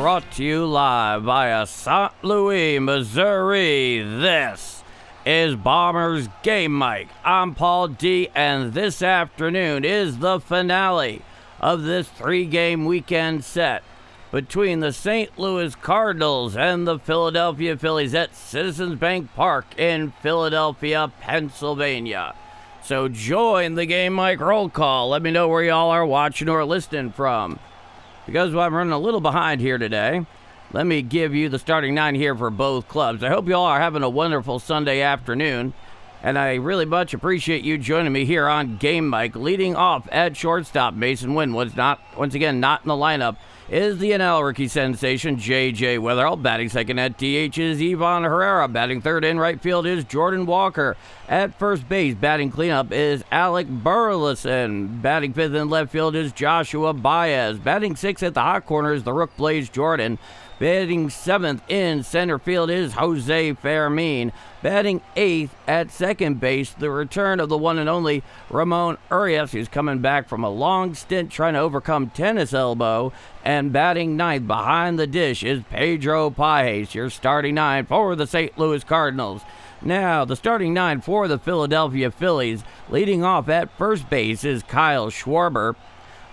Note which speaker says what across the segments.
Speaker 1: brought to you live via St. Louis, Missouri. This is Bombers Game Mic. I'm Paul D, and this afternoon is the finale of this three-game weekend set between the St. Louis Cardinals and the Philadelphia Phillies at Citizens Bank Park in Philadelphia, Pennsylvania. So join the Game Mic roll call. Let me know where y'all are watching or listening from. Because I'm running a little behind here today, let me give you the starting nine here for both clubs. I hope y'all are having a wonderful Sunday afternoon, and I really much appreciate you joining me here on Game Mic. Leading off at shortstop, Mason Wynn was once again not in the lineup, is the NL rookie sensation J.J. Weatherall. Batting second at DH is Ivan Herrera. Batting third in right field is Jordan Walker. At first base, batting cleanup is Alec Burleson. Batting fifth in left field is Joshua Baez. Batting sixth at the hot corner is the Rook Blaze Jordan. Batting seventh in center field is Jose Fermin. Batting eighth at second base, the return of the one and only Ramon Urias, who's coming back from a long stint trying to overcome tennis elbow. And batting ninth behind the dish is Pedro Pajes, your starting nine for the St. Louis Cardinals. Now, the starting nine for the Philadelphia Phillies. Leading off at first base is Kyle Schwarber.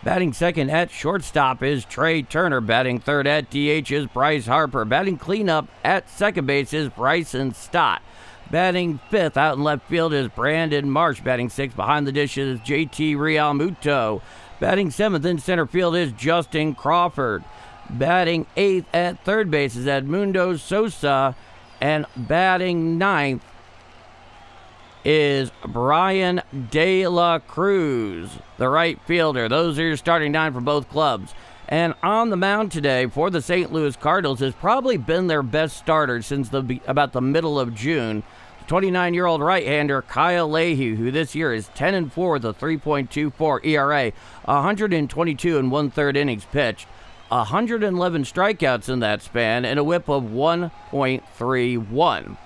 Speaker 1: Batting second at shortstop is Trey Turner. Batting third at DH is Bryce Harper. Batting cleanup at second base is Bryson Stott. Batting fifth out in left field is Brandon Marsh. Batting sixth behind the dish is JT Realmuto. Batting seventh in center field is Justin Crawford. Batting eighth at third base is Edmundo Sosa. And batting ninth is Brian De La Cruz, the right fielder. Those are your starting nine for both clubs. And on the mound today for the St. Louis Cardinals has probably been their best starter since about the middle of June. 29-year-old right-hander Kyle Leahy, who this year is 10-4 with a 3.24 ERA, 122 and one-third innings pitched, 111 strikeouts in that span, and a whip of 1.31.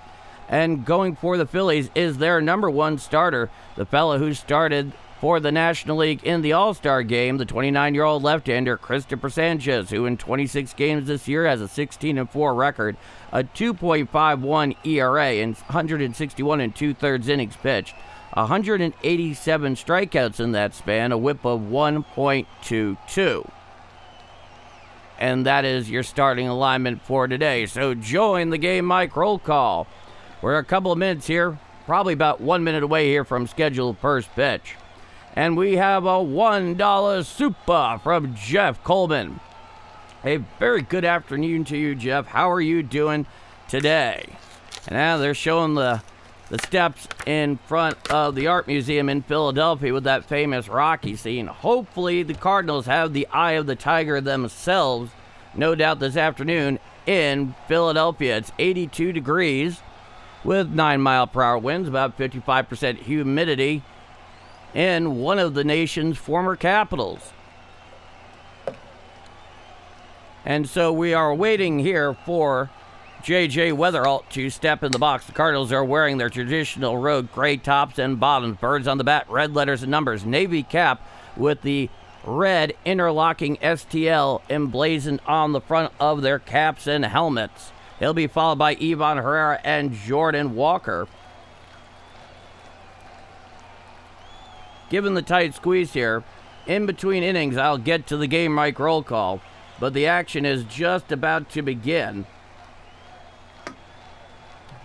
Speaker 1: And going for the Phillies is their number one starter, the fellow who started for the National League in the All-Star game, the 29-year-old left-hander Cristopher Sanchez, who in 26 games this year has a 16-4 record, a 2.51 ERA, and 161 and two-thirds innings pitched, 187 strikeouts in that span, a whip of 1.22. And that is your starting alignment for today. So join the Game Mic roll call. We're a couple of minutes here, probably about 1 minute away here from scheduled first pitch. And we have a $1 super from Jeff Coleman. A very good afternoon to you, Jeff. How are you doing today? And now they're showing the steps in front of the Art Museum in Philadelphia with that famous Rocky scene. Hopefully the Cardinals have the eye of the tiger themselves, no doubt this afternoon in Philadelphia. It's 82 degrees with 9-mile-per-hour winds, about 55% humidity in one of the nation's former capitals. And so we are waiting here for J.J. Weatherall to step in the box. The Cardinals are wearing their traditional road gray tops and bottoms, birds on the bat, red letters and numbers, navy cap with the red interlocking STL emblazoned on the front of their caps and helmets. He'll be followed by Ivan Herrera and Jordan Walker. Given the tight squeeze here, in between innings, I'll get to the Game Mic roll call, but the action is just about to begin.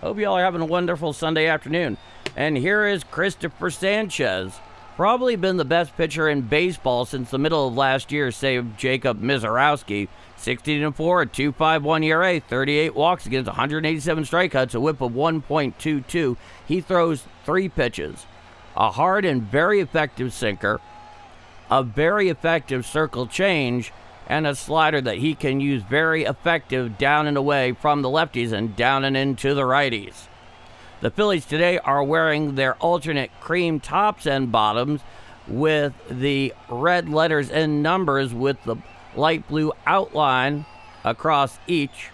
Speaker 1: Hope y'all are having a wonderful Sunday afternoon. And here is Cristopher Sanchez. Probably been the best pitcher in baseball since the middle of last year, save Jacob Mizorowski. 16-4, a 2.51 ERA, 38 walks against 187 strikeouts, a whip of 1.22. He throws three pitches. A hard and very effective sinker, a very effective circle change, and a slider that he can use very effective down and away from the lefties and down and into the righties. The Phillies today are wearing their alternate cream tops and bottoms with the red letters and numbers with the light blue outline across each,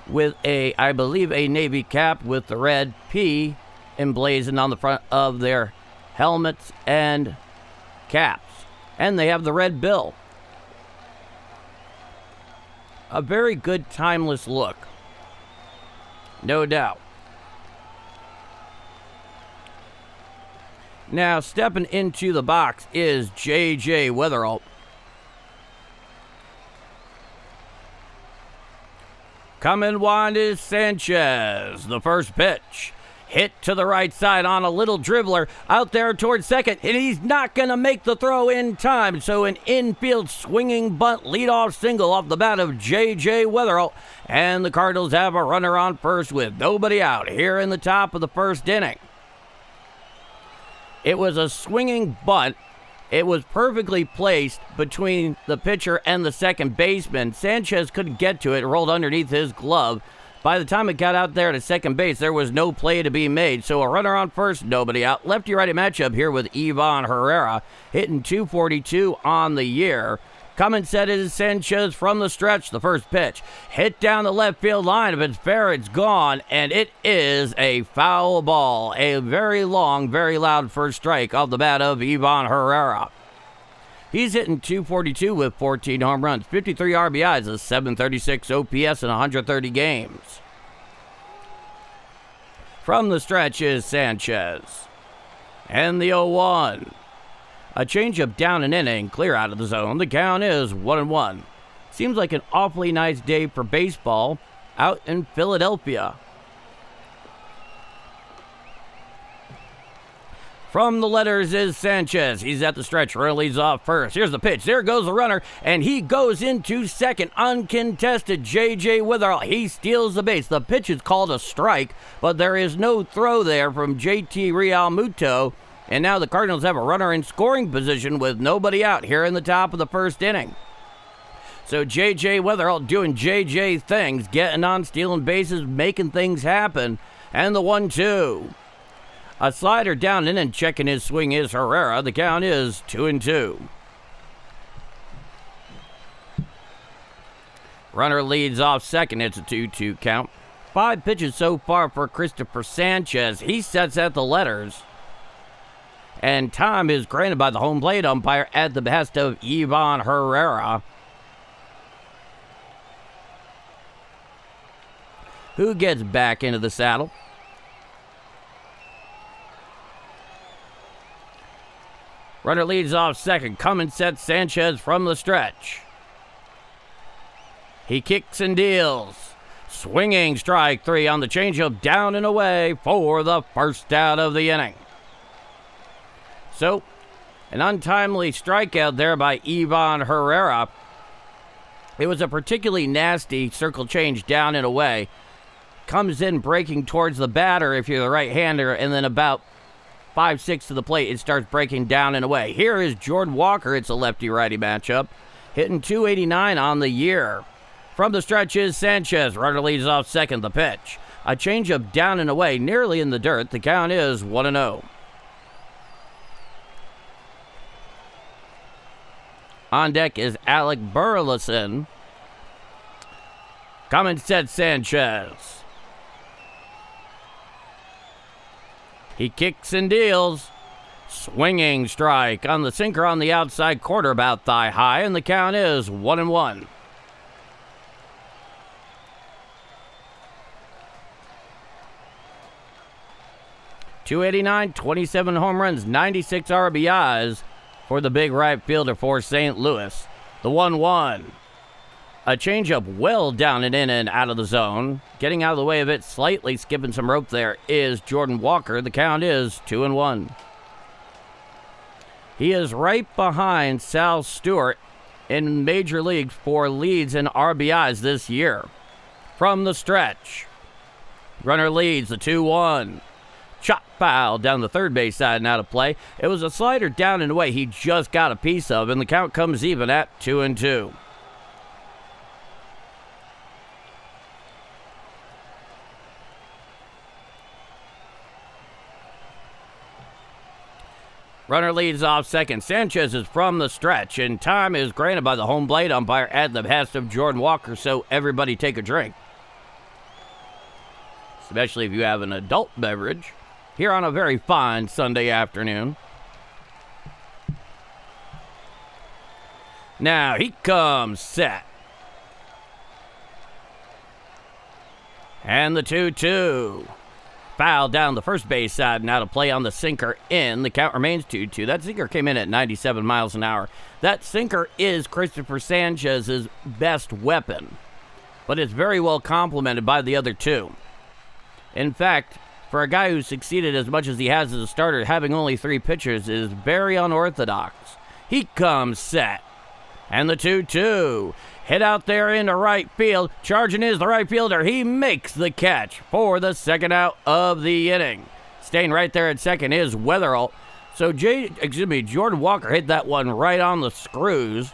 Speaker 1: with I believe a navy cap with the red P emblazoned on the front of their helmets and caps. And they have the red bill. A very good timeless look. No doubt. Now, stepping into the box is J.J. Wetherall. Coming wide is Sanchez. The first pitch. Hit to the right side on a little dribbler out there towards second, and he's not going to make the throw in time. So an infield swinging bunt leadoff single off the bat of J.J. Wetherall, and the Cardinals have a runner on first with nobody out here in the top of the first inning. It was a swinging bunt. It was perfectly placed between the pitcher and the second baseman. Sanchez couldn't get to it, rolled underneath his glove. By the time it got out there to second base, there was no play to be made. So a runner on first, nobody out. Lefty-righty matchup here with Ivan Herrera, hitting .242 on the year. Coming set is Sanchez from the stretch. The first pitch hit down the left field line. If it's fair, it's gone, and it is a foul ball. A very long, very loud first strike off the bat of Ivan Herrera. He's hitting .242 with 14 home runs, 53 RBIs, a .736 OPS in 130 games. From the stretch is Sanchez. And the 0-1. A changeup down an inning, clear out of the zone. The count is 1-1. Seems like an awfully nice day for baseball out in Philadelphia. From the letters is Sanchez. He's at the stretch, leads off first. Here's the pitch. There goes the runner, and he goes into second. Uncontested, J.J. Wetherall. He steals the base. The pitch is called a strike, but there is no throw there from J.T. Realmuto. And now the Cardinals have a runner in scoring position with nobody out here in the top of the first inning. So J.J. Wetherall doing J.J. things, getting on, stealing bases, making things happen. And the 1-2. A slider down in and checking his swing is Herrera. The count is 2-2. Runner leads off second. It's a 2-2 count. 5 pitches so far for Cristopher Sanchez. He sets at the letters. And time is granted by the home plate umpire at the behest of Ivan Herrera, who gets back into the saddle. Runner leads off second. Coming sets Sanchez from the stretch. He kicks and deals. Swinging strike 3 on the changeup, down and away for the first out of the inning. So, an untimely strikeout there by Ivan Herrera. It was a particularly nasty circle change down and away. Comes in breaking towards the batter if you're the right-hander, and then about 5-6 to the plate, it starts breaking down and away. Here is Jordan Walker. It's a lefty-righty matchup, hitting .289 on the year. From the stretch is Sanchez. Runner leads off second. The pitch. A changeup down and away, nearly in the dirt. The count is 1-0. On deck is Alec Burleson. Coming set Sanchez. He kicks and deals. Swinging strike on the sinker on the outside corner, about thigh high, and the count is 1-1. .289, 27 home runs, 96 RBIs for the big right fielder for St. Louis. The 1-1. A changeup well down and in and out of the zone. Getting out of the way of it, slightly skipping some rope there, is Jordan Walker. The count is 2-1. He is right behind Sal Stewart in Major Leagues for leads and RBIs this year. From the stretch. Runner leads, the 2-1. Chop foul down the third base side and out of play. It was a slider down and away he just got a piece of, and the count comes even at 2-2. Runner leads off second. Sanchez is from the stretch, and time is granted by the home plate umpire at the behest of Jordan Walker, so everybody take a drink. Especially if you have an adult beverage here on a very fine Sunday afternoon. Now he comes set. And the 2-2. Foul down the first base side. Now to play on the sinker in. The count remains 2-2. That sinker came in at 97 miles an hour. That sinker is Cristopher Sanchez's best weapon, but it's very well complemented by the other two. In fact, for a guy who succeeded as much as he has as a starter, having only 3 pitchers is very unorthodox. He comes set. And the 2-2. Hit out there into right field. Charging is the right fielder. He makes the catch for the second out of the inning. Staying right there at second is Wetherell. So Jordan Walker hit that one right on the screws,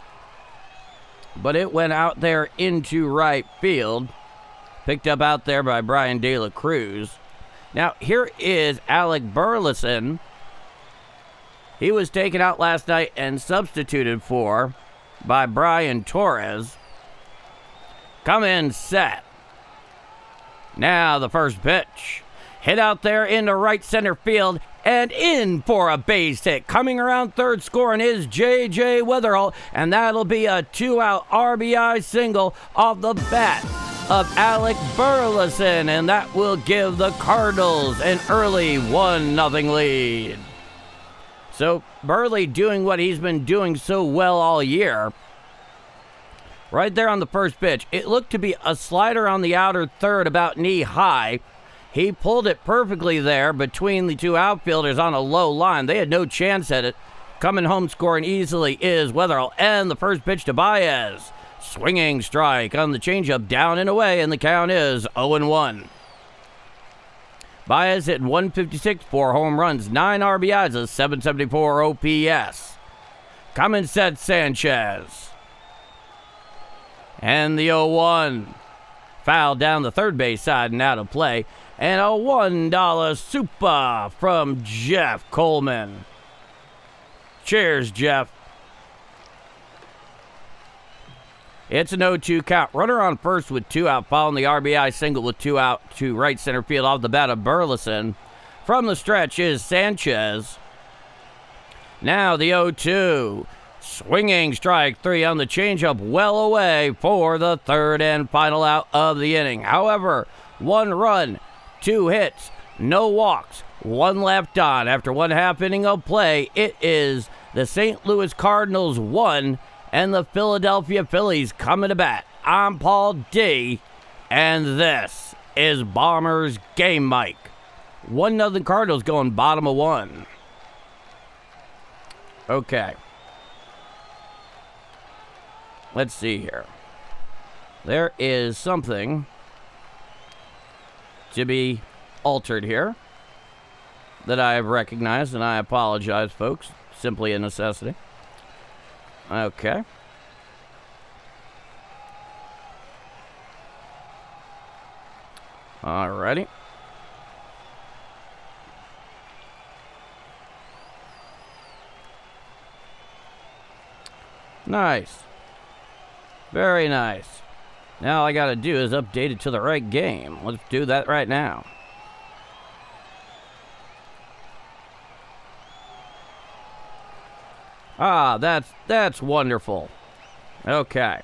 Speaker 1: but it went out there into right field. Picked up out there by Brian De La Cruz. Now, here is Alec Burleson. He was taken out last night and substituted for by Brian Torres. Come in set. Now the first pitch. Hit out there into right center field and in for a base hit. Coming around third scoring is J.J. Wetherell, and that'll be a 2-out RBI single off the bat of Alec Burleson, and that will give the Cardinals an early 1-0 lead. So Burley doing what he's been doing so well all year. Right there on the first pitch, it looked to be a slider on the outer third about knee high. He pulled it perfectly there between the two outfielders on a low line. They had no chance at it. Coming home scoring easily is Wetherell, and the first pitch to Baez. Swinging strike on the changeup, down and away, and the count is 0-1. Baez hit 156, 4 home runs, 9 RBIs, a 774 OPS. Coming set Sanchez. And the 0-1. Foul down the third base side and out of play. And a $1 super from Jeff Coleman. Cheers, Jeff. It's an 0-2 count. Runner on first with 2 out, following the RBI single with 2 out to right center field off the bat of Burleson. From the stretch is Sanchez. Now the 0-2. Swinging strike 3 on the changeup, well away for the third and final out of the inning. However, 1 run, 2 hits, no walks, 1 left on. After 1/2 inning of play, it is the St. Louis Cardinals 1 and the Philadelphia Phillies coming to bat. I'm Paul D, and this is Bombers Game Mic. 1-0 Cardinals going bottom of 1. Okay. Let's see here. There is something to be altered here that I have recognized, and I apologize, folks. Simply a necessity. Okay. Alrighty. Nice. Very nice. Now all I gotta do is update it to the right game. Let's do that right now. Ah, that's wonderful. Okay.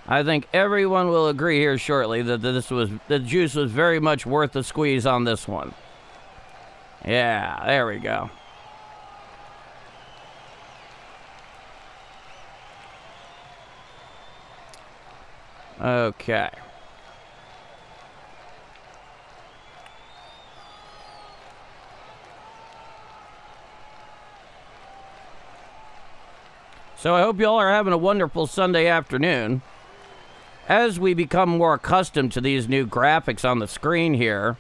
Speaker 1: I think everyone will agree here shortly that the juice was very much worth the squeeze on this one. Yeah, there we go. Okay. So I hope you all are having a wonderful Sunday afternoon. As we become more accustomed to these new graphics on the screen here,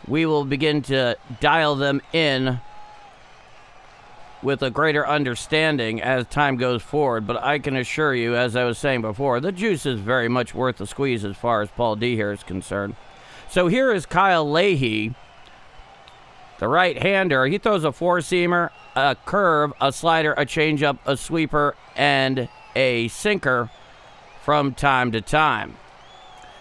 Speaker 1: we will begin to dial them in with a greater understanding as time goes forward. But I can assure you, as I was saying before, the juice is very much worth the squeeze as far as Paul D here is concerned. So here is Kyle Leahy, the right-hander. He throws a four-seamer, a curve, a slider, a changeup, a sweeper, and a sinker from time to time.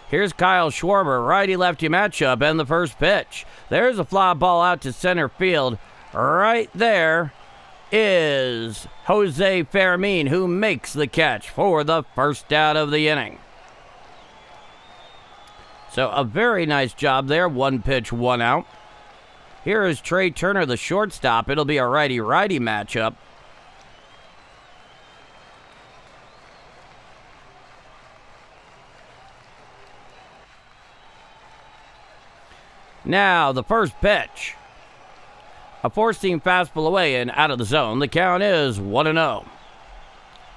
Speaker 1: Here's Kyle Schwarber, righty-lefty matchup, and the first pitch. There's a fly ball out to center field. Right there is Jose Fermin, who makes the catch for the first out of the inning. So a very nice job there. 1 pitch, 1 out. Here is Trey Turner, the shortstop. It'll be a righty-righty matchup. Now, the first pitch. A 4-seam fastball away and out of the zone. The count is 1-0.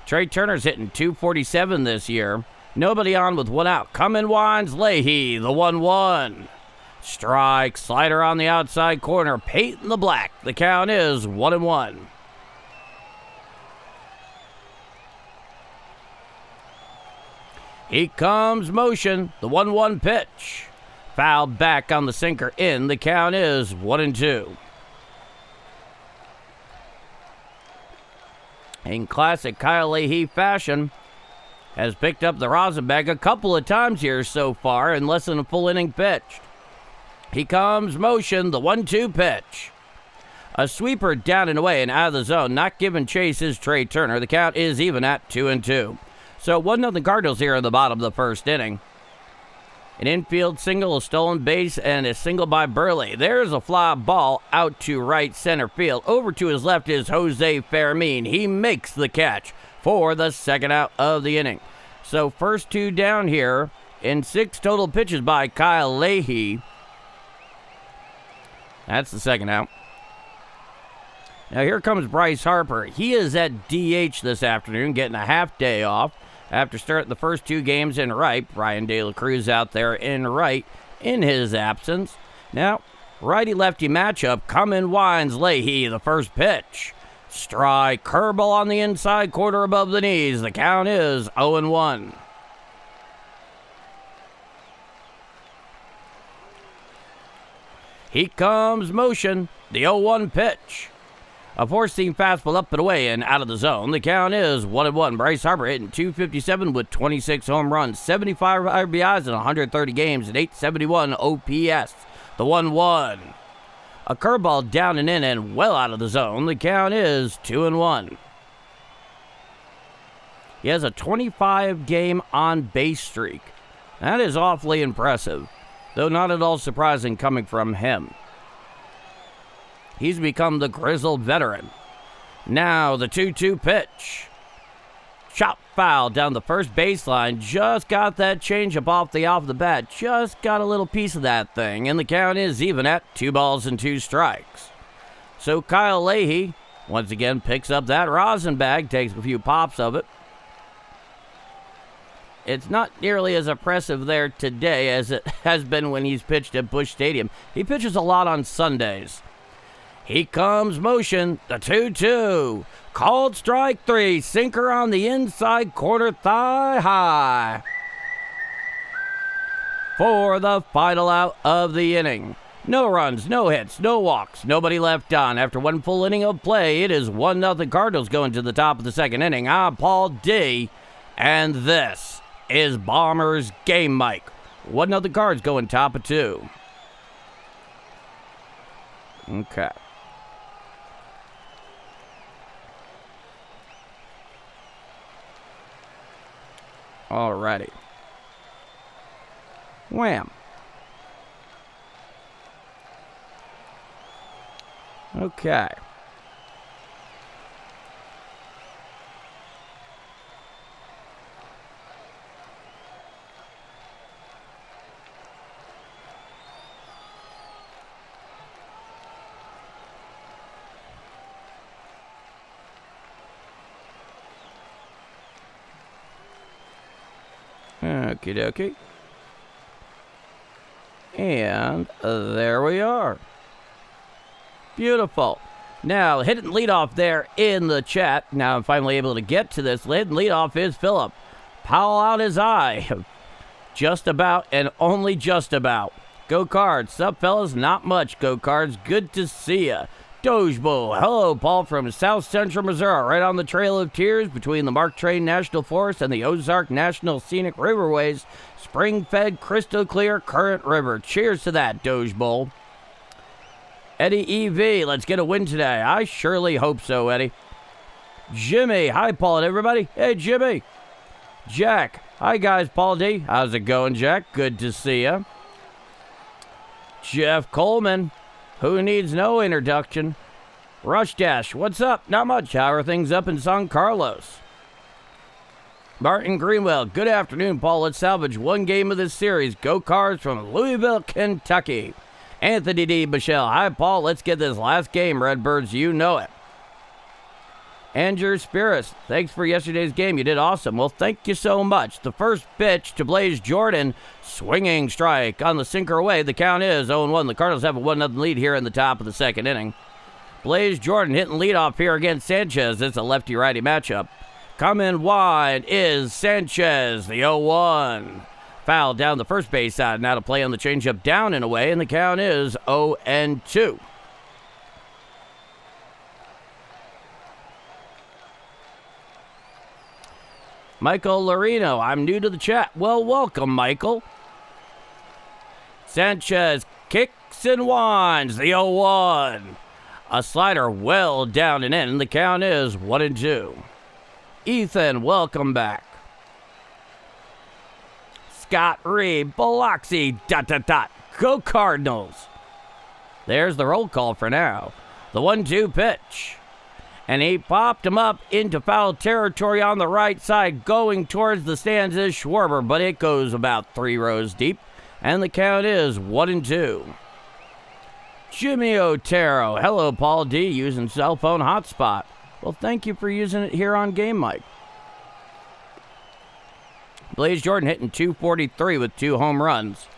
Speaker 1: Trey Turner's hitting .247 this year. Nobody on with 1 out. Coming winds Leahy, the 1-1. Strike, slider on the outside corner. Peyton the Black. The count is 1-1. He comes motion. The 1-1 pitch. Fouled back on the sinker in. The count is 1-2. In classic Kyle Leahy fashion, has picked up the rosin bag a couple of times here so far in less than a full inning pitched. He comes motion, the 1-2 pitch. A sweeper down and away and out of the zone, not giving chase is Trey Turner. The count is even at 2-2. So 1-0 Cardinals here in the bottom of the first inning. An infield single, a stolen base, and a single by Burley. There's a fly ball out to right center field. Over to his left is Jose Fermin. He makes the catch for the second out of the inning. So first 2 down here in 6 total pitches by Kyle Leahy. That's the second out. Now here comes Bryce Harper. He is at DH this afternoon, getting a half day off after starting the first 2 games in right. Brian De La Cruz out there in right in his absence. Now, righty-lefty matchup. Coming winds Leahy, the first pitch. Strike, curveball on the inside quarter above the knees. The count is 0-1. He comes motion, the 0-1 pitch. A 4-seam fastball up and away and out of the zone. The count is 1-1. Bryce Harper hitting .257 with 26 home runs, 75 RBIs in 130 games, and .871 OPS. The 1-1. A curveball down and in and well out of the zone. The count is 2-1. He has a 25-game on-base streak. That is awfully impressive, though not at all surprising coming from him. He's become the grizzled veteran. Now the 2-2 pitch. Chop foul down the first baseline. Just got that changeup off the bat. Just got a little piece of that thing. And the count is even at 2 balls and 2 strikes. So Kyle Leahy once again picks up that rosin bag. Takes a few pops of it. It's not nearly as impressive there today as it has been when he's pitched at Busch Stadium. He pitches a lot on Sundays. He comes motion, the 2-2. Called strike 3. Sinker on the inside corner, thigh high. For the final out of the inning. No runs, no hits, no walks, nobody left on. After 1 full inning of play, it is 1-0 Cardinals going to the top of the second inning. I'm Paul D, and this is Bombers Game Mike. 1-0 Cards going top of 2. Okay. Alrighty. Wham. Okay. Okie dokie. And there we are. Beautiful. Now, hitting leadoff there in the chat. Now I'm finally able to get to this. Hitting leadoff is Phillip. Powell out his eye. Just about and only just about. Go Cards. Sup, fellas? Not much, Go Cards. Good to see ya. Dojebo. Hello, Paul from South Central Missouri, right on the Trail of Tears between the Mark Twain National Forest and the Ozark National Scenic Riverways. Spring-fed, crystal clear current river. Cheers to that, Dojebo. Eddie EV, let's get a win today. I surely hope so, Eddie. Jimmy, hi, Paul and everybody. Hey, Jimmy. Jack, Hi, guys. Paul D. How's it going, Jack? Good to see ya. Jeff Coleman, who needs no introduction. Rush Dash, what's up? Not much. How are things up in San Carlos? Martin Greenwell, good afternoon, Paul. Let's salvage one game of this series. Go Cards from Louisville, Kentucky. Anthony D. Michelle, hi, Paul. Let's get this last game, Redbirds. You know it. Andrew Spiris, thanks for yesterday's game. You did awesome. Well, thank you so much. The first pitch to Blaze Jordan, swinging strike on the sinker away. The count is 0-1. The Cardinals have a 1-0 lead here in the top of the second inning. Blaze Jordan hitting leadoff here against Sanchez. It's a lefty-righty matchup. Coming wide is Sanchez, the 0-1. Foul down the first base side. Now to play on the changeup down and away, and the count is 0-2. Michael Lorino, I'm new to the chat. Well, welcome, Michael. Sanchez kicks and winds, the 0-1. A slider well down and in. The count is 1-2. Ethan, welcome back. Scott Reed, Biloxi, ... Go Cardinals. There's the roll call for now. The 1-2 pitch. And he popped him up into foul territory on the right side, going towards the stands is Schwarber, but it goes about 3 rows deep, and the count is 1-2. Jimmy Otero, hello, Paul D, using cell phone hotspot. Well, thank you for using it here on Game Mike. Blaze Jordan hitting .243 with 2 home runs.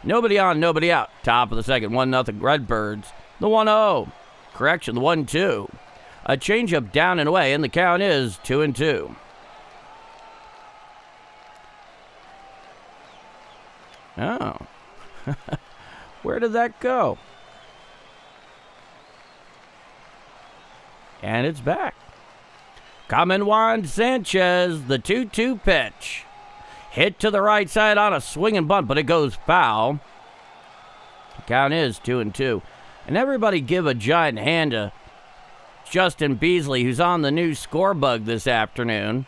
Speaker 1: Nobody on, nobody out. Top of the second, 1-0 Redbirds. The 1-0. Correction, the 1-2. A changeup down and away, and the count is 2-2. Oh. Where did that go? And it's back. Coming wide, Sanchez, the 2-2 pitch. Hit to the right side on a swing and bunt, but it goes foul. The count is 2-2. And everybody give a giant hand to Justin Beasley, who's on the new score bug this afternoon.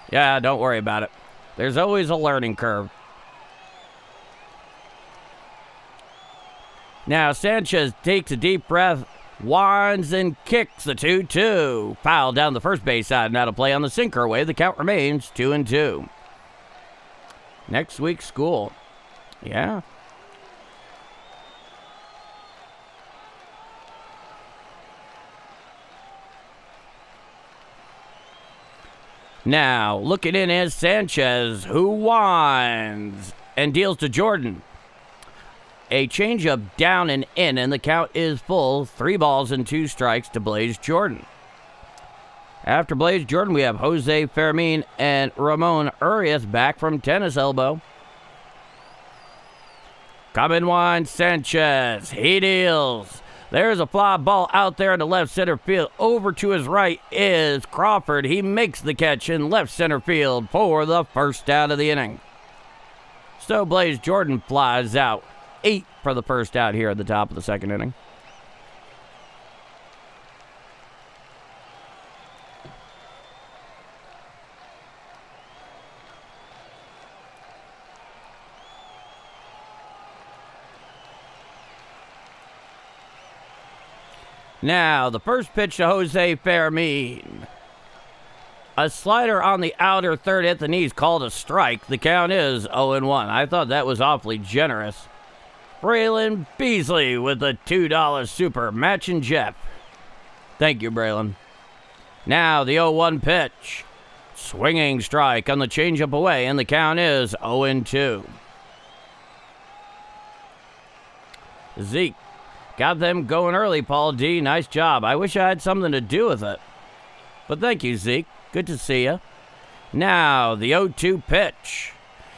Speaker 1: Yeah, don't worry about it. There's always a learning curve. Now Sanchez takes a deep breath, winds and kicks the 2-2. Foul down the first base side. Now to play on the sinker away. The count remains 2-2. Next week's school. Yeah. Now, looking in is Sanchez, who winds and deals to Jordan. A changeup down and in, and the count is full. 3 balls and 2 strikes to Blaze Jordan. After Blaze Jordan, we have Jose Fermin and Ramon Urias back from tennis elbow. Coming wide, Sanchez. He deals. There's a fly ball out there in the left center field. Over to his right is Crawford. He makes the catch in left center field for the first out of the inning. So Blaze Jordan flies out. 8 for the first out here at the top of the second inning. Now, the first pitch to Jose Fermin. A slider on the outer third at the knees called a strike. The count is 0-1. I thought that was awfully generous. Braylon Beasley with the $2 super. Matching Jeff. Thank you, Braylon. Now, the 0-1 pitch. Swinging strike on the changeup away, and the count is 0-2. Zeke. Got them going early, Paul D. Nice job. I wish I had something to do with it. But thank you, Zeke. Good to see you. Now, the 0-2 pitch.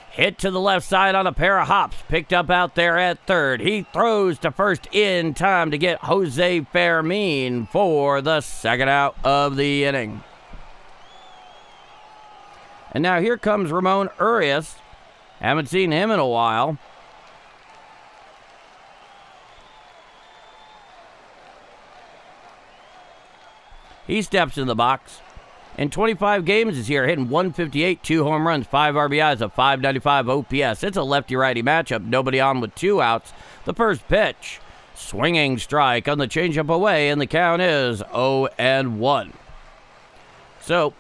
Speaker 1: Hit to the left side on a pair of hops. Picked up out there at third. He throws to first in time to get Jose Fermin for the second out of the inning. And now here comes Ramon Urias. Haven't seen him in a while. He steps in the box. In 25 games this year, hitting 158, 2 home runs, 5 RBIs, a 595 OPS. It's a lefty-righty matchup. Nobody on with 2 outs. The first pitch. Swinging strike on the changeup away, and the count is 0-1. So,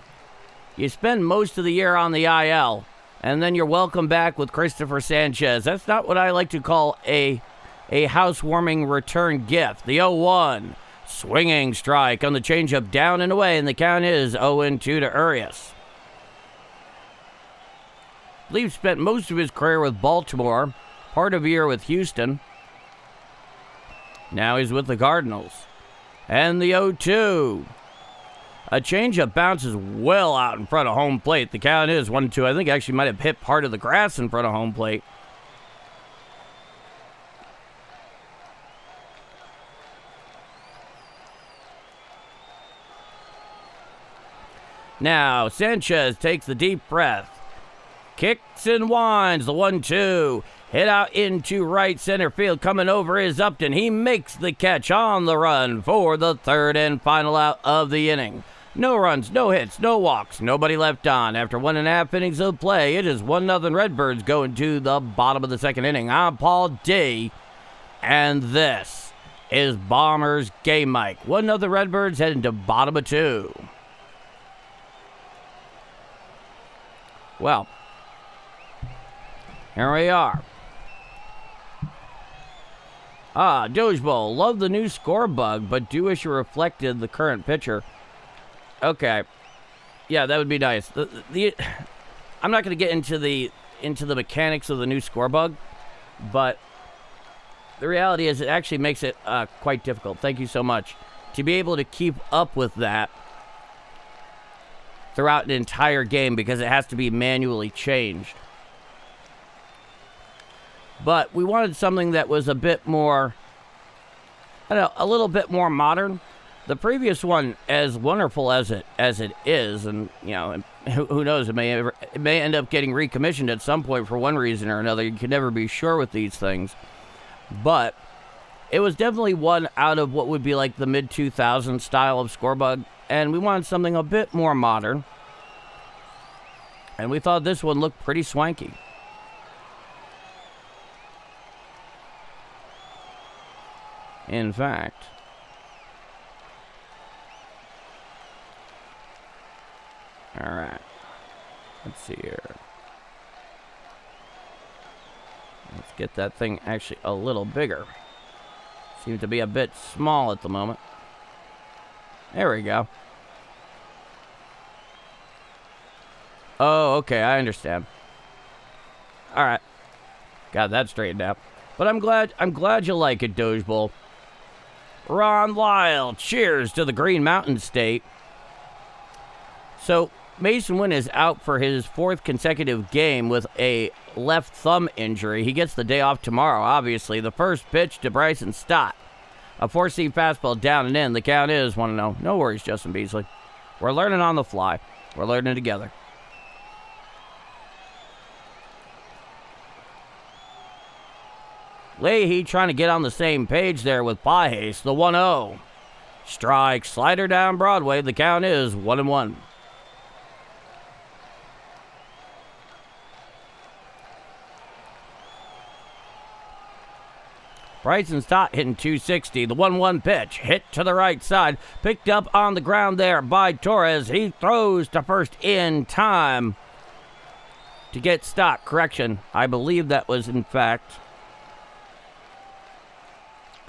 Speaker 1: you spend most of the year on the IL, and then you're welcome back with Cristopher Sanchez. That's not what I like to call a housewarming return gift. The 0-1. Swinging strike on the changeup down and away, and the count is 0-2 to Urias. Leaf spent most of his career with Baltimore, part of a year with Houston. Now he's with the Cardinals. And the 0-2. A changeup bounces well out in front of home plate. The count is 1-2. I think actually might have hit part of the grass in front of home plate. Now, Sanchez takes the deep breath. Kicks and winds. The 1-2. Hit out into right center field. Coming over is Upton. He makes the catch on the run for the third and final out of the inning. No runs, no hits, no walks. Nobody left on. After 1.5 innings of play, it is 1-0 Redbirds going to the bottom of the second inning. I'm Paul D. And this is Bombers Game Mic. 1-0 Redbirds heading to bottom of 2. Well, here we are. Doge Bowl. Love the new score bug, but do wish it reflected the current pitcher. Okay. Yeah, that would be nice. I'm not going to get into the mechanics of the new score bug, but the reality is it actually makes it quite difficult. Thank you so much. To be able to keep up with that throughout an entire game because it has to be manually changed. But we wanted something that was a bit more, a little bit more modern. The previous one, as wonderful as it is, and who knows, it may end up getting recommissioned at some point for one reason or another. You can never be sure with these things. But it was definitely one out of what would be like the mid-2000s style of scorebug, and we wanted something a bit more modern. And we thought this one looked pretty swanky. In fact, all right, let's see here. Let's get that thing actually a little bigger. Seems to be a bit small at the moment. There we go. Oh, okay, I understand. All right, got that straightened out. But I'm glad you like it, Doge Bowl. Ron Lyle, cheers to the Green Mountain State. So, Mason Wynn is out for his 4th consecutive game with a left thumb injury. He gets the day off tomorrow, obviously. The first pitch to Bryson Stott. A 4-seam fastball down and in. The count is 1-0. No worries, Justin Beasley. We're learning on the fly. We're learning together. Leahy trying to get on the same page there with Pajes. The 1-0. Strike, slider down Broadway. The count is 1-1. Bryson Stott hitting 260. The 1-1 pitch. Hit to the right side. Picked up on the ground there by Torres. He throws to first in time to get Stott. Correction. I believe that was, in fact,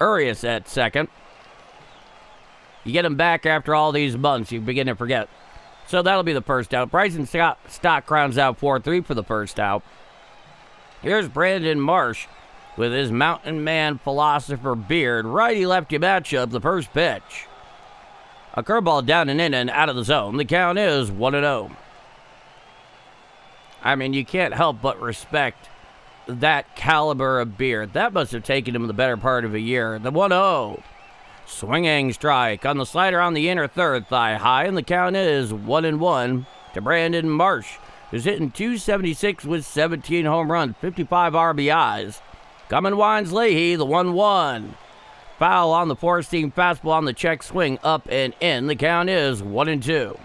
Speaker 1: Urias at second. You get him back after all these months, you begin to forget. So that'll be the first out. Bryson Stott crowns out 4-3 for the first out. Here's Brandon Marsh with his mountain man philosopher beard. Righty-lefty matchup, the first pitch. A curveball down and in and out of the zone. The count is 1-0. I mean, you can't help but respect that caliber of beard. That must have taken him the better part of a year. The 1-0. Swinging strike on the slider on the inner third, thigh high, and the count is 1-1 to Brandon Marsh, who's hitting 276 with 17 home runs, 55 RBIs. Coming winds Leahy, the 1-1. Foul on the four-seam fastball on the check swing, up and in. The count is 1-2.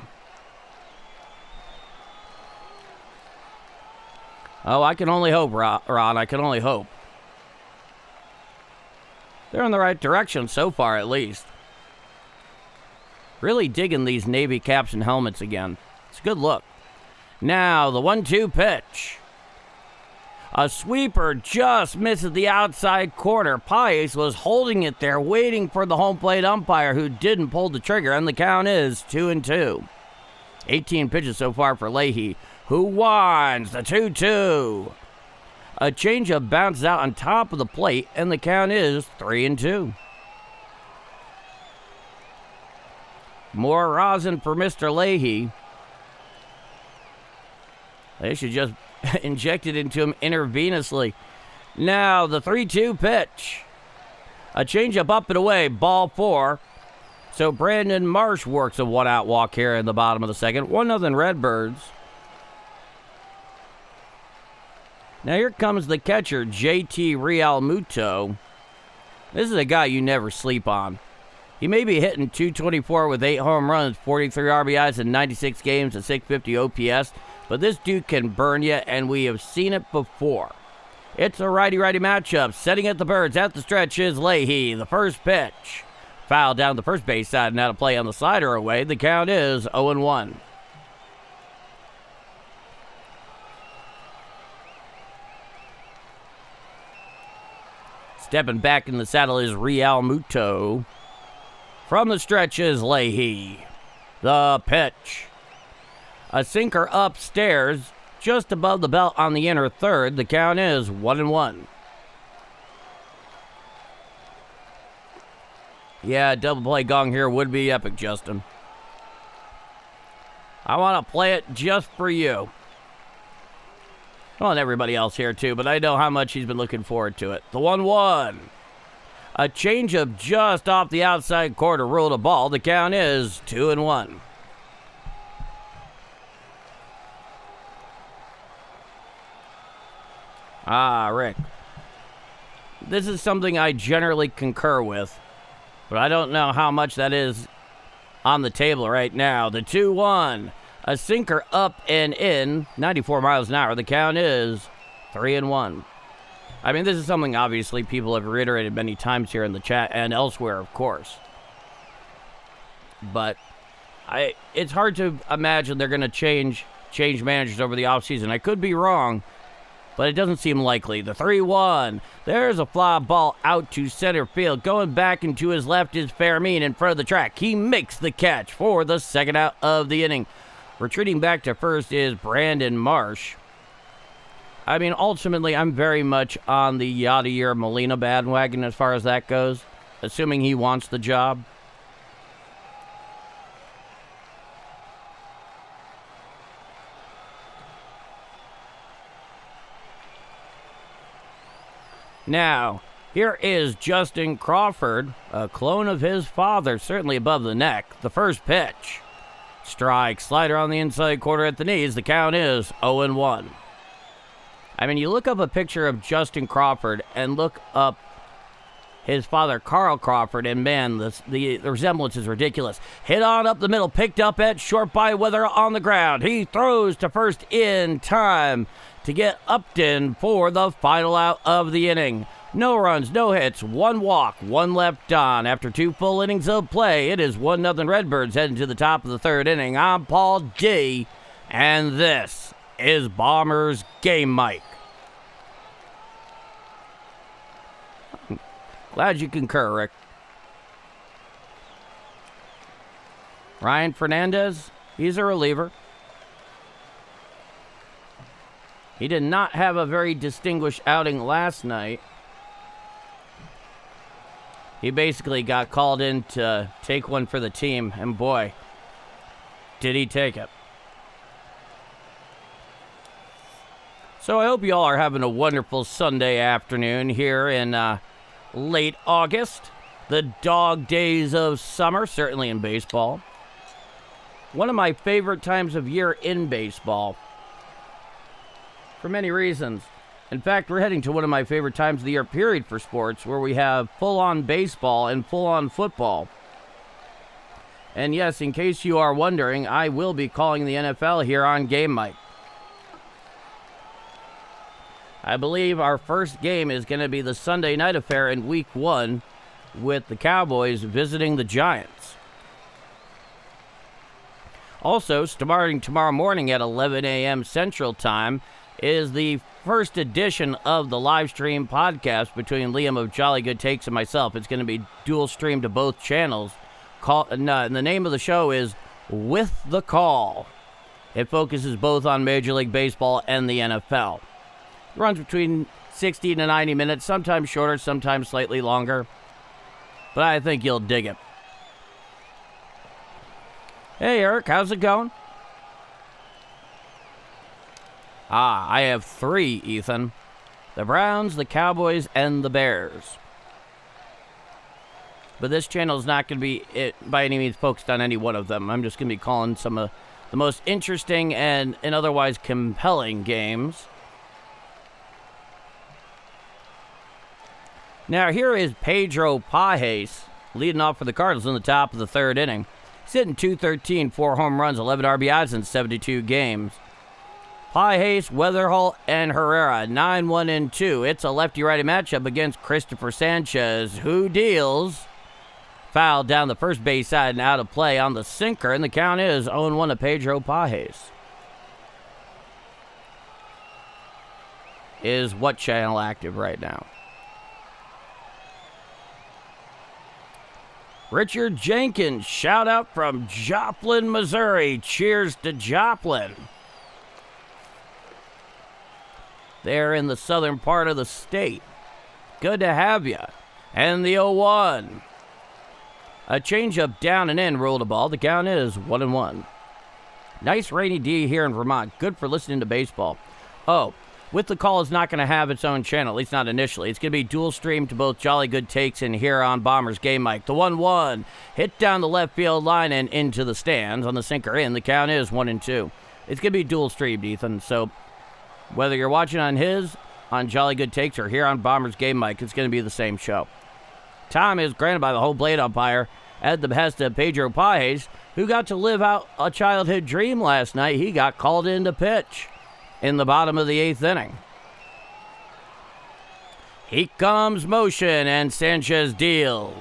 Speaker 1: Oh, I can only hope, Ron. I can only hope. They're in the right direction so far, at least. Really digging these Navy caps and helmets again. It's a good look. Now, the 1-2 pitch. A sweeper just misses the outside corner. Paez was holding it there, waiting for the home plate umpire, who didn't pull the trigger, and the count is 2-2. 18 pitches so far for Leahy, who winds the 2-2. A changeup bounces out on top of the plate, and the count is 3-2. More rosin for Mr. Leahy. They should just inject it into him intravenously. Now the 3-2 pitch. A changeup up and away, ball 4. So Brandon Marsh works a one-out walk here in the bottom of the second. 1-0 Redbirds. Now here comes the catcher, JT Realmuto. This is a guy you never sleep on. He may be hitting .224 with 8 home runs, 43 RBIs in 96 games, and 650 OPS, but this dude can burn you, and we have seen it before. It's a righty-righty matchup. Setting at the Birds at the stretch is Leahy. The first pitch. Foul down the first base side, and out of play on the slider away. The count is 0-1. Stepping back in the saddle is Realmuto. From the stretch is Leahy. The pitch. A sinker upstairs, just above the belt on the inner third. The count is 1-1. Yeah, double play gong here would be epic, Justin. I want to play it just for you. Well, and everybody else here, too, but I know how much he's been looking forward to it. The 1-1. A changeup just off the outside corner ruled a ball. The count is 2-1. Rick. This is something I generally concur with, but I don't know how much that is on the table right now. The 2-1. A sinker up and in, 94 miles an hour. The count is 3-1. I mean, this is something obviously people have reiterated many times here in the chat and elsewhere, of course. But it's hard to imagine they're going to change managers over the offseason. I could be wrong, but it doesn't seem likely. The 3-1. There's a fly ball out to center field. Going back into his left is Fermin in front of the track. He makes the catch for the second out of the inning. Retreating back to first is Brandon Marsh. I mean, ultimately, I'm very much on the Yadier Molina bandwagon as far as that goes, assuming he wants the job. Now, here is Justin Crawford, a clone of his father, certainly above the neck. The first pitch. Strike, slider on the inside corner at the knees. The count is 0-1. I mean, you look up a picture of Justin Crawford and look up his father, Carl Crawford, and man, the resemblance is ridiculous. Hit on up the middle, picked up at short by Weather on the ground. He throws to first in time to get Upton for the final out of the inning. No runs, no hits, 1 walk, 1 left on. After 2 full innings of play, it is 1-0 Redbirds heading to the top of the third inning. I'm Paul D, and this is Bombers Game Mike. Glad you concur, Rick. Ryan Fernandez, he's a reliever. He did not have a very distinguished outing last night. He basically got called in to take one for the team, and boy, did he take it. So I hope you all are having a wonderful Sunday afternoon here in late August. The dog days of summer, certainly in baseball. One of my favorite times of year in baseball. For many reasons. In fact, we're heading to one of my favorite times of the year period for sports, where we have full-on baseball and full-on football. And yes, in case you are wondering, I will be calling the NFL here on Game Mike. I believe our first game is going to be the Sunday night affair in Week 1 with the Cowboys visiting the Giants. Also, starting tomorrow morning at 11 a.m. Central Time is the first edition of the live stream podcast between Liam of Jolly Good Takes and myself. It's going to be dual streamed to both channels. And the name of the show is With the Call. It focuses both on Major League Baseball and the NFL. It runs between 60 to 90 minutes, sometimes shorter, sometimes slightly longer. But I think you'll dig it. Hey, Eric, how's it going? I have 3, Ethan. The Browns, the Cowboys, and the Bears. But this channel is not going to be, by any means, focused on any one of them. I'm just going to be calling some of the most interesting and otherwise compelling games. Now, here is Pedro Pajes leading off for the Cardinals in the top of the 3rd inning. He's hitting .213, 4 home runs, 11 RBIs in 72 games. Pajes, Weatherall, and Herrera, 9-1-2. It's a lefty-righty matchup against Cristopher Sanchez, who deals foul down the first base side and out of play on the sinker, and the count is 0-1 to Pedro Pajes. Is what channel active right now? Richard Jenkins, shout out from Joplin, Missouri. Cheers to Joplin. There in the southern part of the state. Good to have you. And the 0-1. A changeup down and in, ruled a ball. The count is 1-1. Nice rainy day here in Vermont. Good for listening to baseball. Oh, With the Call is not going to have its own channel, at least not initially. It's going to be dual streamed to both Jolly Good Takes and here on Bombers Game Mike. The 1-1 hit down the left field line and into the stands on the sinker in. The count is 1-2. It's going to be dual streamed, Ethan. So whether you're watching on Jolly Good Takes or here on Bombers Game Mike, it's going to be the same show. Time is granted by the whole plate umpire at the behest of Pedro Pajes, who got to live out a childhood dream last night. He got called in to pitch in the bottom of the 8th inning. Here comes motion, and Sanchez deals.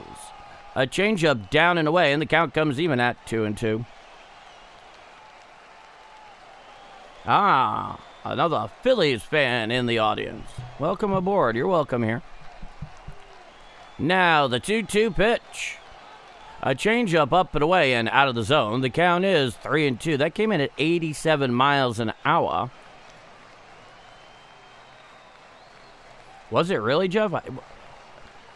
Speaker 1: A changeup down and away, and the count comes even at 2-2. Another Phillies fan in the audience. Welcome aboard. You're welcome here. Now the 2-2 pitch. A changeup up and away and out of the zone. The count is 3-2. That came in at 87 miles an hour. Was it really, Jeff?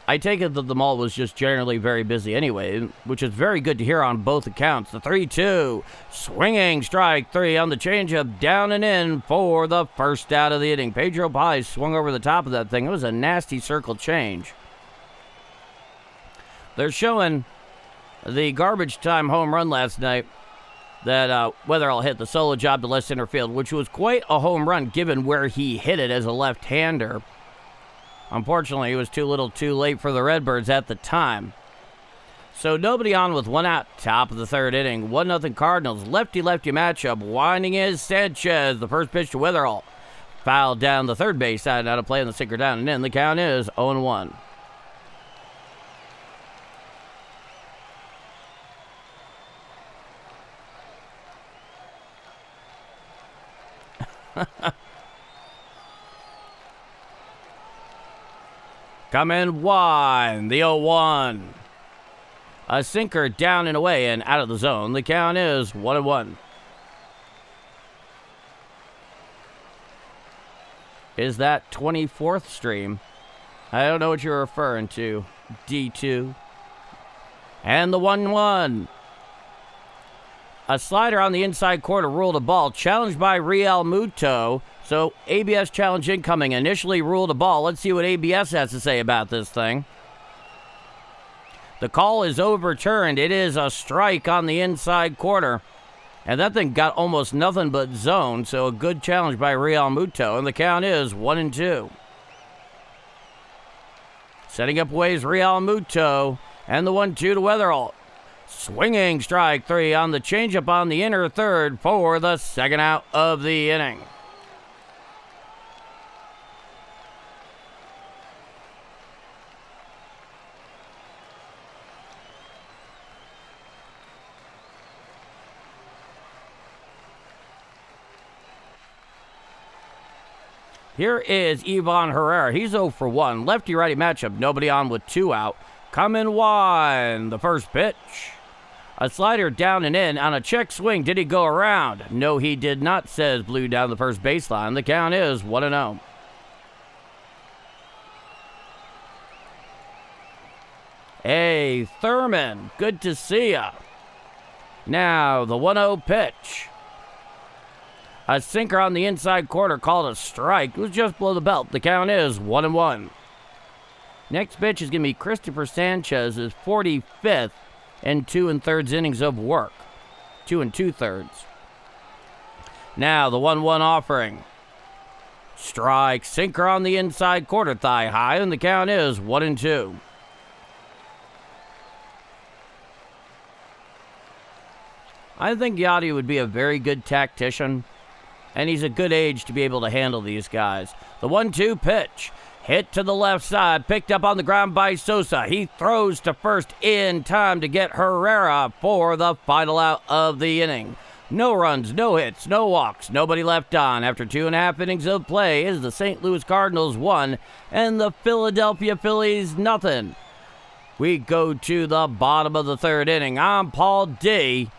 Speaker 1: I take it that the mall was just generally very busy anyway, which is very good to hear on both accounts. The 3-2, swinging strike 3 on the changeup, down and in for the first out of the inning. Pedro Pajes swung over the top of that thing. It was a nasty circle change. They're showing the garbage time home run last night that Weatherall hit the solo job to left center field, which was quite a home run given where he hit it as a left-hander. Unfortunately, it was too little too late for the Redbirds at the time. So nobody on with 1 out, top of the 3rd inning. 1-0 Cardinals, lefty-lefty matchup. Winding is Sanchez, the first pitch to Weatherall. Fouled down the third base side, out of play on the sinker down and in. The count is 0-1. Coming wide, the 0-1. A sinker down and away and out of the zone. The count is 1-1. Is that 24th stream? I don't know what you're referring to. D2. And the 1-1. A slider on the inside corner ruled a ball. Challenged by Real Muto. So ABS challenge incoming. Initially ruled a ball. Let's see what ABS has to say about this thing. The call is overturned. It is a strike on the inside corner. And that thing got almost nothing but zone, so a good challenge by Real Muto, and the count is 1-2. Setting up ways Real Muto, and the 1-2 to Weatherall. Swinging strike 3 on the changeup on the inner third for the second out of the inning. Here is Ivan Herrera. He's 0 for 1. Lefty-righty matchup. Nobody on with 2 out. Coming 1. The first pitch. A slider down and in on a check swing. Did he go around? No, he did not, says Blue down the first baseline. The count is 1-0. Hey, Thurman. Good to see ya. Now, the 1-0 pitch. A sinker on the inside corner called a strike. It was just below the belt. The count is 1-1. Next pitch is going to be Cristopher Sanchez's 45th and 2 3/4 innings of work. 2 2/3. Now the 1-1 offering. Strike, sinker on the inside corner, thigh high, and the count is 1-2. I think Yachty would be a very good tactician, and he's a good age to be able to handle these guys. The 1-2 pitch. Hit to the left side. Picked up on the ground by Sosa. He throws to first in time to get Herrera for the final out of the inning. No runs, no hits, no walks. Nobody left on. After 2.5 innings of play is the St. Louis Cardinals 1 and the Philadelphia Phillies nothing. We go to the bottom of the third inning. I'm Paul D,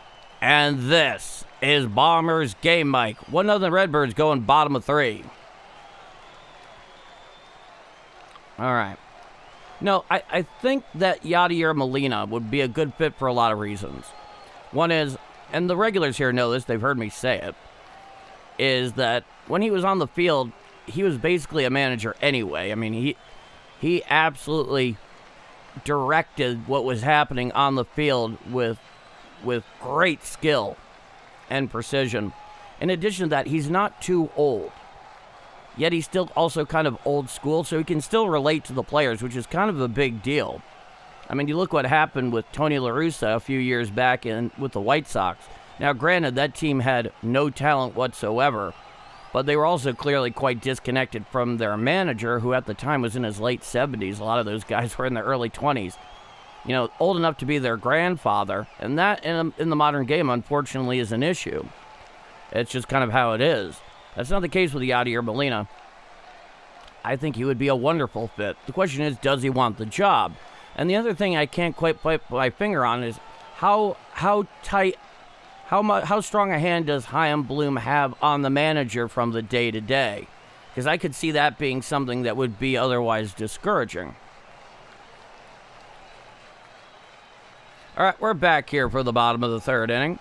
Speaker 1: and this is Bombers Game Mike. 1-0 Redbirds going bottom of 3. All right. No, I think that Yadier Molina would be a good fit for a lot of reasons. One is, and the regulars here know this, they've heard me say it, is that when he was on the field, he was basically a manager anyway. I mean, he absolutely directed what was happening on the field with great skill and precision. In addition to that, he's not too old. Yet he's still also kind of old school, so he can still relate to the players, which is kind of a big deal. I mean, you look what happened with Tony La Russa a few years back with the White Sox. Now, granted, that team had no talent whatsoever, but they were also clearly quite disconnected from their manager, who at the time was in his late 70s. A lot of those guys were in their early 20s. You know, old enough to be their grandfather, and that in the modern game, unfortunately, is an issue. It's just kind of how it is. That's not the case with Yadier Molina. I think he would be a wonderful fit. The question is, does he want the job? And the other thing I can't quite put my finger on is how strong a hand does Chaim Bloom have on the manager from the day to day? Because I could see that being something that would be otherwise discouraging. All right, we're back here for the bottom of the third inning.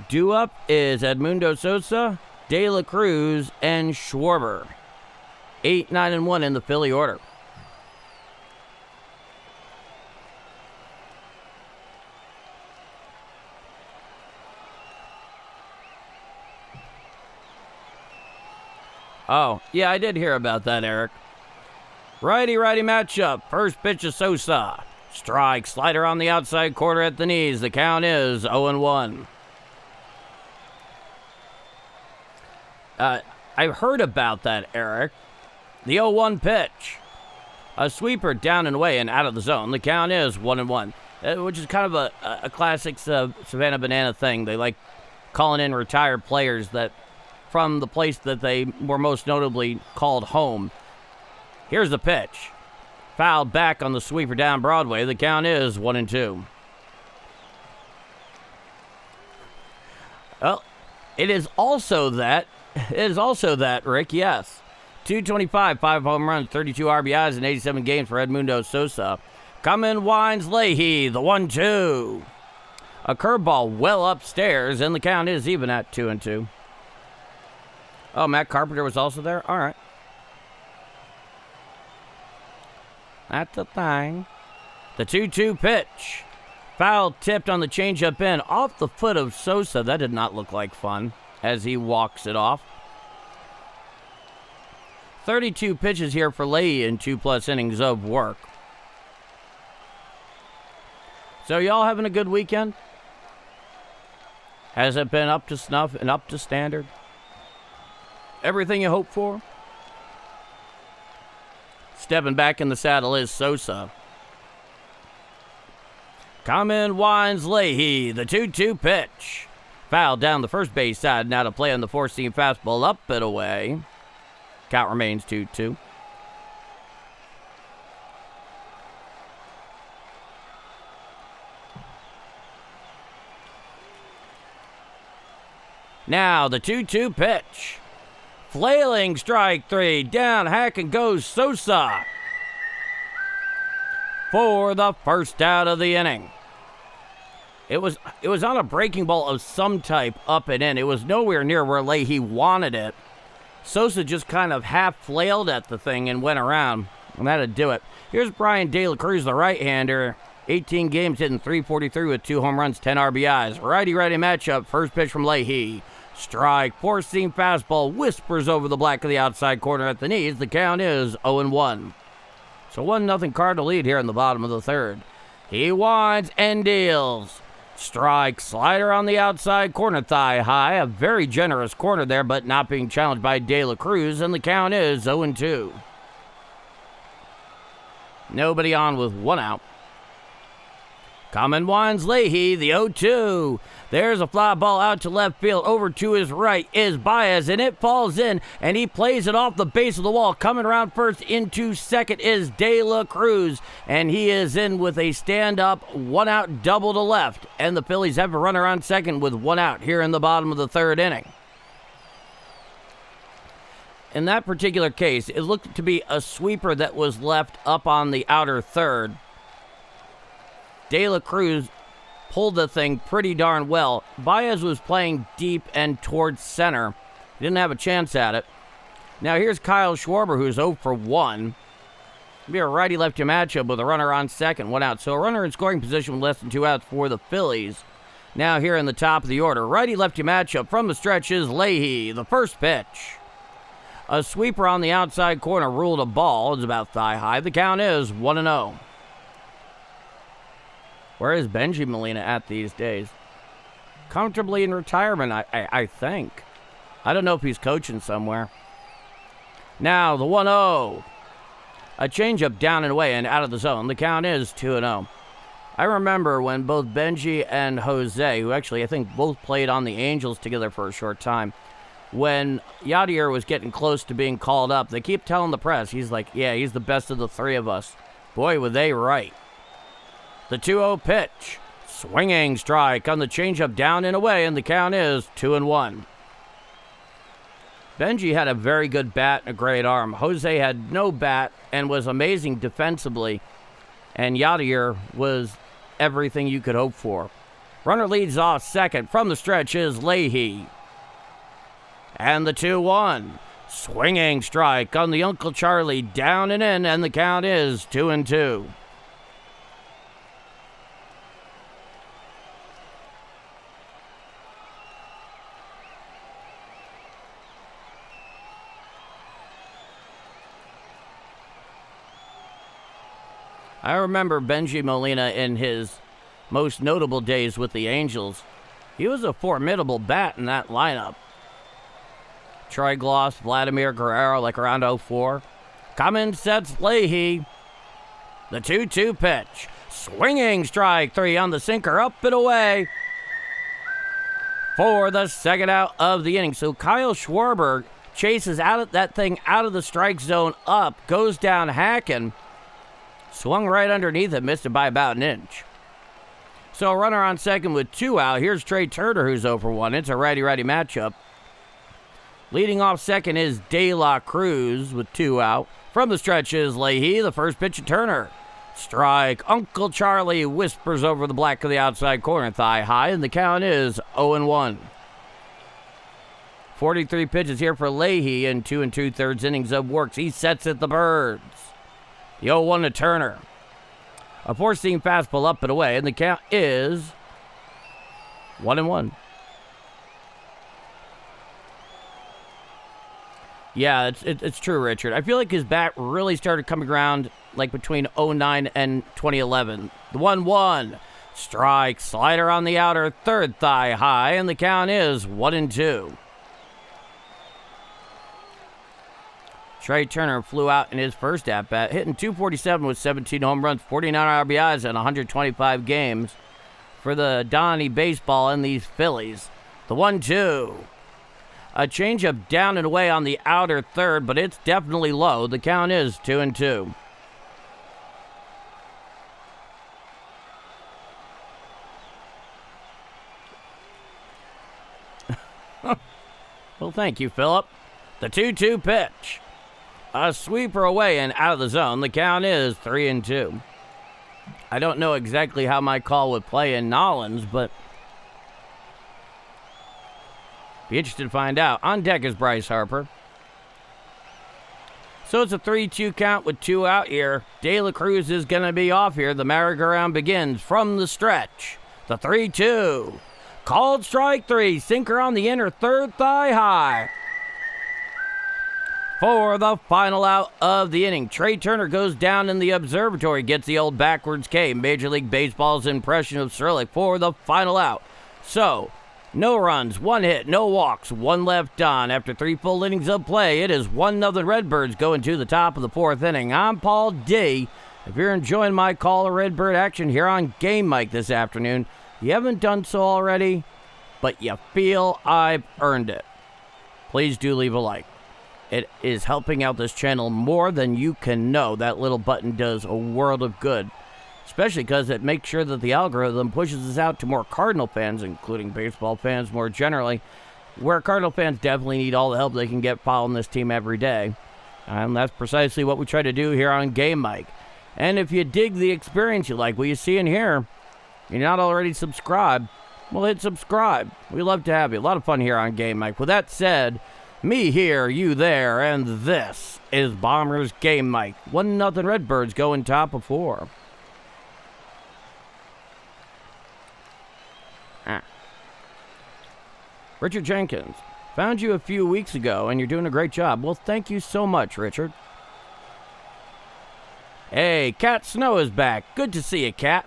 Speaker 1: Due up is Edmundo Sosa, De La Cruz, and Schwarber. 8, 9, and 1 in the Philly order. Oh, yeah, I did hear about that, Eric. Righty-righty matchup. First pitch of Sosa. Strike, slider on the outside corner at the knees. The count is 0-1. I've heard about that, Eric. The 0-1 pitch. A sweeper down and away and out of the zone. The count is 1-1, which is kind of a classic Savannah Banana thing. They like calling in retired players that from the place that they were most notably called home. Here's the pitch. Fouled back on the sweeper down Broadway. The count is 1-2. Well, it is also that, Rick, yes. 225, 5 home runs, 32 RBIs in 87 games for Edmundo Sosa. Coming winds Leahy, the 1-2. A curveball well upstairs, and the count is even at 2-2. Oh, Matt Carpenter was also there? All right. That's a thing. The 2-2 pitch. Foul tipped on the changeup in off the foot of Sosa. That did not look like fun as he walks it off. 32 pitches here for Leahy in 2+ innings of work. So y'all having a good weekend? Has it been up to snuff and up to standard? Everything you hoped for? Stepping back in the saddle is Sosa. Common winds Leahy, the 2-2 pitch. Foul down the first base side, now to play on the four-seam fastball up and away. Count remains 2-2. Now the 2-2 pitch. Flailing strike 3. Down, hack, and goes Sosa for the first out of the inning. It was on a breaking ball of some type up and in. It was nowhere near where Leahy wanted it. Sosa just kind of half flailed at the thing and went around, and that'd do it. Here's Brian De La Cruz, the right-hander. 18 games, hitting .343 with 2 home runs, 10 RBIs. Righty-righty matchup. First pitch from Leahy. Strike, four-seam fastball, whispers over the black of the outside corner at the knees. The count is 0-1. So 1-0 Cardinal lead here in the bottom of the third. He winds and deals. Strike, slider on the outside corner, thigh high. A very generous corner there, but not being challenged by De La Cruz, and the count is 0-2. Nobody on with 1 out. Common winds Leahy, the 0-2. There's a fly ball out to left field. Over to his right is Baez, and it falls in, and he plays it off the base of the wall. Coming around first into second is De La Cruz, and he is in with a stand-up 1-out double to left. And the Phillies have a runner on second with 1 out here in the bottom of the third inning. In that particular case, it looked to be a sweeper that was left up on the outer third. De La Cruz pulled the thing pretty darn well. Baez was playing deep and towards center. He didn't have a chance at it. Now here's Kyle Schwarber, who's 0 for 1. It'll be a righty-lefty matchup with a runner on second, 1 out. So a runner in scoring position with less than 2 outs for the Phillies. Now here in the top of the order, righty-lefty matchup from the stretch is Leahy, the first pitch. A sweeper on the outside corner ruled a ball. It's about thigh high. The count is 1-0. Where is Benji Molina at these days? Comfortably in retirement, I think. I don't know if he's coaching somewhere. Now, the 1-0. A changeup down and away and out of the zone. The count is 2-0. I remember when both Benji and Jose, who actually I think both played on the Angels together for a short time, when Yadier was getting close to being called up, they keep telling the press, he's like, yeah, he's the best of the three of us. Boy, were they right. The 2-0 pitch. Swinging strike on the changeup down and away, and the count is 2-1. Benji had a very good bat and a great arm. Jose had no bat and was amazing defensively. And Yadier was everything you could hope for. Runner leads off second. From the stretch is Leahy. And the 2-1. Swinging strike on the Uncle Charlie down and in, and the count is 2-2. I remember Benji Molina in his most notable days with the Angels. He was a formidable bat in that lineup. Troy Gloss, Vladimir Guerrero, like around 04. Cummins sets Leahy. The 2-2 pitch. Swinging strike 3 on the sinker, up and away for the second out of the inning. So Kyle Schwarber chases that thing out of the strike zone up, goes down hacking. Swung right underneath it, missed it by about an inch. So a runner on second with 2 out. Here's Trey Turner, who's 0 for 1. It's a righty-righty matchup. Leading off second is De La Cruz with 2 out. From the stretch is Leahy, the first pitch of Turner. Strike. Uncle Charlie whispers over the black of the outside corner, thigh high, and the count is 0-1. 43 pitches here for Leahy in 2 2/3 innings of work. He sets it the Birds. The 0-1 to Turner. A four-seam fastball up and away, and the count is 1-1. Yeah, it's true, Richard. I feel like his bat really started coming around like between 2009 and 2011. The 1-1. Strike, slider on the outer, third thigh high, and the count is 1-2. Trey Turner flew out in his first at-bat, hitting .247 with 17 home runs, 49 RBIs, and 125 games for the Donnie baseball and these Phillies. The 1-2. A changeup down and away on the outer third, but it's definitely low. The count is 2-2. Well, thank you, Phillip. The 2-2 pitch. A sweeper away and out of the zone. The count is 3-2. I don't know exactly how my call would play in Nollins, but be interested to find out. On deck is Bryce Harper. So it's a 3-2 count with 2 out here. De La Cruz is going to be off here. The merry-go-round begins from the stretch. The 3-2. Called strike 3. Sinker on the inner third thigh high. For the final out of the inning, Trey Turner goes down in the observatory, gets the old backwards K. Major League Baseball's impression of Cyrillic for the final out. So, no runs, 1 hit, no walks, 1 left on. After 3 full innings of play, it is 1-0 Redbirds going to the top of the 4th inning. I'm Paul D. If you're enjoying my call of Redbird action here on Game Mike this afternoon, you haven't done so already, but you feel I've earned it, please do leave a like. It is helping out this channel more than you can know. That little button does a world of good, especially because it makes sure that the algorithm pushes us out to more Cardinal fans, including baseball fans more generally, where Cardinal fans definitely need all the help they can get following this team every day. And that's precisely what we try to do here on Game Mike. And if you dig the experience you like what you see in here, you're not already subscribed, well, hit subscribe. We love to have you. A lot of fun here on Game Mike. With that said, me here, you there, and this is Bombers Game Mike. 1-0 Redbirds going top of 4. Richard Jenkins, found you a few weeks ago, and you're doing a great job. Well, thank you so much, Richard. Hey, Cat Snow is back. Good to see you, Cat.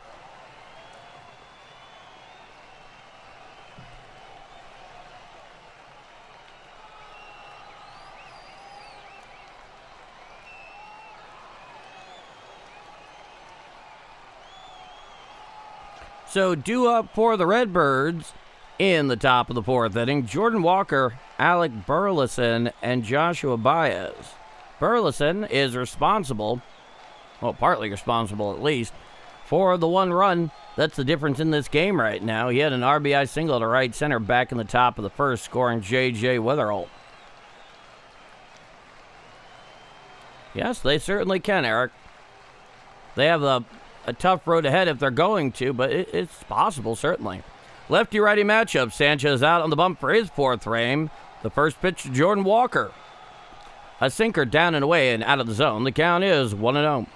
Speaker 1: So due up for the Redbirds in the top of the 4th inning, Jordan Walker, Alec Burleson, and Joshua Baez. Burleson is responsible, well, partly responsible at least, for the 1 run. That's the difference in this game right now. He had an RBI single to right center back in the top of the 1st, scoring J.J. Witherholt. Yes, they certainly can, Eric. They have a tough road ahead if they're going to, but it's possible, certainly. Lefty-righty matchup. Sanchez out on the bump for his 4th frame. The first pitch to Jordan Walker. A sinker down and away and out of the zone. The count is 1-0.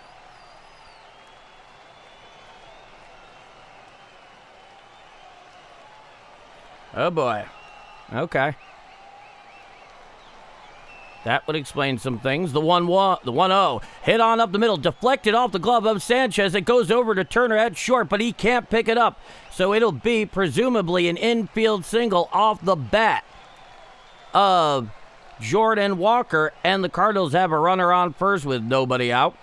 Speaker 1: Oh, boy. Okay. That would explain some things. The 1-0. Hit on up the middle. Deflected off the glove of Sanchez. It goes over to Turner at short, but he can't pick it up. So it'll be presumably an infield single off the bat of Jordan Walker. And the Cardinals have a runner on first with nobody out.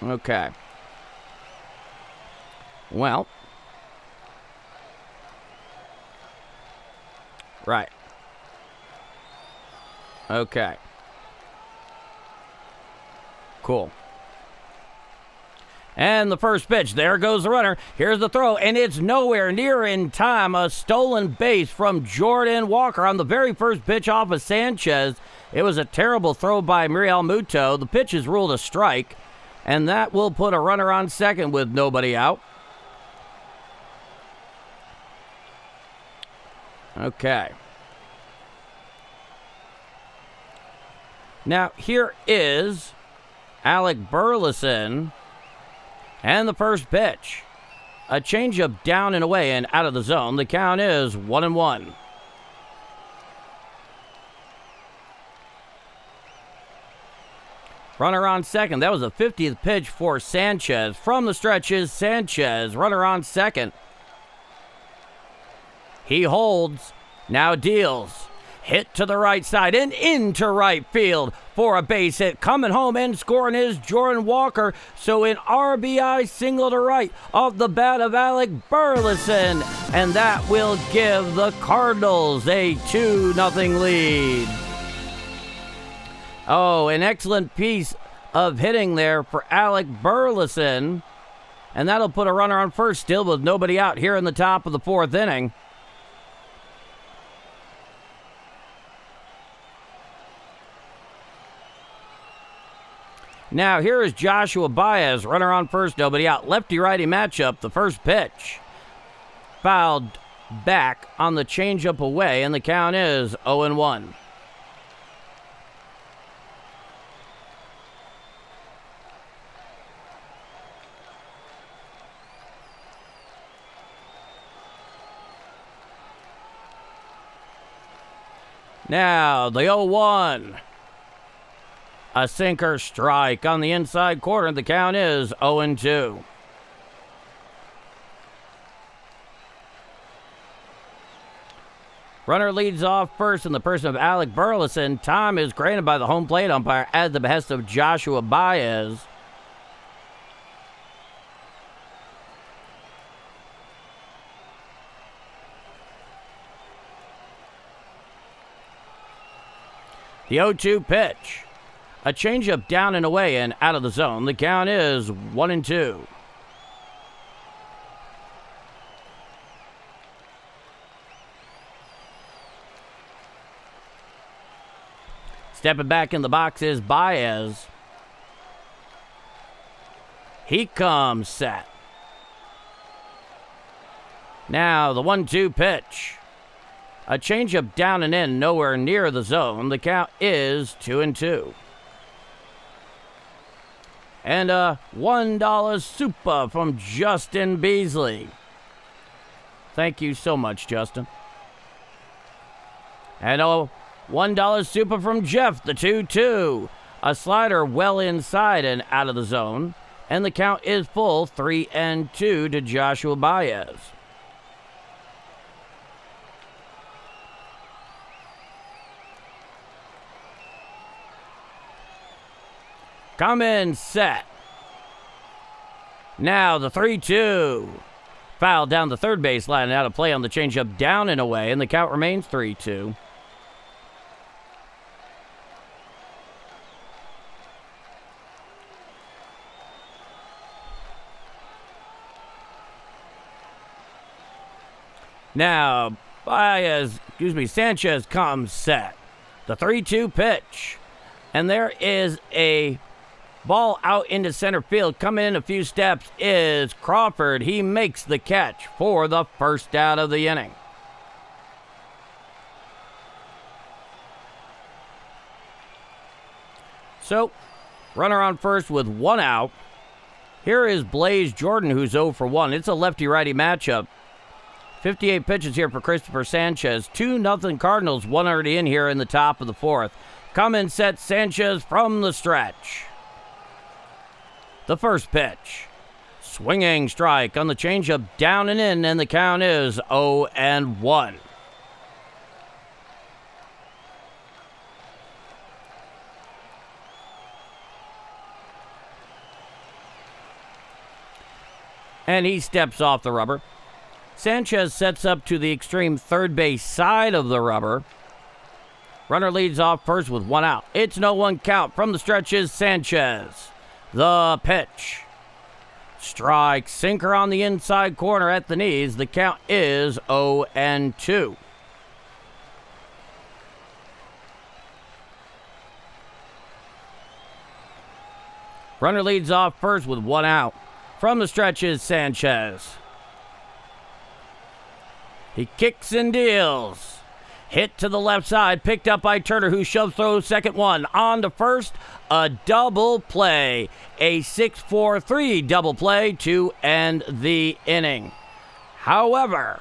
Speaker 1: Okay. Well. Right. Okay. Cool. And the first pitch. There goes the runner. Here's the throw, and it's nowhere near in time. A stolen base from Jordan Walker on the very first pitch off of Sanchez. It was a terrible throw by Muriel Muto. The pitch is ruled a strike, and that will put a runner on second with nobody out. Okay. Now, here is Alec Burleson. And the first pitch. A changeup down and away and out of the zone. The count is 1-1. Runner on second. That was the 50th pitch for Sanchez. From the stretch is Sanchez. Runner on second. He holds. Now deals. Hit to the right side and into right field for a base hit. Coming home and scoring is Jordan Walker. So an RBI single to right off the bat of Alec Burleson. And that will give the Cardinals a 2-0 lead. Oh, an excellent piece of hitting there for Alec Burleson. And that'll put a runner on first still with nobody out here in the top of the fourth inning. Now, here is Joshua Baez, runner on first, nobody out. Lefty-righty matchup, the first pitch. Fouled back on the changeup away, and the count is 0-1. Now, the 0-1. A sinker strike on the inside corner. The count is 0-2. Runner leads off first in the person of Alec Burleson. Time is granted by the home plate umpire at the behest of Joshua Baez. The 0-2 pitch. A changeup down and away and out of the zone. The count is 1-2. Stepping back in the box is Baez. He comes set. Now the 1-2 pitch. A changeup down and in, nowhere near the zone. The count is 2-2. And a $1 super from Justin Beasley. Thank you so much, Justin. And a $1 super from Jeff, the 2-2. A slider well inside and out of the zone. And the count is full, 3-2 to Joshua Baez. Come in, set. Now the 3-2. Foul down the third base line and out of play on the changeup down and away, and the count remains 3-2. Now, Sanchez comes set. The 3-2 pitch. And there is a ball out into center field. Coming in a few steps is Crawford. He makes the catch for the first out of the inning. So, runner on first with one out. Here is Blaze Jordan, who's 0 for 1. It's a lefty-righty matchup. 58 pitches here for Cristopher Sanchez. 2-0 Cardinals, one already in here in the top of the fourth. Come in set Sanchez from the stretch. The first pitch. Swinging strike on the changeup down and in, and the count is 0-1. And he steps off the rubber. Sanchez sets up to the extreme third base side of the rubber. Runner leads off first with one out. It's no one count. From the stretch is Sanchez. The pitch. Strike, sinker on the inside corner at the knees. The count is 0-2. Runner leads off first with one out. From the stretch is Sanchez. He kicks and deals. Hit to the left side, picked up by Turner, who shoves through second one. On to first, a double play. A 6-4-3 double play to end the inning. However,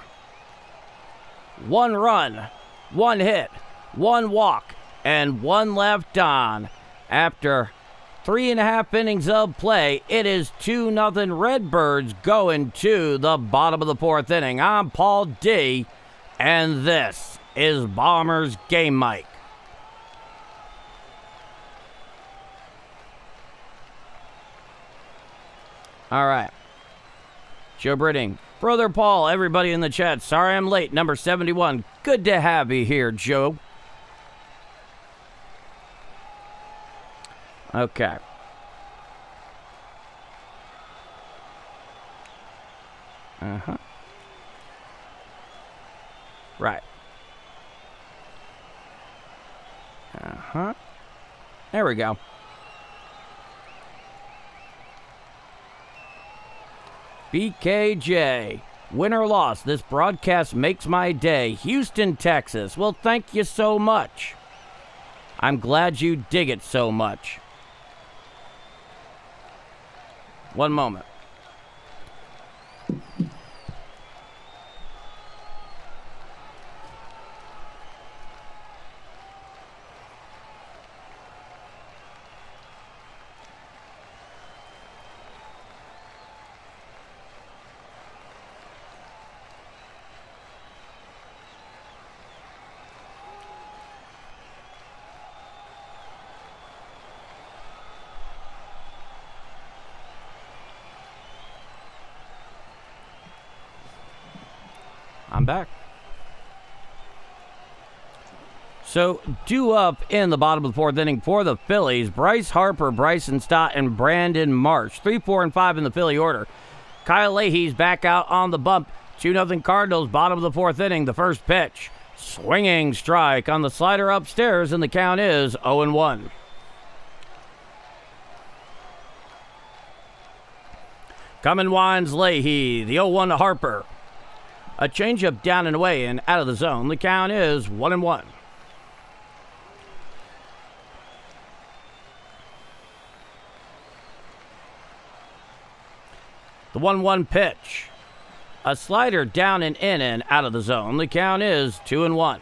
Speaker 1: 1 run, 1 hit, 1 walk, and 1 left on. After 3.5 innings of play, it is 2-0 Redbirds going to the bottom of the 4th inning. I'm Paul D, and this is Bombers Game Mic. All right. Joe Britting, Brother Paul, everybody in the chat. Sorry I'm late. Number 71. Good to have you here, Joe. Okay. Right. There we go. BKJ. Win or loss, this broadcast makes my day. Houston, Texas. Well, thank you so much. I'm glad you dig it so much. One moment. I'm back. So, due up in the bottom of the 4th inning for the Phillies, Bryce Harper, Bryson Stott, and Brandon Marsh. 3, 4, and 5 in the Philly order. Kyle Leahy's back out on the bump. 2-0 Cardinals, bottom of the 4th inning. The first pitch. Swinging strike on the slider upstairs, and the count is 0-1. Coming winds Leahy. The 0-1 to Harper. A changeup down and away and out of the zone. The count is 1-1. The 1-1 pitch. A slider down and in and out of the zone. The count is 2-1.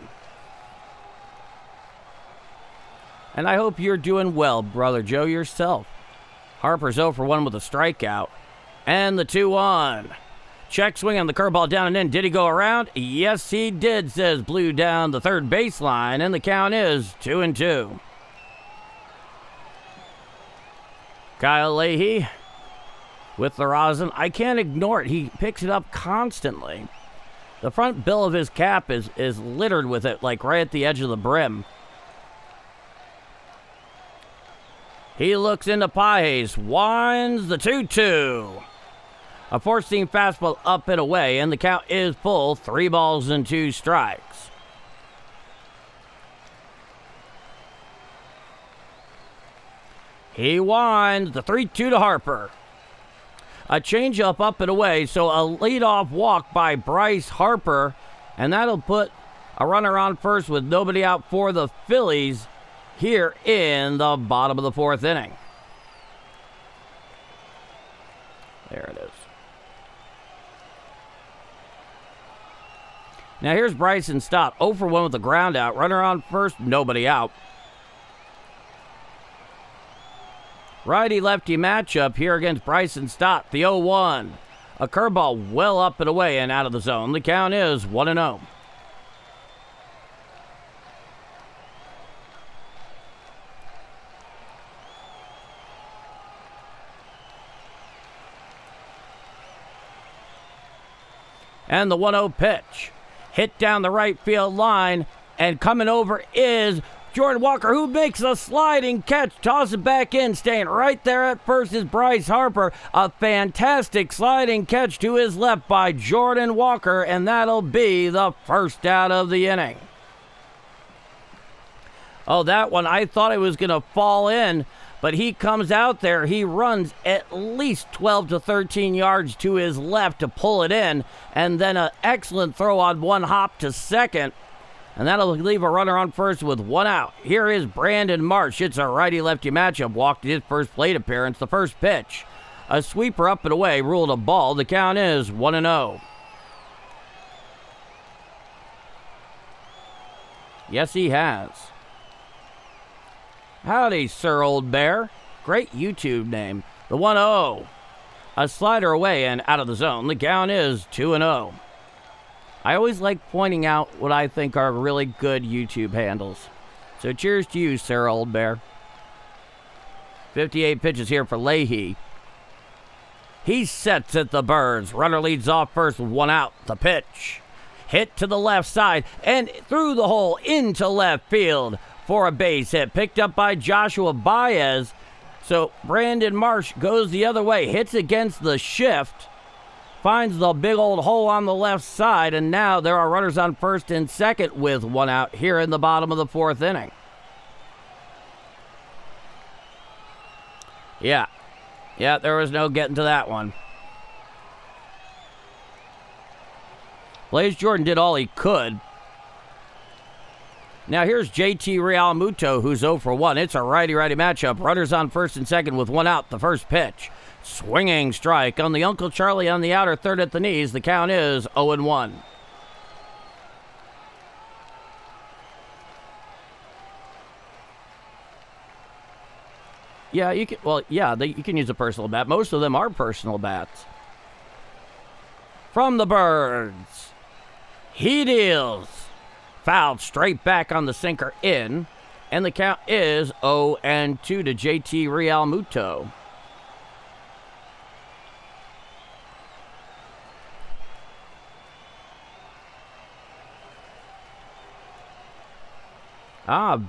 Speaker 1: And I hope you're doing well, Brother Joe, yourself. Harper's 0 for 1 with a strikeout. And the 2-1. Check swing on the curveball down and in. Did he go around? Yes, he did, says Blue down the third baseline, and the count is 2-2. Kyle Leahy with the rosin. I can't ignore it. He picks it up constantly. The front bill of his cap is littered with it, like right at the edge of the brim. He looks into Pages, winds the 2-2. A 4-seam fastball up and away, and the count is full. 3 balls and 2 strikes. He winds the 3-2 to Harper. A changeup up and away, so a leadoff walk by Bryce Harper, and that'll put a runner on first with nobody out for the Phillies here in the bottom of the 4th inning. There it is. Now here's Bryson Stott, 0 for 1 with the ground out. Runner on first, nobody out. Righty-lefty matchup here against Bryson Stott, the 0-1. A curveball well up and away and out of the zone. The count is 1-0. And the 1-0 pitch. Hit down the right field line, and coming over is Jordan Walker, who makes a sliding catch, tosses it back in, staying right there at first is Bryce Harper. A fantastic sliding catch to his left by Jordan Walker, and that'll be the first out of the inning. Oh, that one, I thought it was going to fall in, but he comes out there. He runs at least 12 to 13 yards to his left to pull it in, and then an excellent throw on one hop to second. And that'll leave a runner on first with one out. Here is Brandon Marsh. It's a righty-lefty matchup. Walked his first plate appearance. The first pitch, a sweeper up and away, ruled a ball. The count is 1-0. Yes, he has. Howdy, Sir Old Bear. Great YouTube name. The 1-0. A slider away and out of the zone. The count is 2-0. I always like pointing out what I think are really good YouTube handles. So cheers to you, Sir Old Bear. 58 pitches here for Leahy. He sets at the Birds. Runner leads off first with one out. The pitch. Hit to the left side and through the hole into left field for a base hit. Picked up by Joshua Baez. So Brandon Marsh goes the other way. Hits against the shift. Finds the big old hole on the left side, and now there are runners on first and second with one out here in the bottom of the fourth inning. Yeah, there was no getting to that one. Blaze Jordan did all he could. Now here's JT Realmuto, who's 0 for 1. It's a righty-righty matchup. Runners on first and second with one out. The first pitch. Swinging strike on the Uncle Charlie on the outer third at the knees. The count is 0-1. Yeah, you can. Well, yeah, you can use a personal bat. Most of them are personal bats. From the Birds, he deals. Fouled straight back on the sinker in, and the count is 0-2 to JT Realmuto.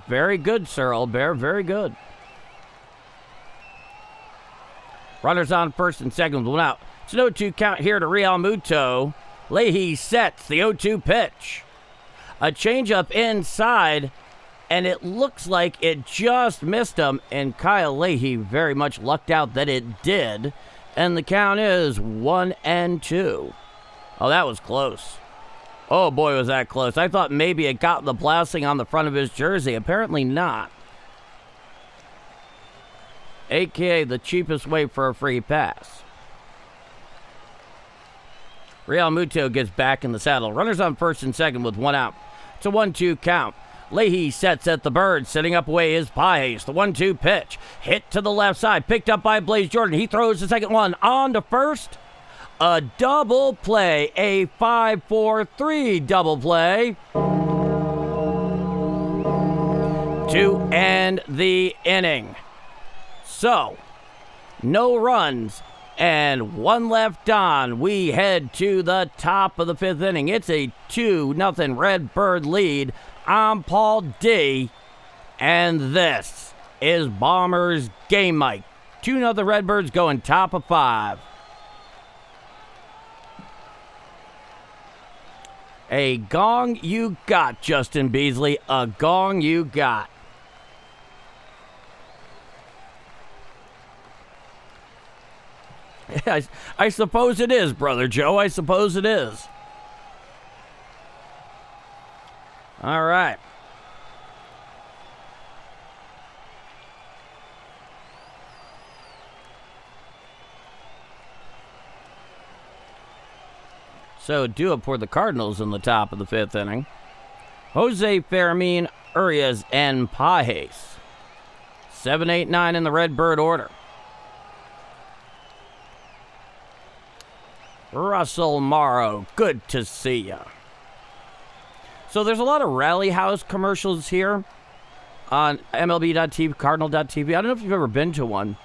Speaker 1: Very good, Sir Old Bear. Very good. Runners on first and second with one out. It's an 0-2 count here to Realmuto. Leahy sets the 0-2 pitch. A changeup inside, and it looks like it just missed him, and Kyle Leahy very much lucked out that it did, and the count is 1-2. Oh, that was close. Oh, boy, was that close. I thought maybe it got the blasting on the front of his jersey. Apparently not. AKA the cheapest way for a free pass. Realmuto gets back in the saddle. Runners on first and second with one out. It's a 1-2 count. Leahy sets at the Bird. Setting up away is Pages. The 1-2 pitch. Hit to the left side. Picked up by Blaze Jordan. He throws the second one on to first. A double play, a 5-4-3 double play to end the inning. So, no runs and one left on. We head to the top of the fifth inning. It's a 2-0 Redbird lead. I'm Paul D, and this is Bombers Game Mike. 2-0 Redbirds going top of 5. A gong you got, Justin Beasley. A gong you got. I suppose it is, Brother Joe. I suppose it is. All right. So due up for the Cardinals in the top of the fifth inning. Jose Fermin, Urias, and Pages. 7, 8, 9 in the Redbird order. Russell Morrow, good to see ya. So there's a lot of Rally House commercials here on MLB.TV, Cardinal.tv. I don't know if you've ever been to one,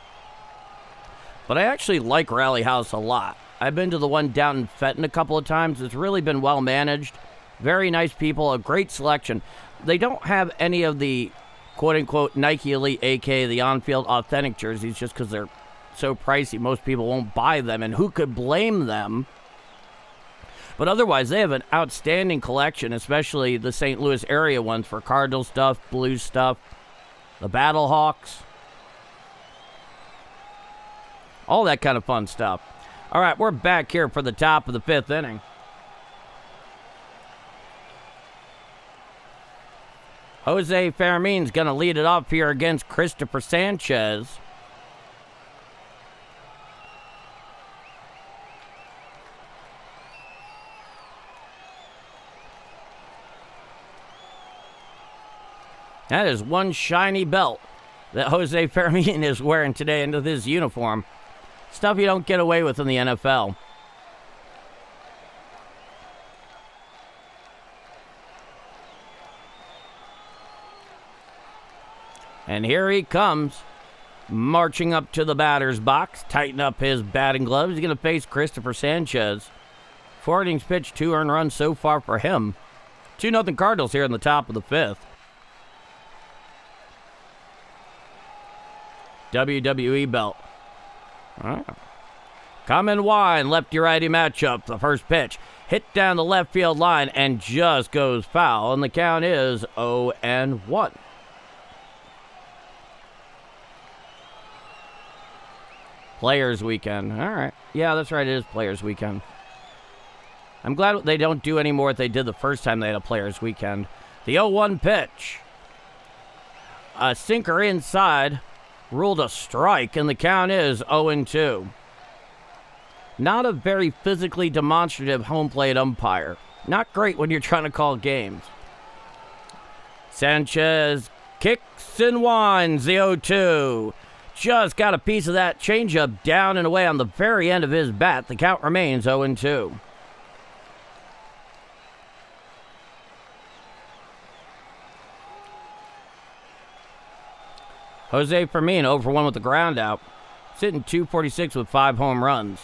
Speaker 1: but I actually like Rally House a lot. I've been to the one down in Fenton a couple of times. It's really been well managed. Very nice people, a great selection. They don't have any of the quote-unquote Nike Elite, aka the on-field authentic jerseys, just because they're so pricey. Most people won't buy them, and who could blame them? But otherwise, they have an outstanding collection, especially the St. Louis area ones for Cardinal stuff, Blues stuff, the Battlehawks, all that kind of fun stuff. All right, we're back here for the top of the fifth inning. Jose Fermin's going to lead it off here against Cristopher Sanchez. That is one shiny belt that Jose Fermin is wearing today into his uniform. Stuff you don't get away with in the NFL. And here he comes, marching up to the batter's box, tighten up his batting gloves. He's going to face Cristopher Sanchez. 4 innings pitched, 2 earned runs so far for him. 2-0 Cardinals here in the top of the 5th. WWE belt. Come and wine, lefty-righty matchup. The first pitch hit down the left field line and just goes foul, and the count is 0-1. Players Weekend. All right. Yeah, that's right. It is Players Weekend. I'm glad they don't do any more what they did the first time they had a Players Weekend. The 0-1 pitch. A sinker inside. Ruled a strike, and the count is 0-2. Not a very physically demonstrative home plate umpire. Not great when you're trying to call games. Sanchez kicks and winds the 0-2. Just got a piece of that changeup down and away on the very end of his bat. The count remains 0-2. Jose Fermin 0-1 with the ground out. Sitting 246 with 5 home runs.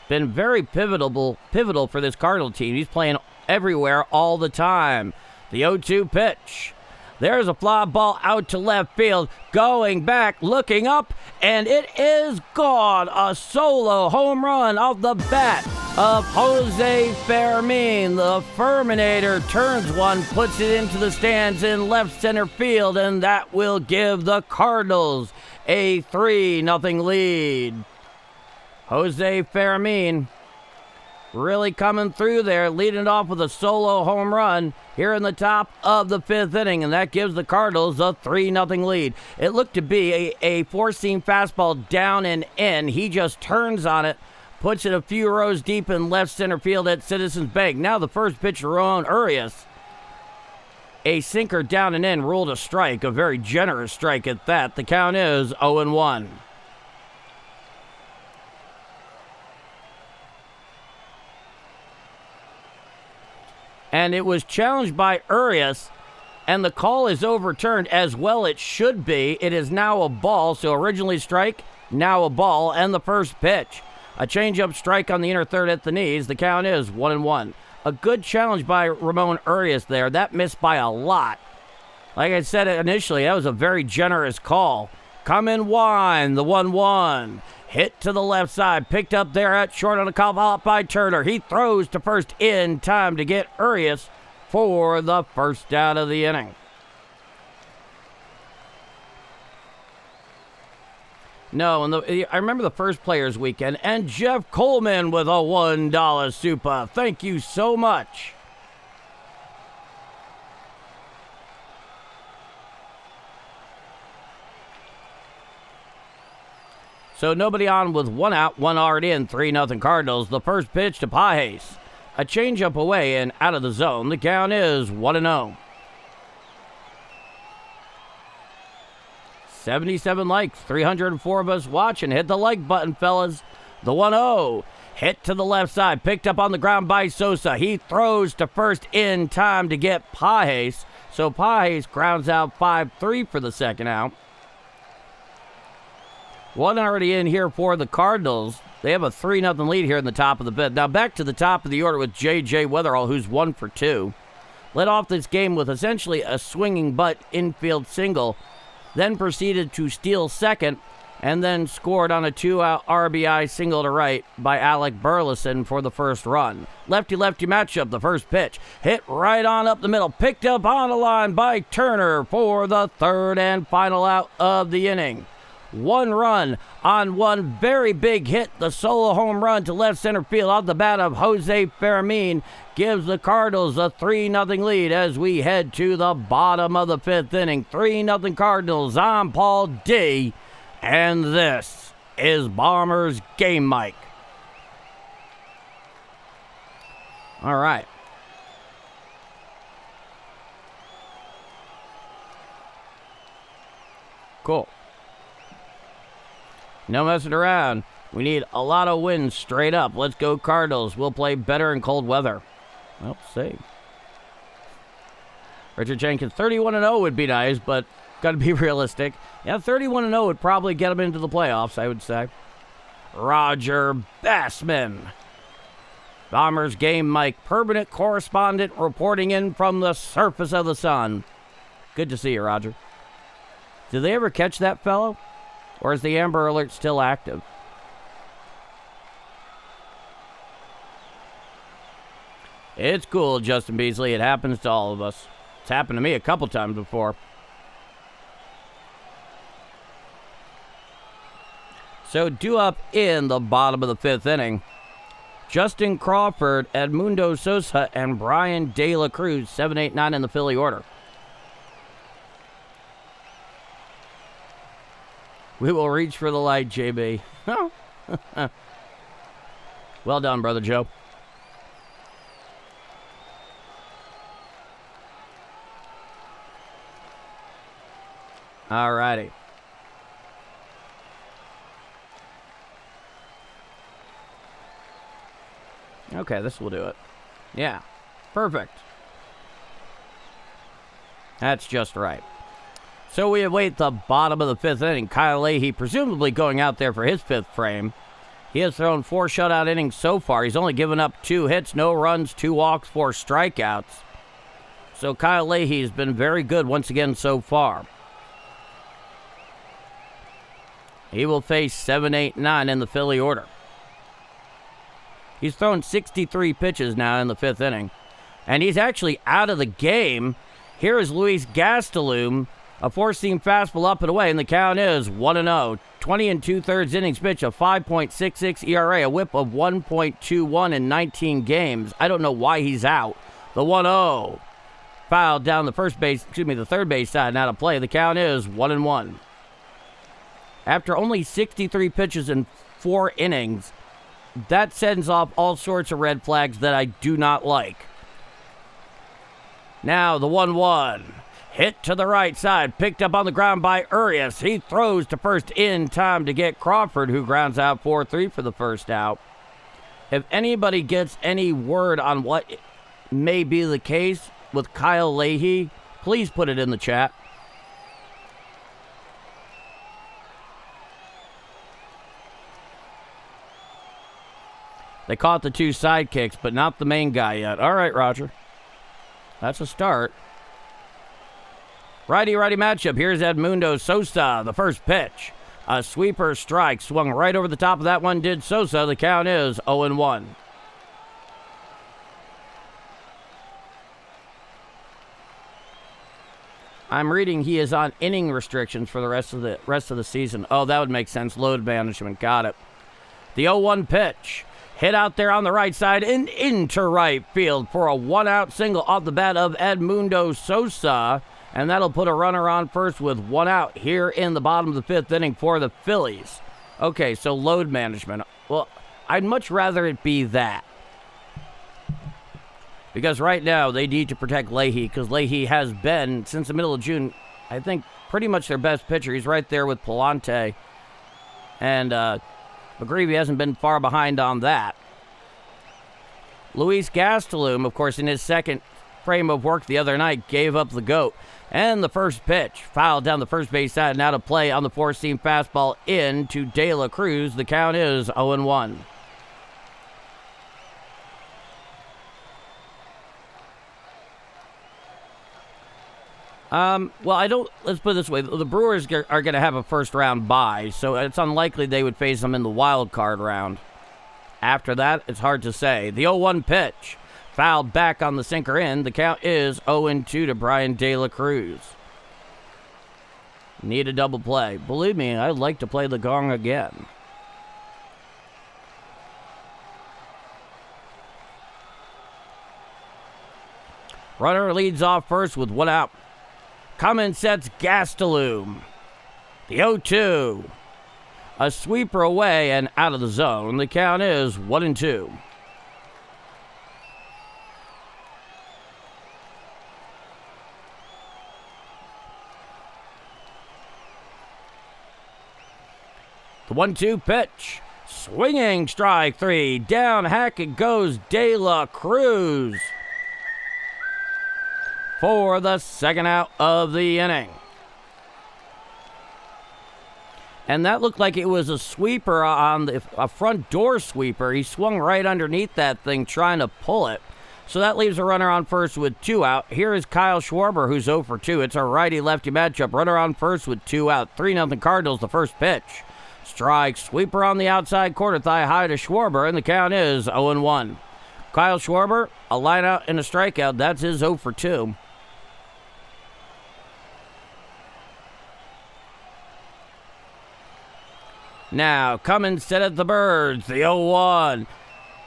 Speaker 1: Been very pivotal for this Cardinal team. He's playing everywhere all the time. The 0-2 pitch. There's a fly ball out to left field. Going back, looking up, and it is gone. A solo home run off the bat of Jose Fermin. The Ferminator turns one, puts it into the stands in left center field, and that will give the Cardinals a 3-0 lead. Jose Fermin really coming through there, leading it off with a solo home run here in the top of the 5th inning, and that gives the Cardinals a 3-0 lead. It looked to be a four-seam fastball down and in. He just turns on it, puts it a few rows deep in left center field at Citizens Bank. Now the first pitch, Ramon Urias. A sinker down and in, ruled a strike, a very generous strike at that. The count is 0-1. And it was challenged by Urias, and the call is overturned, as well it should be. It is now a ball, so originally strike, now a ball, and the first pitch. A changeup strike on the inner third at the knees. The count is 1-1. A good challenge by Ramon Urias there. That missed by a lot. Like I said initially, that was a very generous call. Come and wine, the 1-1. Hit to the left side, picked up there at short on a call out by Turner. He throws to first in time to get Urias for the first out of the inning. No, and I remember the first Players Weekend, and Jeff Coleman with a $1 super. Thank you so much. So nobody on with 1 out, 1 already in, 3-0 Cardinals. The first pitch to Pages. A changeup away and out of the zone. The count is 1-0. 77 likes, 304 of us watching. Hit the like button, fellas. The 1-0. Hit to the left side, picked up on the ground by Sosa. He throws to first in time to get Pages. So Pages grounds out 5-3 for the second out. 1 already in here for the Cardinals. They have a 3-0 lead here in the top of the 5th. Now back to the top of the order with J.J. Weatherall, who's 1 for 2. Led off this game with essentially a swinging butt infield single. Then proceeded to steal second, and then scored on a 2-out RBI single to right by Alec Burleson for the first run. Lefty-lefty matchup, the first pitch. Hit right on up the middle. Picked up on the line by Turner for the third and final out of the inning. 1 run on one very big hit. The solo home run to left center field off the bat of Jose Fermin gives the Cardinals a 3-0 lead as we head to the bottom of the 5th inning. 3-0 Cardinals. I'm Paul D, and this is Bombers Game Mic. All right. Cool. No messing around. We need a lot of wins straight up. Let's go Cardinals. We'll play better in cold weather. Well, see. Richard Jenkins, 31-0 would be nice, but got to be realistic. Yeah, 31-0 would probably get them into the playoffs, I would say. Roger Bassman. Bombers Game Mic, permanent correspondent reporting in from the surface of the sun. Good to see you, Roger. Did they ever catch that fellow? Or is the Amber Alert still active? It's cool, Justin Beasley. It happens to all of us. It's happened to me a couple times before. So due up in the bottom of the 5th inning, Justin Crawford, Edmundo Sosa, and Brian De La Cruz, 7, 8, 9 in the Philly order. We will reach for the light, JB. Well done, Brother Joe. All righty. Okay, this will do it. Yeah, perfect. That's just right. So we await the bottom of the 5th inning. Kyle Leahy presumably going out there for his 5th frame. He has thrown 4 shutout innings so far. He's only given up 2 hits, no runs, 2 walks, 4 strikeouts. So Kyle Leahy has been very good once again so far. He will face 7, 8, 9 in the Philly order. He's thrown 63 pitches now in the 5th inning. And he's actually out of the game. Here is Luis Gastelum, a 4-seam fastball up and away, and the count is 1-0. 20 2/3 innings pitch, a 5.66 ERA, a whip of 1.21 in 19 games. I don't know why he's out. The 1-0. Fouled down the the third base side, now to play. The count is 1-1. After only 63 pitches in 4 innings, that sends off all sorts of red flags that I do not like. Now the 1-1. Hit to the right side, picked up on the ground by Urias. He throws to first in time to get Crawford, who grounds out 4-3 for the first out. If anybody gets any word on what may be the case with Kyle Leahy, please put it in the chat. They caught the 2 sidekicks, but not the main guy yet. All right, Roger. That's a start. Righty-righty matchup. Here's Edmundo Sosa, the first pitch. A sweeper strike. Swung right over the top of that one, did Sosa. The count is 0-1. I'm reading he is on inning restrictions for the rest of the season. Oh, that would make sense. Load management. Got it. The 0-1 pitch. Hit out there on the right side and into right field for a 1-out single off the bat of Edmundo Sosa. And that'll put a runner on first with 1 out here in the bottom of the 5th inning for the Phillies. Okay, so load management. Well, I'd much rather it be that. Because right now they need to protect Leahy, because Leahy has been, since the middle of June, I think pretty much their best pitcher. He's right there with Palante. And McGreevy hasn't been far behind on that. Luis Gastelum, of course, in his second frame of work the other night, gave up the goat. And the first pitch, fouled down the first base side, now to play on the 4-seam fastball in to De La Cruz. The count is 0-1. Let's put it this way. The Brewers are going to have a first-round bye, so it's unlikely they would face them in the wild card round. After that, it's hard to say. The 0-1 pitch, fouled back on the sinker in. The count is 0-2 to Brian De La Cruz. Need a double play. Believe me, I'd like to play the gong again. Runner leads off first with 1 out. Cummins sets Gastelum. The 0-2. A sweeper away and out of the zone. The count is 1-2. The 1-2 pitch. Swinging strike 3. Down hack it goes De La Cruz for the second out of the inning. And that looked like it was a sweeper on a front door sweeper. He swung right underneath that thing trying to pull it. So that leaves a runner on first with 2 out. Here is Kyle Schwarber, who's 0 for 2. It's a righty-lefty matchup. Runner on first with 2 out. 3-0 Cardinals, the first pitch. Strike, sweeper on the outside corner, thigh high to Schwarber, and the count is 0-1. Kyle Schwarber, a line out and a strikeout. That's his 0 for 2. Now, Cummins set at the Birds, the 0-1.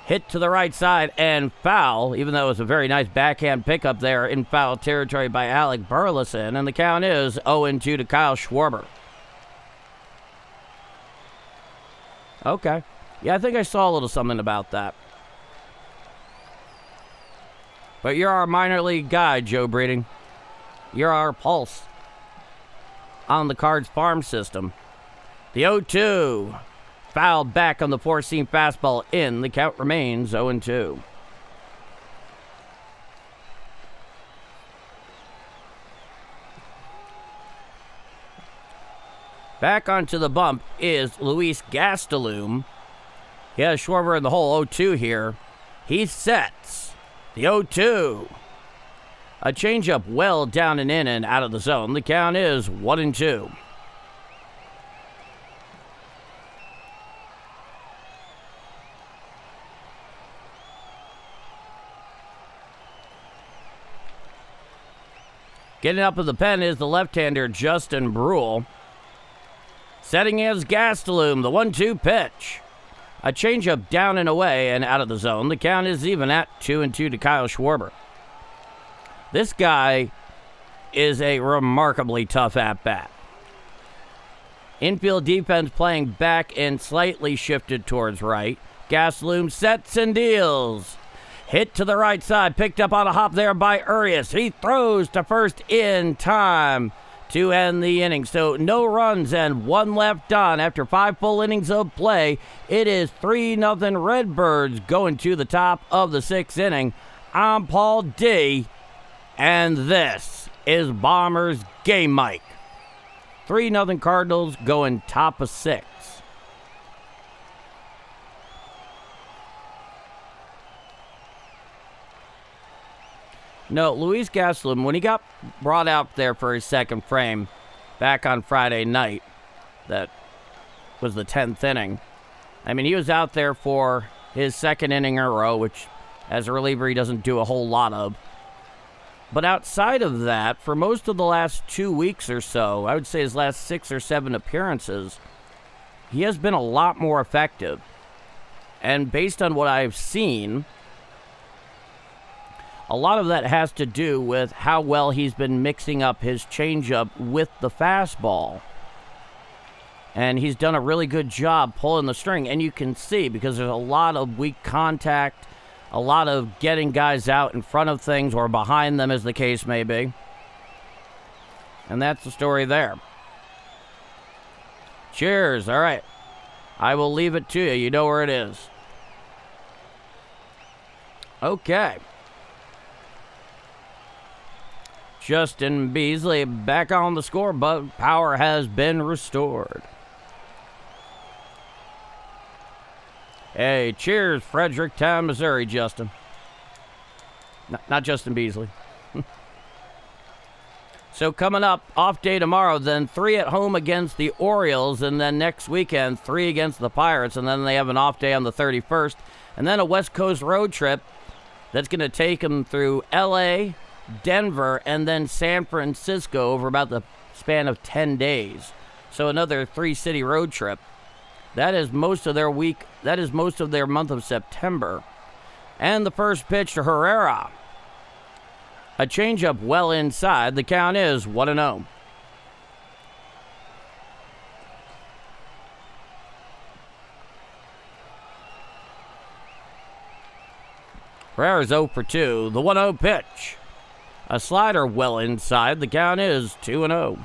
Speaker 1: Hit to the right side and foul, even though it was a very nice backhand pickup there in foul territory by Alec Burleson, and the count is 0-2 to Kyle Schwarber. Okay. Yeah, I think I saw a little something about that. But you're our minor league guy, Joe Breeding. You're our pulse on the Cards farm system. The 0-2. Foul back on the four-seam fastball in. The count remains 0-2. Back onto the bump is Luis Gastelum. He has Schwarber in the hole, 0-2 here. He sets the 0-2. A changeup well down and in and out of the zone. The count is 1-2. Getting up in the pen is the left-hander Justin Brule. Setting is Gastelum, the 1-2 pitch. A changeup down and away and out of the zone. The count is even at 2-2 to Kyle Schwarber. This guy is a remarkably tough at-bat. Infield defense playing back and slightly shifted towards right. Gastelum sets and deals. Hit to the right side, picked up on a hop there by Urias. He throws to first in time to end the inning. So no runs and 1 left on after 5 full innings of play. It is 3-0 Redbirds going to the top of the 6th inning. I'm Paul D, and this is Bombers Game Mic. 3-0 Cardinals going top of 6. No, Luis Gastelum, when he got brought out there for his second frame back on Friday night, that was the 10th inning. I mean, he was out there for his second inning in a row, which as a reliever he doesn't do a whole lot of. But outside of that, for most of the last 2 weeks or so, I would say his last 6 or 7 appearances, he has been a lot more effective. And based on what I've seen, a lot of that has to do with how well he's been mixing up his changeup with the fastball. And he's done a really good job pulling the string. And you can see, because there's a lot of weak contact, a lot of getting guys out in front of things or behind them, as the case may be. And that's the story there. Cheers. All right. I will leave it to you. You know where it is. Okay. Justin Beasley back on the score, but power has been restored. Hey, cheers, Fredericktown, Missouri, Justin. Not Justin Beasley. So coming up, off day tomorrow, then 3 at home against the Orioles, and then next weekend, 3 against the Pirates, and then they have an off day on the 31st, and then a West Coast road trip that's going to take them through L.A., Denver, and then San Francisco over about the span of 10 days. So another 3-city road trip. That is most of their week. That is most of their month of September. And the first pitch to Herrera. A changeup well inside. The count is 1-0. Herrera's 0 for 2. The 1-0 pitch. A slider well inside. The count is 2-0.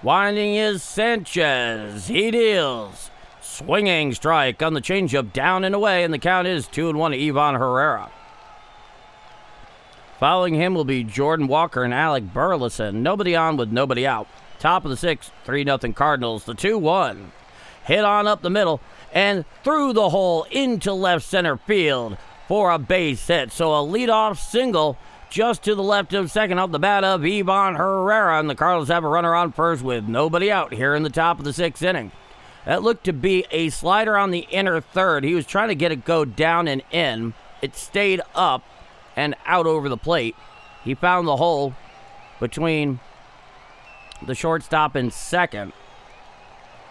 Speaker 1: Winding is Sanchez. He deals. Swinging strike on the changeup down and away, and the count is 2-1 to Ivan Herrera. Following him will be Jordan Walker and Alec Burleson. Nobody on with nobody out. Top of the 6th, 3-0 Cardinals. The 2-1. Hit on up the middle and through the hole into left center field for a base hit. So a leadoff single just to the left of second off the bat of Ivan Herrera. And the Cardinals have a runner on first with nobody out here in the top of the 6th inning. That looked to be a slider on the inner third. He was trying to get it go down and in. It stayed up and out over the plate. He found the hole between the shortstop and second.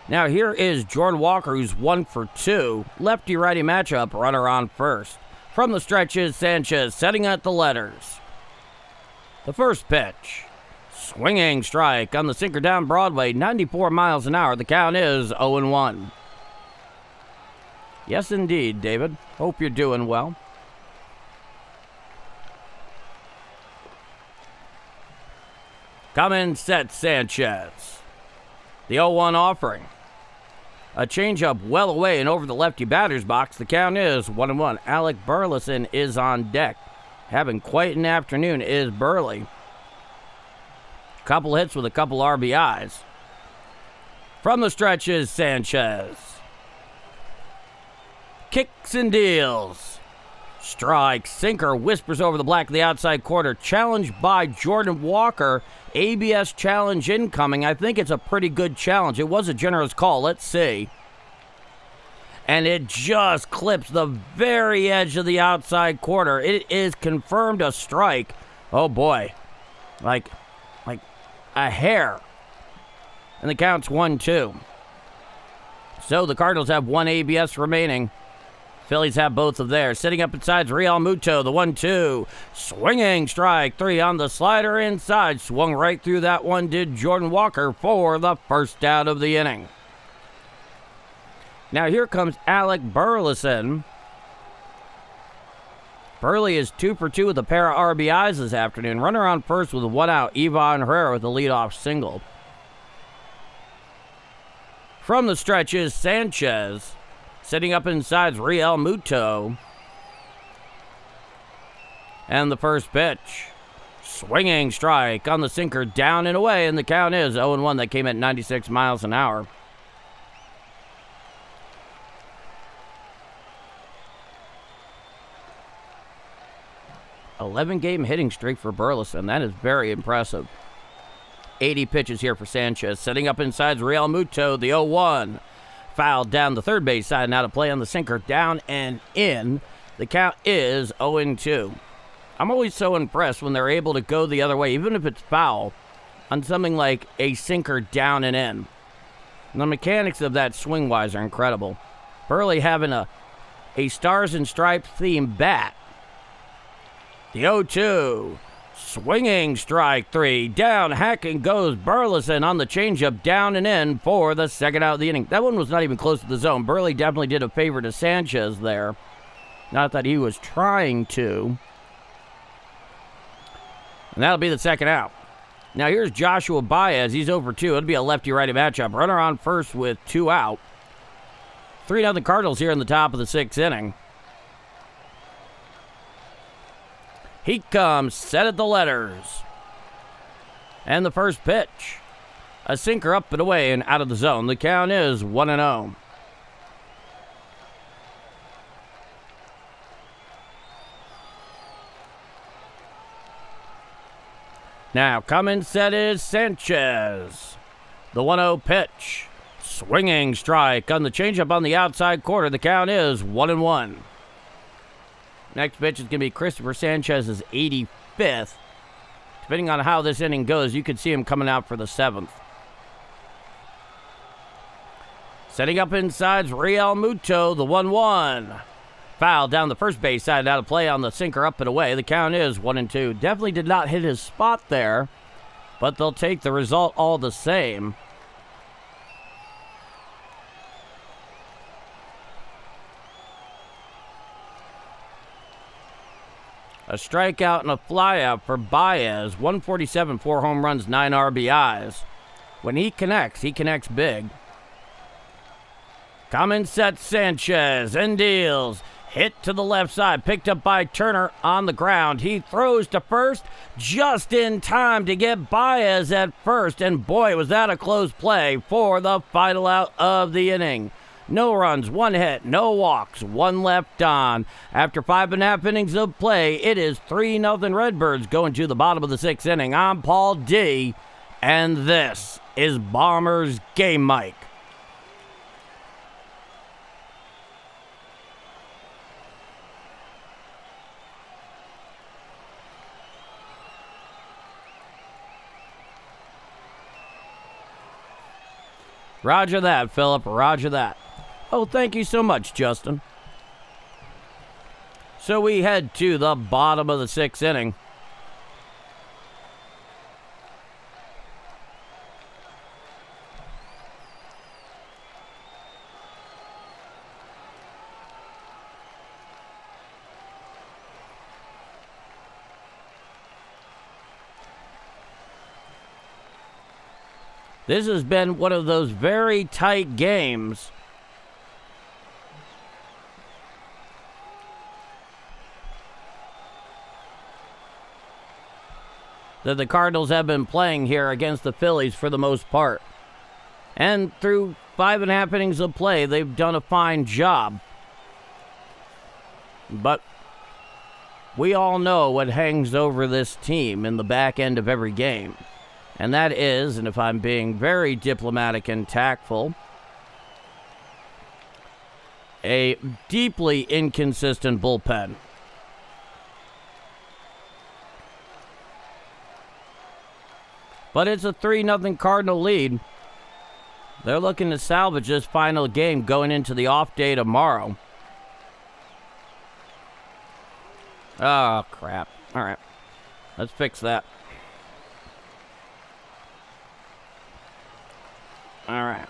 Speaker 1: Now here is Jordan Walker, who's 1 for 2. Lefty-righty matchup, runner on first. From the stretch is Sanchez, setting at the letters. The first pitch. Swinging strike on the sinker down Broadway, 94 miles an hour. The count is 0-1. Yes, indeed, David. Hope you're doing well. Come in, set Sanchez. The 0-1 offering. A changeup well away and over the lefty batter's box. The count is 1-1. Alec Burleson is on deck. Having quite an afternoon is Burley. Couple hits with a couple RBIs. From the stretch is Sanchez. Kicks and deals. Strike, sinker, whispers over the black of the outside corner. Challenged by Jordan Walker. ABS challenge incoming. I think it's a pretty good challenge. It was a generous call. Let's see. And it just clips the very edge of the outside corner. It is confirmed a strike. Oh boy. Like a hair. And the count's 1-2. So the Cardinals have one ABS remaining. Phillies have both of theirs. Sitting up inside Real Muto, the 1-2. Swinging strike, 3 on the slider inside. Swung right through that one, did Jordan Walker for the first out of the inning. Now here comes Alec Burleson. Burley is 2 for 2 with a pair of RBIs this afternoon. Runner on first with 1 out. Ivan Herrera with the leadoff single. From the stretch is Sanchez. Sitting up inside Real Muto. And the first pitch. Swinging strike on the sinker down and away, and the count is 0-1. That came at 96 miles an hour. "11-game hitting streak for Burleson. That is very impressive. 80 pitches here for Sanchez. Setting up inside Real Muto, the 0-1. Fouled down the third base side, now to play on the sinker, down and in. The count is 0-2. I'm always so impressed when they're able to go the other way, even if it's foul, on something like a sinker down and in. And the mechanics of that swing-wise are incredible. Burley having a Stars and Stripes themed bat. The 0-2. Swinging strike, 3. Down, hacking goes Burleson on the changeup, down and in for the second out of the inning. That one was not even close to the zone. Burley definitely did a favor to Sanchez there. Not that he was trying to. And that'll be the second out. Now here's Joshua Baez. He's over 2. It'll be a lefty-righty matchup. Runner on first with 2 out. 3-0 Cardinals here in the top of the 6th inning. He comes, set at the letters. And the first pitch. A sinker up and away and out of the zone. The count is 1-0. Now, coming set is Sanchez. The 1-0 pitch. Swinging strike on the changeup on the outside corner. The count is 1-1. Next pitch is going to be Cristopher Sanchez's 85th. Depending on how this inning goes, you could see him coming out for the 7th. Setting up inside's Real Muto, the 1-1. Foul down the first base side, out of play on the sinker, up and away. The count is 1-2. Definitely did not hit his spot there, but they'll take the result all the same. A strikeout and a flyout for Baez. 147, 4 home runs, 9 RBIs. When he connects big. Coming set Sanchez and deals. Hit to the left side, picked up by Turner on the ground. He throws to first just in time to get Baez at first. And boy, was that a close play for the final out of the inning. No runs, 1 hit, no walks, 1 left on. After 5.5 innings of play, it is 3-0 Redbirds going to the bottom of the 6th inning. I'm Paul D, and this is Bombers Game Mike. Roger that, Philip. Roger that. Oh, thank you so much, Justin. So we head to the bottom of the 6th inning. This has been one of those very tight games. That the Cardinals have been playing here against the Phillies for the most part. And through 5.5 innings of play, they've done a fine job. But we all know what hangs over this team in the back end of every game. And that is, and if I'm being very diplomatic and tactful, a deeply inconsistent bullpen. But it's a 3-0 Cardinal lead. They're looking to salvage this final game going into the off day tomorrow. Oh, crap. All right. Let's fix that. All right.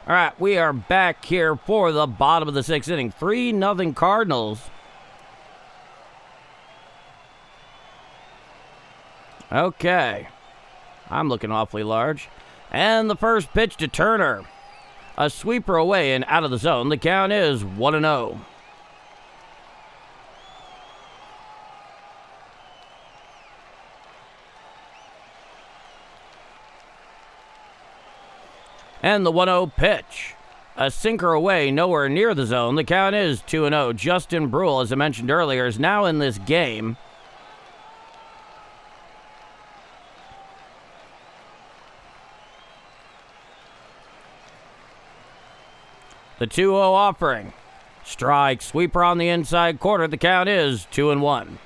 Speaker 1: All right, we are back here for the bottom of the 6th inning. 3-0 Cardinals. Okay. I'm looking awfully large. And the first pitch to Turner. A sweeper away and out of the zone. The count is 1-0. And the 1-0 pitch. A sinker away, nowhere near the zone. The count is 2-0. Justin Brule, as I mentioned earlier, is now in this game. The 2-0 offering. Strike, sweeper on the inside corner. The count is 2-1.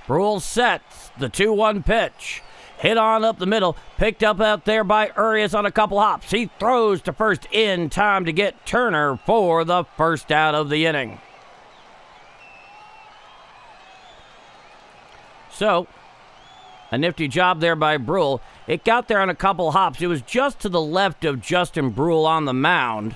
Speaker 1: Brule sets the 2-1 pitch. Hit on up the middle. Picked up out there by Urias on a couple hops. He throws to first in time to get Turner for the first out of the inning. So, a nifty job there by Brule. It got there on a couple hops. It was just to the left of Justin Brule on the mound.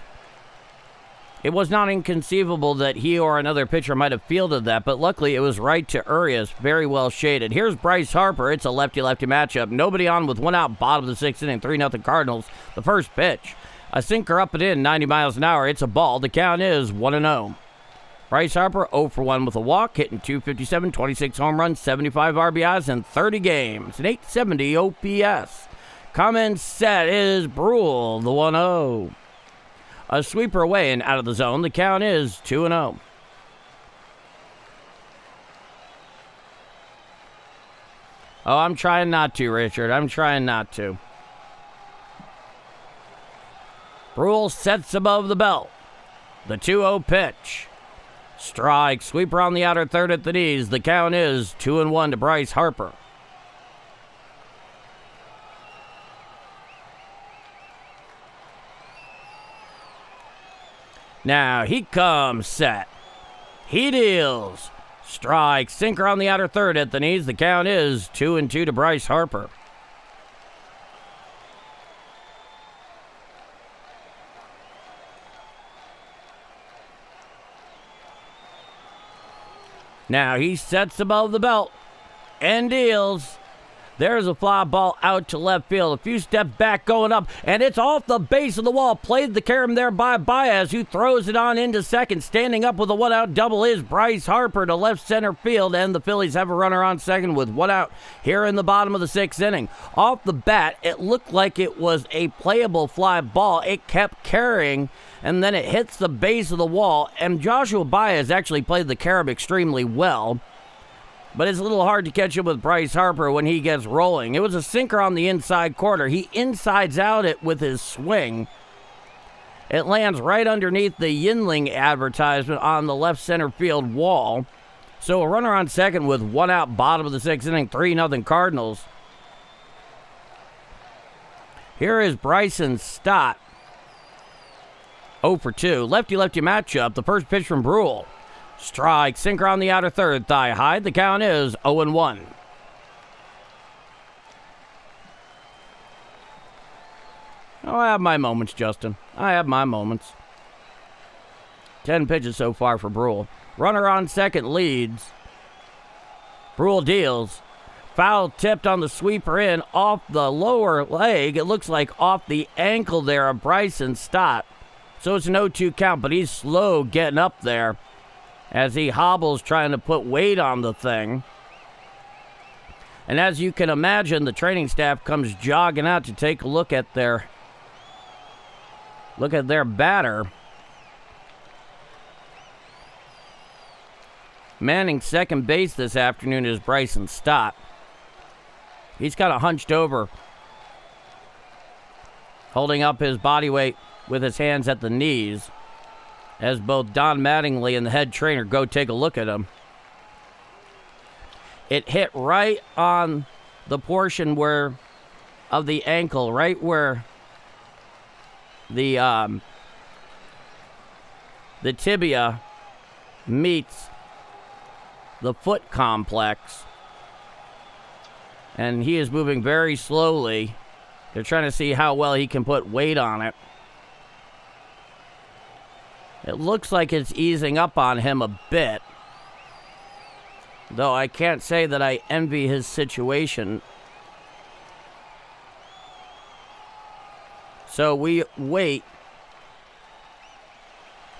Speaker 1: It was not inconceivable that he or another pitcher might have fielded that, but luckily it was right to Urias, very well shaded. Here's Bryce Harper. It's a lefty-lefty matchup. Nobody on with 1 out, bottom of the 6th inning, 3-0 Cardinals. The first pitch. A sinker up and in, 90 miles an hour. It's a ball. The count is 1-0. Bryce Harper 0 for 1 with a walk, hitting .257, 26 home runs, 75 RBIs in 30 games, an .870 OPS. Come set is Brule, the 1-0. A sweeper away and out of the zone. The count is 2-0. Oh, I'm trying not to, Richard. I'm trying not to. Brule sets above the belt. The 2-0 pitch. Strike. Sweeper on the outer third at the knees. The count is 2-1 to Bryce Harper. Now he comes set. He deals. Strike. Sinker on the outer third at the knees. The count is 2-2 to Bryce Harper. Now he sets above the belt and deals. There's a fly ball out to left field. A few steps back going up, and it's off the base of the wall. Played the carom there by Baez, who throws it on into second. Standing up with a one-out double is Bryce Harper to left center field, and the Phillies have a runner on second with one out here in the bottom of the sixth inning. Off the bat, it looked like it was a playable fly ball. It kept carrying, and then it hits the base of the wall, and Joshua Baez actually played the carom extremely well. But it's a little hard to catch up with Bryce Harper when he gets rolling. It was a sinker on the inside corner. He insides out it with his swing. It lands right underneath the Yinling advertisement on the left center field wall. So a runner on second with one out, bottom of the sixth inning, 3-0 Cardinals. Here is Bryson Stott. 0 for 2. Lefty-lefty matchup. The first pitch from Brule. Strike, sinker on the outer third, thigh high. The count is 0-1. Oh, I have my moments, Justin. I have my moments. 10 pitches so far for Brule. Runner on second leads. Brule deals. Foul tipped on the sweeper in off the lower leg. It looks like off the ankle there of Bryson Stott. So it's an 0-2 count, but he's slow getting up there as he hobbles trying to put weight on the thing. And as you can imagine, the training staff comes jogging out to take a look at their batter. Manning second base this afternoon is Bryson Stott. He's kind of hunched over, holding up his body weight with his hands at the knees, as both Don Mattingly and the head trainer go take a look at him. It hit right on the portion of the ankle, right where the tibia meets the foot complex. And he is moving very slowly. They're trying to see how well he can put weight on it. It looks like it's easing up on him a bit, though I can't say that I envy his situation. So we wait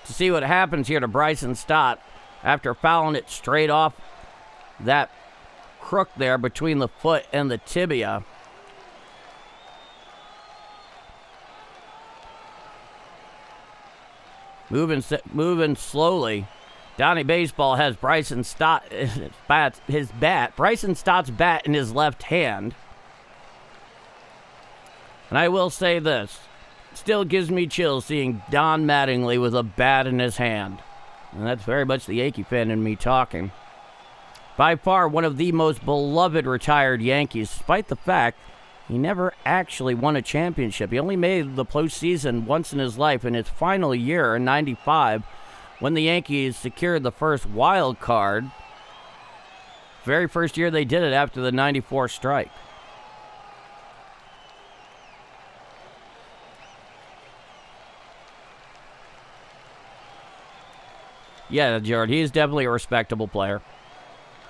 Speaker 1: to see what happens here to Bryson Stott after fouling it straight off that crook there between the foot and the tibia. Moving slowly. Donnie Baseball has Bryson Stott Bryson Stott's bat in his left hand. And I will say this, it still gives me chills seeing Don Mattingly with a bat in his hand. And that's very much the Yankee fan in me talking. By far one of the most beloved retired Yankees, despite the fact he never actually won a championship. He only made the postseason once in his life in his final year in '95 when the Yankees secured the first wild card. Very first year they did it after the '94 strike. Yeah, Jared, he is definitely a respectable player.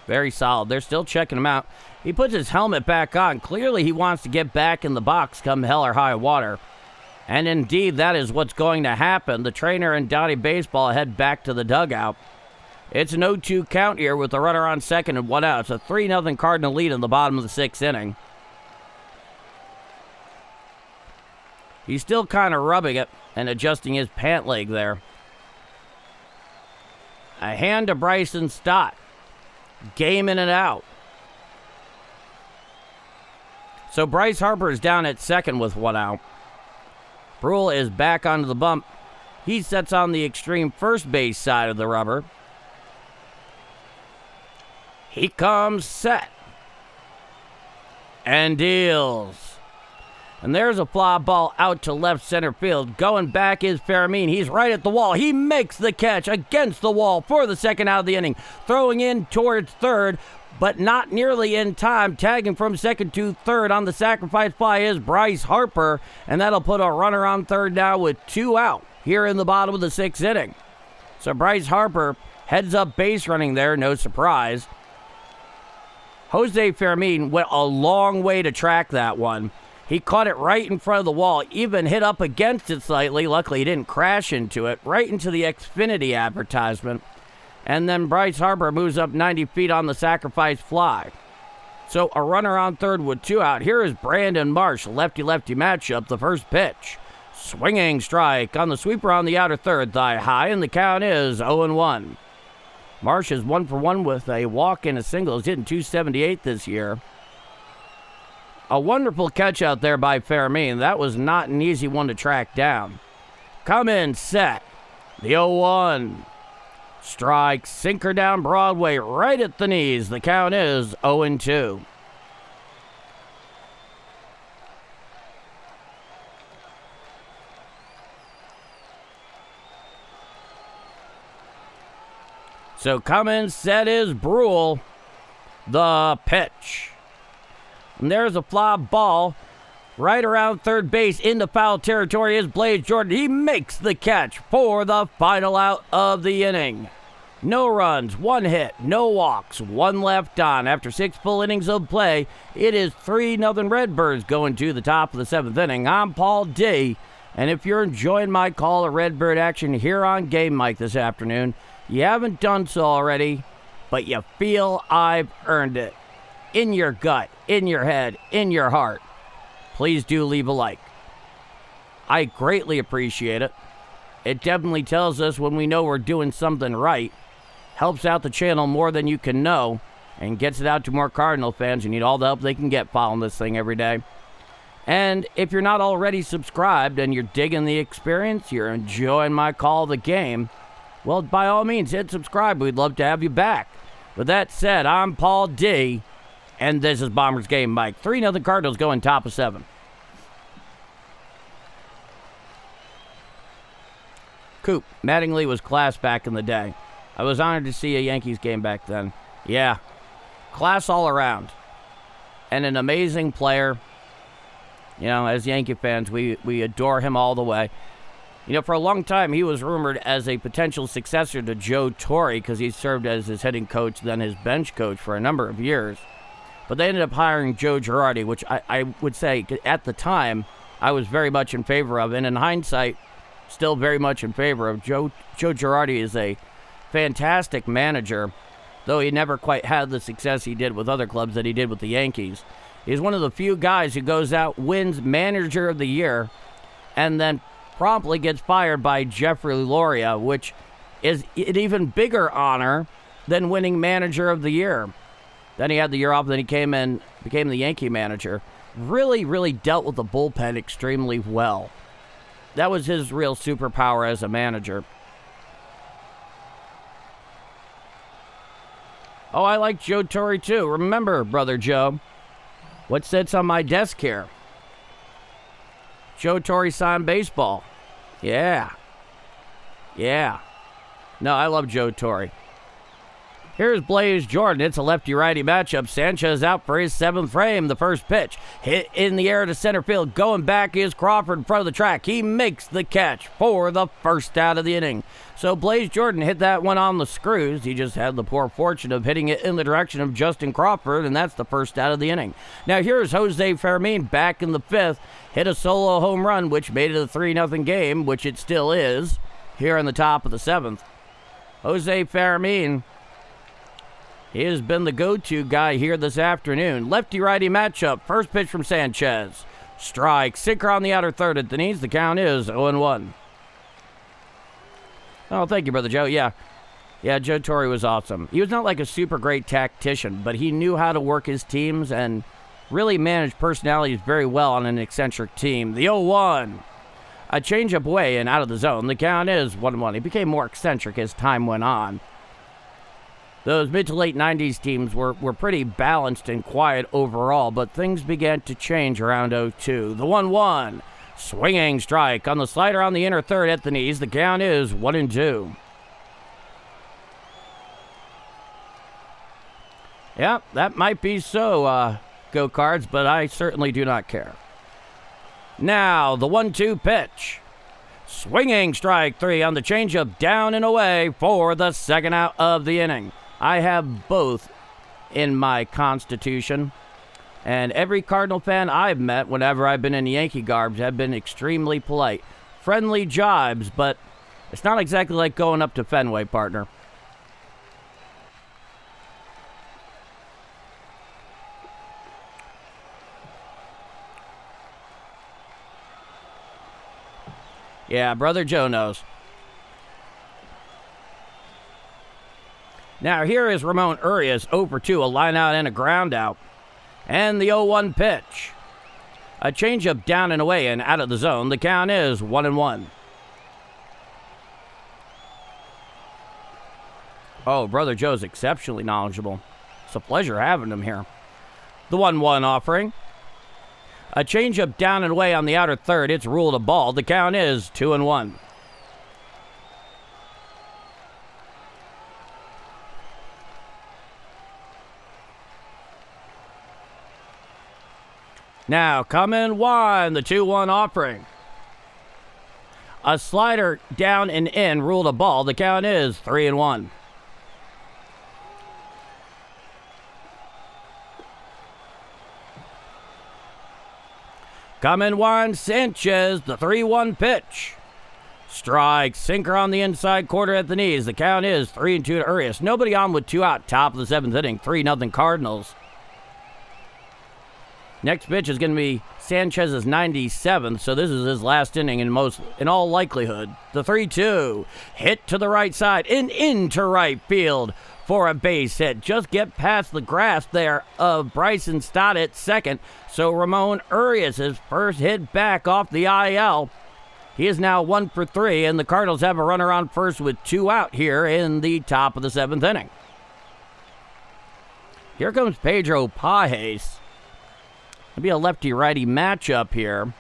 Speaker 1: Very solid. They're still checking him out. He puts his helmet back on. Clearly he wants to get back in the box come hell or high water. And indeed, that is what's going to happen. The trainer and Donnie Baseball head back to the dugout. It's an 0-2 count here with the runner on second and one out. It's a 3-0 Cardinal lead in the bottom of the sixth inning. He's still kind of rubbing it and adjusting his pant leg there. A hand to Bryson Stott. Game in and out. So Bryce Harper is down at second with 1 out. Brule is back onto the bump. He sets on the extreme first base side of the rubber. He comes set. And deals. And there's a fly ball out to left center field. Going back is Fermin. He's right at the wall. He makes the catch against the wall for the second out of the inning. Throwing in towards third, but not nearly in time. Tagging from second to third on the sacrifice fly is Bryce Harper. And that'll put a runner on third now with 2 out here in the bottom of the 6th inning. So Bryce Harper heads up base running there. No surprise. Jose Fermin went a long way to track that one. He caught it right in front of the wall, even hit up against it slightly. Luckily, he didn't crash into it, right into the Xfinity advertisement. And then Bryce Harper moves up 90 feet on the sacrifice fly. So a runner on third with 2 out. Here is Brandon Marsh, lefty-lefty matchup, the first pitch. Swinging strike on the sweeper on the outer third, thigh high, and the count is 0-1. Marsh is 1 for 1 with a walk and a single. He's hitting .278 this year. A wonderful catch out there by Fermin. That was not an easy one to track down. Come in, set. The 0-1. Strike, sinker down Broadway, right at the knees. The count is 0-2. So come in, set is Brule. The pitch. And there's a fly ball right around third base into foul territory is Blaze Jordan. He makes the catch for the final out of the inning. No runs, 1 hit, no walks, 1 left on. After 6 full innings of play, it is 3-0 Redbirds going to the top of the 7th inning. I'm Paul D. And if you're enjoying my call of Redbird action here on Game Mike this afternoon, you haven't done so already, but you feel I've earned it. In your gut, in your head, in your heart, please do leave a like. I greatly appreciate it. It definitely tells us when we know we're doing something right, helps out the channel more than you can know, and gets it out to more Cardinal fans who need all the help they can get following this thing every day. And if you're not already subscribed and you're digging the experience, you're enjoying my call of the game, well, by all means, hit subscribe. We'd love to have you back. With that said, I'm Paul D., and this is Bombers Game Mike. 3-0 Cardinals going top of 7. Coop, Mattingly was class back in the day. I was honored to see a Yankees game back then. Yeah, class all around. And an amazing player. You know, as Yankee fans, we adore him all the way. You know, for a long time, he was rumored as a potential successor to Joe Torre because he served as his hitting coach, then his bench coach for a number of years. But they ended up hiring Joe Girardi, which I would say at the time I was very much in favor of. And in hindsight, still very much in favor of. Joe Girardi is a fantastic manager, though he never quite had the success he did with other clubs that he did with the Yankees. He's one of the few guys who goes out, wins Manager of the Year, and then promptly gets fired by Jeffrey Loria, which is an even bigger honor than winning Manager of the Year. Then he had the year off, then he came in, became the Yankee manager. Really dealt with the bullpen extremely well. That was his real superpower as a manager. Oh, I like Joe Torre too. Remember, Brother Joe, what sits on my desk here? Joe Torre signed baseball. Yeah. No, I love Joe Torre. Here's Blaze Jordan. It's a lefty-righty matchup. Sanchez out for his 7th frame. The first pitch hit in the air to center field. Going back is Crawford in front of the track. He makes the catch for the first out of the inning. So Blaze Jordan hit that one on the screws. He just had the poor fortune of hitting it in the direction of Justin Crawford, and that's the first out of the inning. Now here's Jose Fermin back in the 5th. Hit a solo home run, which made it a 3-0 game, which it still is, here in the top of the 7th. Jose Fermin, he has been the go-to guy here this afternoon. Lefty-righty matchup. First pitch from Sanchez. Strike. Sinker on the outer third at the knees. The count is 0-1. Oh, thank you, Brother Joe. Yeah, Joe Torre was awesome. He was not like a super great tactician, but he knew how to work his teams, and really manage personalities very well on an eccentric team. The 0-1. A changeup away and out of the zone. The count is 1-1. He became more eccentric as time went on. Those mid to late 90s teams were pretty balanced and quiet overall, but things began to change around 0-2. The 1-1. Swinging strike on the slider on the inner third at the knees. The count is 1-2. Yeah, that might be so, Go Cards, but I certainly do not care. Now, the 1-2 pitch. Swinging strike 3 on the changeup, down and away for the second out of the inning. I have both in my constitution, and every Cardinal fan I've met whenever I've been in Yankee garbs have been extremely polite. Friendly jibes, but it's not exactly like going up to Fenway, partner. Yeah, Brother Joe knows. Now here is Ramon Urias, 0-2, a line out and a ground out. And the 0-1 pitch. A changeup down and away and out of the zone. The count is 1-1. Oh, Brother Joe's exceptionally knowledgeable. It's a pleasure having him here. The 1-1 offering. A changeup down and away on the outer third. It's ruled a ball. The count is 2-1. Now, come in one, the 2-1 offering. A slider down and in, ruled a ball. The count is 3-1. Come in one, Sanchez, the 3-1 pitch. Strike, sinker on the inside quarter at the knees. The count is 3-2 to Urias. Nobody on with 2 out, top of the 7th inning, 3-0 Cardinals. Next pitch is going to be Sanchez's 97th, so this is his last inning in all likelihood. The 3-2, hit to the right side and into right field for a base hit. Just get past the grasp there of Bryson Stott at second, so Ramon Urias, his first hit back off the IL. He is now 1 for 3, and the Cardinals have a runner on first with 2 out here in the top of the 7th inning. Here comes Pedro Pages. It'll be a lefty-righty matchup here.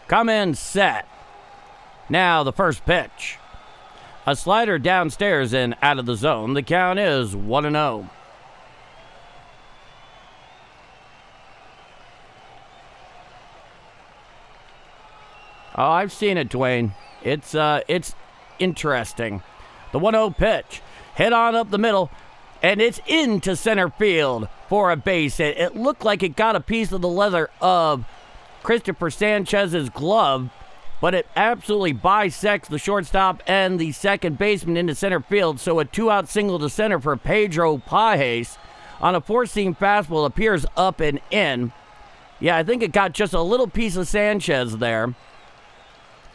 Speaker 1: Come in, set. Now the first pitch. A slider downstairs and out of the zone. The count is 1-0. Oh, I've seen it, Dwayne. It's interesting. The 1-0 pitch, hit on up the middle, and it's into center field for a base hit. It looked like it got a piece of the leather of Cristopher Sanchez's glove, but it absolutely bisects the shortstop and the second baseman into center field, so a 2-out single to center for Pedro Pages on a 4-seam fastball. Appears up and in. Yeah, I think it got just a little piece of Sanchez there,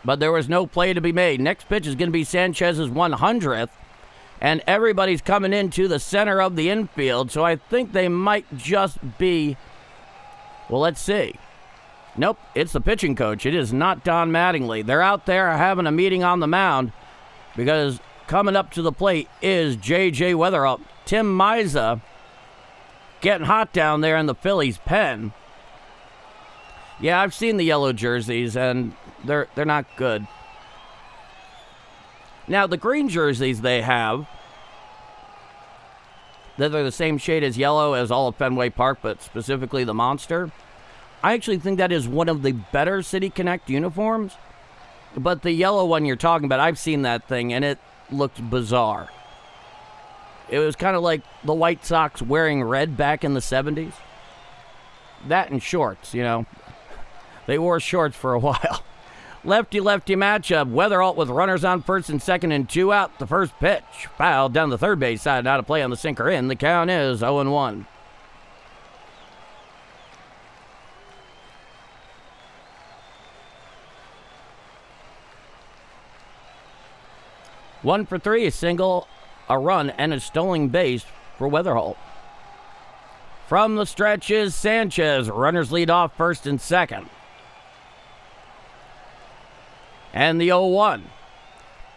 Speaker 1: but there was no play to be made. Next pitch is going to be Sanchez's 100th, and everybody's coming into the center of the infield, so I think they might just be, well, let's see. Nope, it's the pitching coach. It is not Don Mattingly. They're out there having a meeting on the mound because coming up to the plate is J.J. Weatherall. Tim Miza getting hot down there in the Phillies pen. Yeah, I've seen the yellow jerseys, and they're not good. Now, the green jerseys they have, they're the same shade as yellow as all of Fenway Park, but specifically the Monster. I actually think that is one of the better City Connect uniforms. But the yellow one you're talking about, I've seen that thing, and it looked bizarre. It was kind of like the White Sox wearing red back in the 70s. That and shorts, you know. They wore shorts for a while. Lefty-lefty matchup. Weatherall with runners on first and second and 2 out. The first pitch. Fouled down the third base side. Out of play on the sinker in. The count is 0-1. 1 for 3, a single, a run, and a stolen base for Weatherholt. From the stretch is Sanchez. Runners lead off first and second. And the 0-1.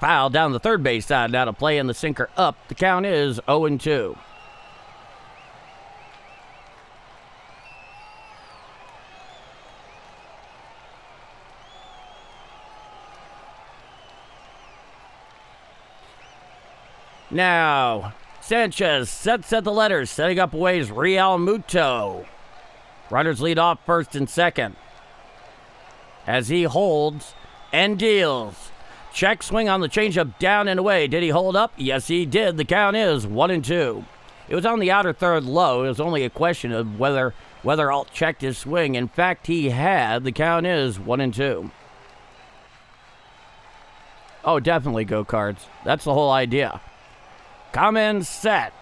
Speaker 1: Foul down the third base side. Now to play in the sinker up. The count is 0-2. Now, Sanchez sets at the letters, setting up aways Real Muto. Runners lead off first and second. As he holds and deals. Check swing on the changeup down and away. Did he hold up? Yes, he did. The count is 1-2. It was on the outer third low. It was only a question of whether Alt checked his swing. In fact, he had. The count is 1-2. Oh, definitely go Cards. That's the whole idea. Come in set.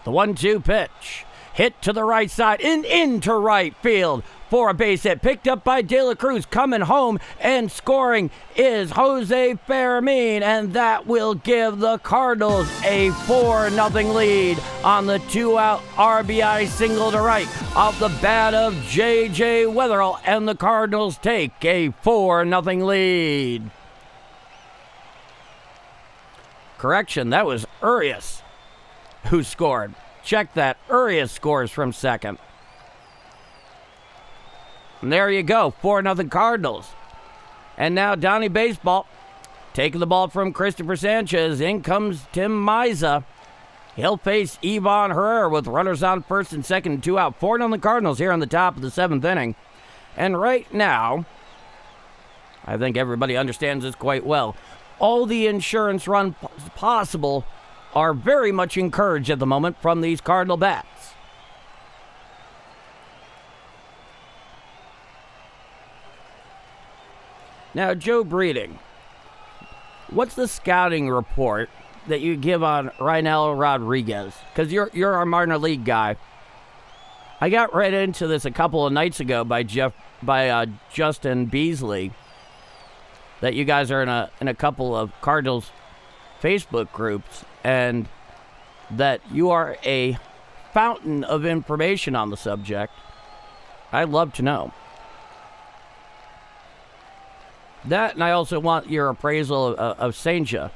Speaker 1: The 1-2 pitch. Hit to the right side and into right field for a base hit. Picked up by De La Cruz. Coming home and scoring is Jose Fermin. And that will give the Cardinals a 4-0 lead on the 2-out RBI single to right off the bat of J.J. Weatherall. And the Cardinals take a 4-0 lead. Correction, that was Urias who scored. Check that. Urias scores from second. And there you go. 4-0 Cardinals. And now Donnie Baseball taking the ball from Cristopher Sanchez. In comes Tim Miza. He'll face Ivan Herrera with runners on first and second and 2 out. 4-0 Cardinals here on the top of the 7th inning. And right now, I think everybody understands this quite well. All the insurance runs possible are very much encouraged at the moment from these Cardinal bats. Now, Joe Breeding, what's the scouting report that you give on Reinel Rodriguez? Because you're our minor league guy. I got right into this a couple of nights ago by Justin Beasley. That you guys are in a couple of Cardinals Facebook groups, and that you are a fountain of information on the subject. I'd love to know. That, and I also want your appraisal of Senja.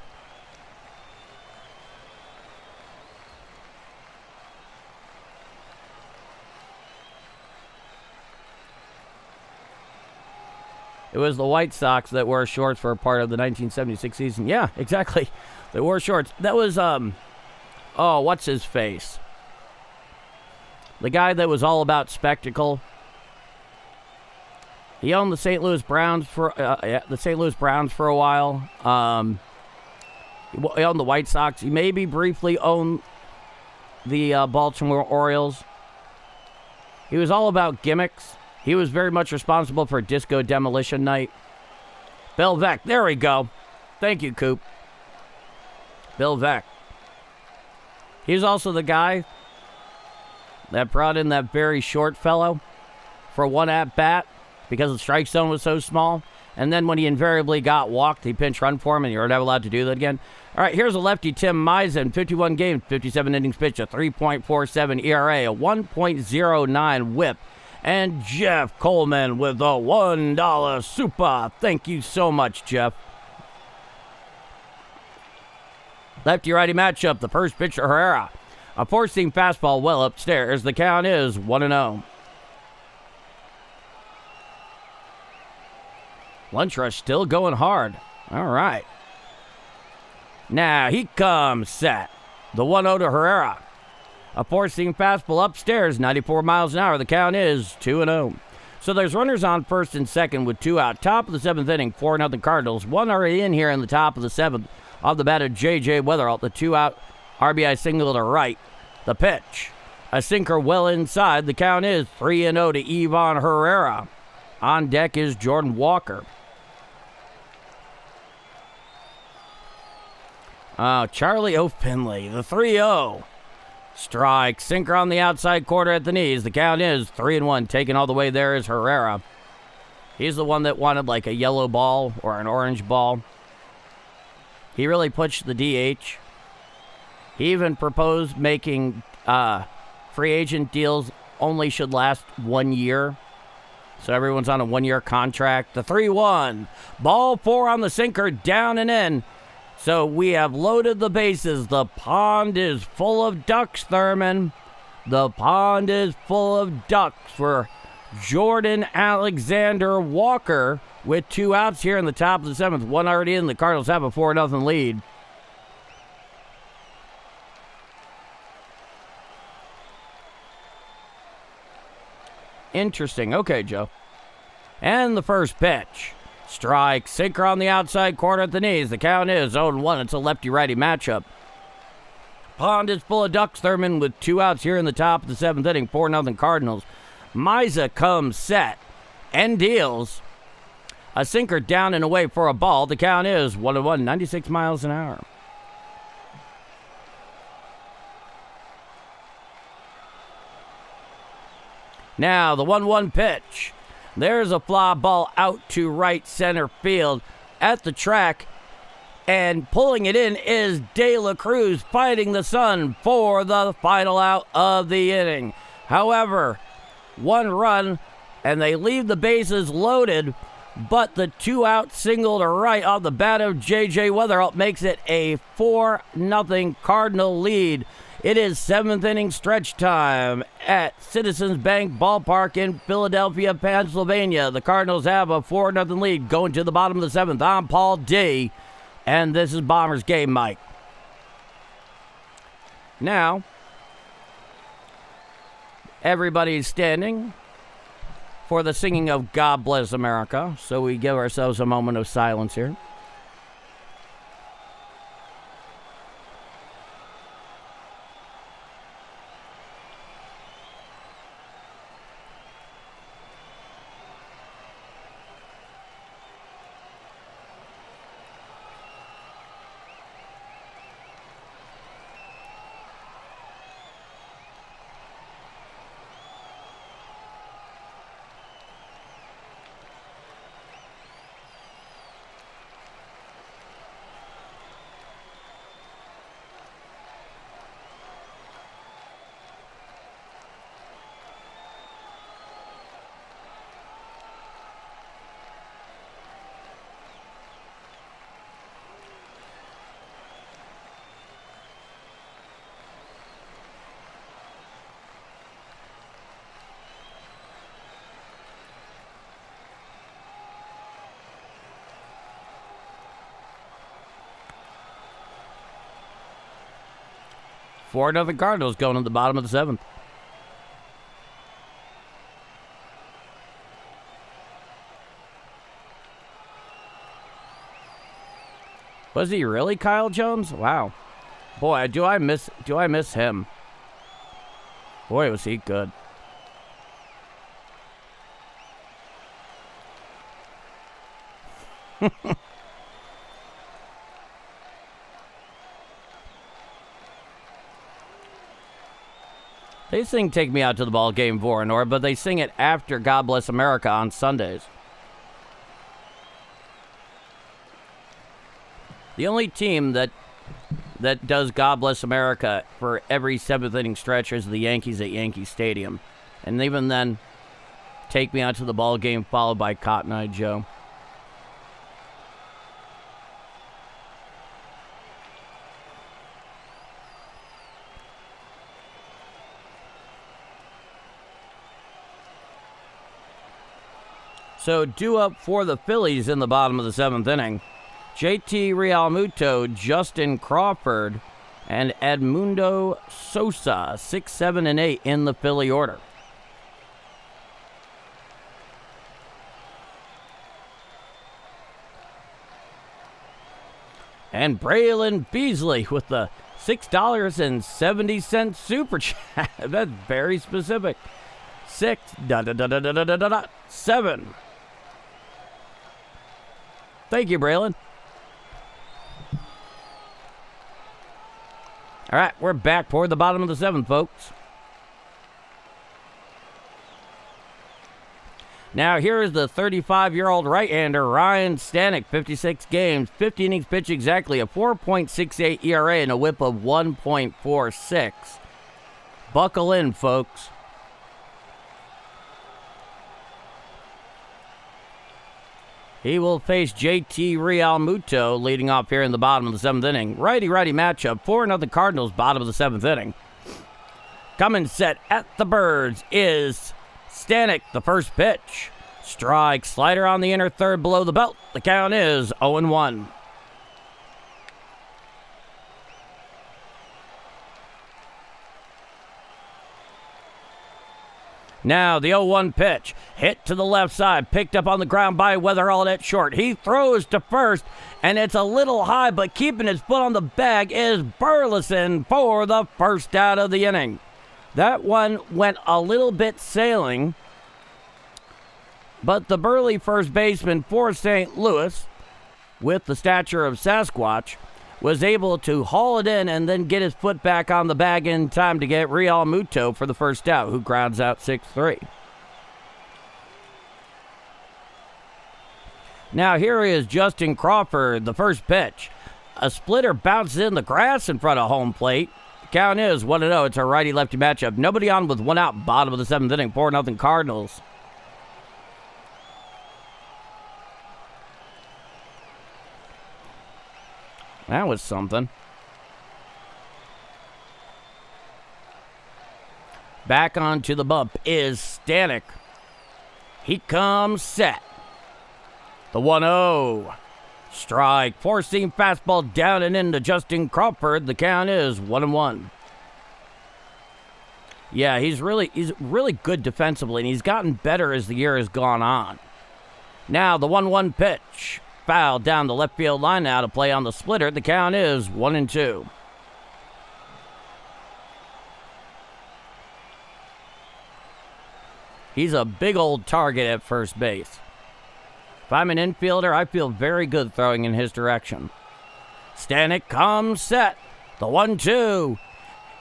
Speaker 1: It was the White Sox that wore shorts for a part of the 1976 season. Yeah, exactly. They wore shorts. That was, what's his face? The guy that was all about spectacle. He owned the St. Louis Browns for a while. He owned the White Sox. He maybe briefly owned the Baltimore Orioles. He was all about gimmicks. He was very much responsible for Disco Demolition Night. Bill Veeck. There we go. Thank you, Coop. Bill Veeck. He's also the guy that brought in that very short fellow for one at-bat because the strike zone was so small. And then when he invariably got walked, he pinch run for him, and you're never allowed to do that again. All right, here's a lefty, Tim Miza, 51 games, 57 innings pitched, a 3.47 ERA, a 1.09 whip. And Jeff Coleman with a $1 super. Thank you so much, Jeff. Lefty-righty matchup. The first pitcher, Herrera. A four-seam fastball well upstairs. The count is 1-0. Lunch rush still going hard. All right. Now he comes set. The 1-0 to Herrera. A four-seam fastball upstairs, 94 miles an hour. The count is 2-0. So there's runners on first and second with 2 out. Top of the 7th inning, 4-0 Cardinals. One already in here in the top of the 7th. Off the bat of J.J. Weatherall, the 2-out RBI single to right. The pitch. A sinker well inside. The count is 3-0 to Ivan Herrera. On deck is Jordan Walker. Charlie O'Finley, the 3-0. Strike. Sinker on the outside quarter at the knees. The count is 3-1. Taken all the way there is Herrera. He's the one that wanted like a yellow ball or an orange ball. He really pushed the DH. He even proposed making free agent deals only should last 1 year. So everyone's on a 1-year contract. The 3-1. Ball 4 on the sinker, down and in. So we have loaded the bases. The pond is full of ducks, Thurman. The pond is full of ducks for Jordan Alexander Walker with 2 outs here in the top of the 7th. 1 already in. The Cardinals have a 4-0 lead. Interesting. Okay, Joe. And the first pitch. Strike. Sinker on the outside corner at the knees. The count is 0-1. It's a lefty-righty matchup. Pond is full of ducks, Thurman, with 2 outs here in the top of the 7th inning. 4-0 Cardinals. Miza comes set and deals a sinker down and away for a ball. The count is 1-1, 96 miles an hour. Now the 1-1 pitch. There's a fly ball out to right center field at the track. And pulling it in is De La Cruz fighting the sun for the final out of the inning. However, 1 run and they leave the bases loaded, but the 2-out single to right off the bat of J.J. Weatherall makes it a 4-0 Cardinal lead. It is 7th inning stretch time at Citizens Bank Ballpark in Philadelphia, Pennsylvania. The Cardinals have a 4-0 lead going to the bottom of the 7th. I'm Paul D. And this is Bombers Game Mike. Now, everybody's standing for the singing of God Bless America. So we give ourselves a moment of silence here. Four nothing Cardinals going to the bottom of the 7th. Was he really Kyle Jones? Wow. Boy, do I miss him. Boy, was he good. They sing Take Me Out to the Ball Game for Nor, but they sing it after God Bless America on Sundays. The only team that does God Bless America for every 7th inning stretch is the Yankees at Yankee Stadium. And even then, Take Me Out to the Ball Game followed by Cotton Eye Joe. So due up for the Phillies in the bottom of the 7th inning. JT Realmuto, Justin Crawford, and Edmundo Sosa, 6, 7, and 8 in the Philly order. And Braylon Beasley with the $6.70 super chat. That's very specific. 7. Thank you, Braylon. All right, we're back toward the bottom of the 7th, folks. Now here is the 35-year-old right-hander Ryan Stanek, 56 games, 50 innings pitched exactly, a 4.68 ERA and a whip of 1.46. Buckle in, folks. He will face JT Realmuto leading off here in the bottom of the 7th inning. Righty-righty matchup, 4-0 Cardinals, bottom of the 7th inning. Coming set at the Birds is Stanek, the first pitch. Strike, slider on the inner third below the belt. The count is 0-1. Now the 0-1 pitch, hit to the left side, picked up on the ground by Weatherall at short. He throws to first, and it's a little high, but keeping his foot on the bag is Burleson for the first out of the inning. That one went a little bit sailing, but the burly first baseman for St. Louis, with the stature of Sasquatch, was able to haul it in and then get his foot back on the bag in time to get Realmuto for the first out, who grounds out 6-3. Now here is Justin Crawford, the first pitch. A splitter bounces in the grass in front of home plate. The count is 1-0. It's a righty-lefty matchup. Nobody on with one out, bottom of the 7th inning, 4-0 Cardinals. That was something. Back onto the bump is Stanek. He comes set. The 1-0. Strike. Four-seam fastball down and into Justin Crawford. The count is 1-1. Yeah, he's really good defensively, and he's gotten better as the year has gone on. Now the 1-1 pitch. Foul down the left field line now to play on the splitter. The count is 1-2. He's a big old target at first base. If I'm an infielder, I feel very good throwing in his direction. Stanek comes set. The 1-2.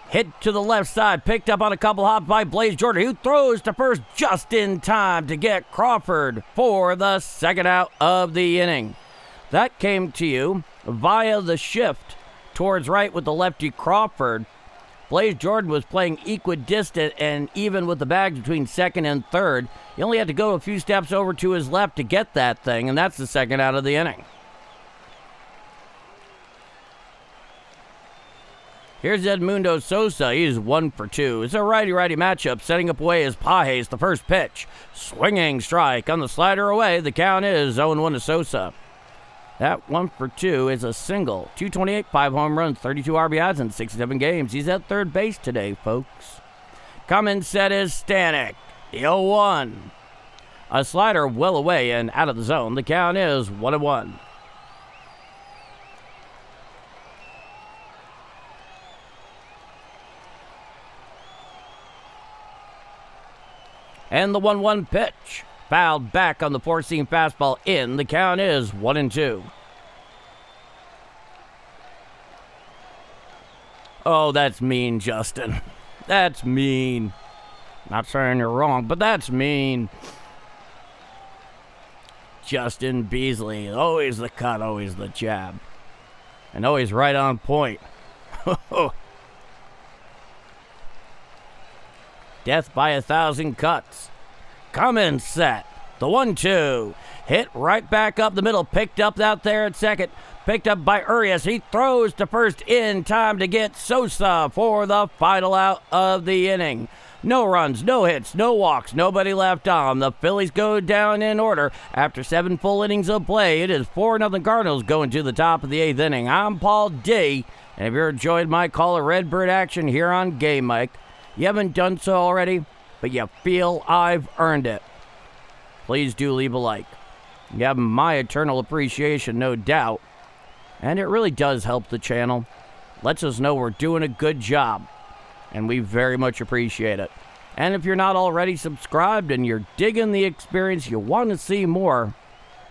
Speaker 1: Hit to the left side. Picked up on a couple hops by Blaze Jordan, who throws to first just in time to get Crawford for the second out of the inning. That came to you via the shift towards right with the lefty Crawford. Blaze Jordan was playing equidistant and even with the bag between second and third. He only had to go a few steps over to his left to get that thing, and that's the second out of the inning. Here's Edmundo Sosa. He's 1 for 2. It's a righty-righty matchup. Setting up away is Pages, the first pitch. Swinging strike on the slider away. The count is 0-1 to Sosa. That 1 for 2 is a single. 228, 5 home runs, 32 RBIs in 67 games. He's at third base today, folks. Coming set is Stanek. The 0-1. A slider well away and out of the zone. The count is 1-1. And the 1-1 pitch. Fouled back on the four-seam fastball in. The count is 1-2. Oh, that's mean, Justin. That's mean. Not saying you're wrong, but that's mean. Justin Beasley. Always the cut, always the jab. And always right on point. Death by 1,000 cuts. Coming set. The 1-2. Hit right back up the middle. Picked up out there at second. Picked up by Urias. He throws to first in time to get Sosa for the final out of the inning. No runs, no hits, no walks, nobody left on. The Phillies go down in order after 7 full innings of play. It is 4-0 Cardinals going to the top of the 8th inning. I'm Paul D. And if you're enjoyed my call of Redbird action here on Game Mike, you haven't done so already, but you feel I've earned it, please do leave a like. You have my eternal appreciation, no doubt. And it really does help the channel. Lets us know we're doing a good job. And we very much appreciate it. And if you're not already subscribed and you're digging the experience, you want to see more,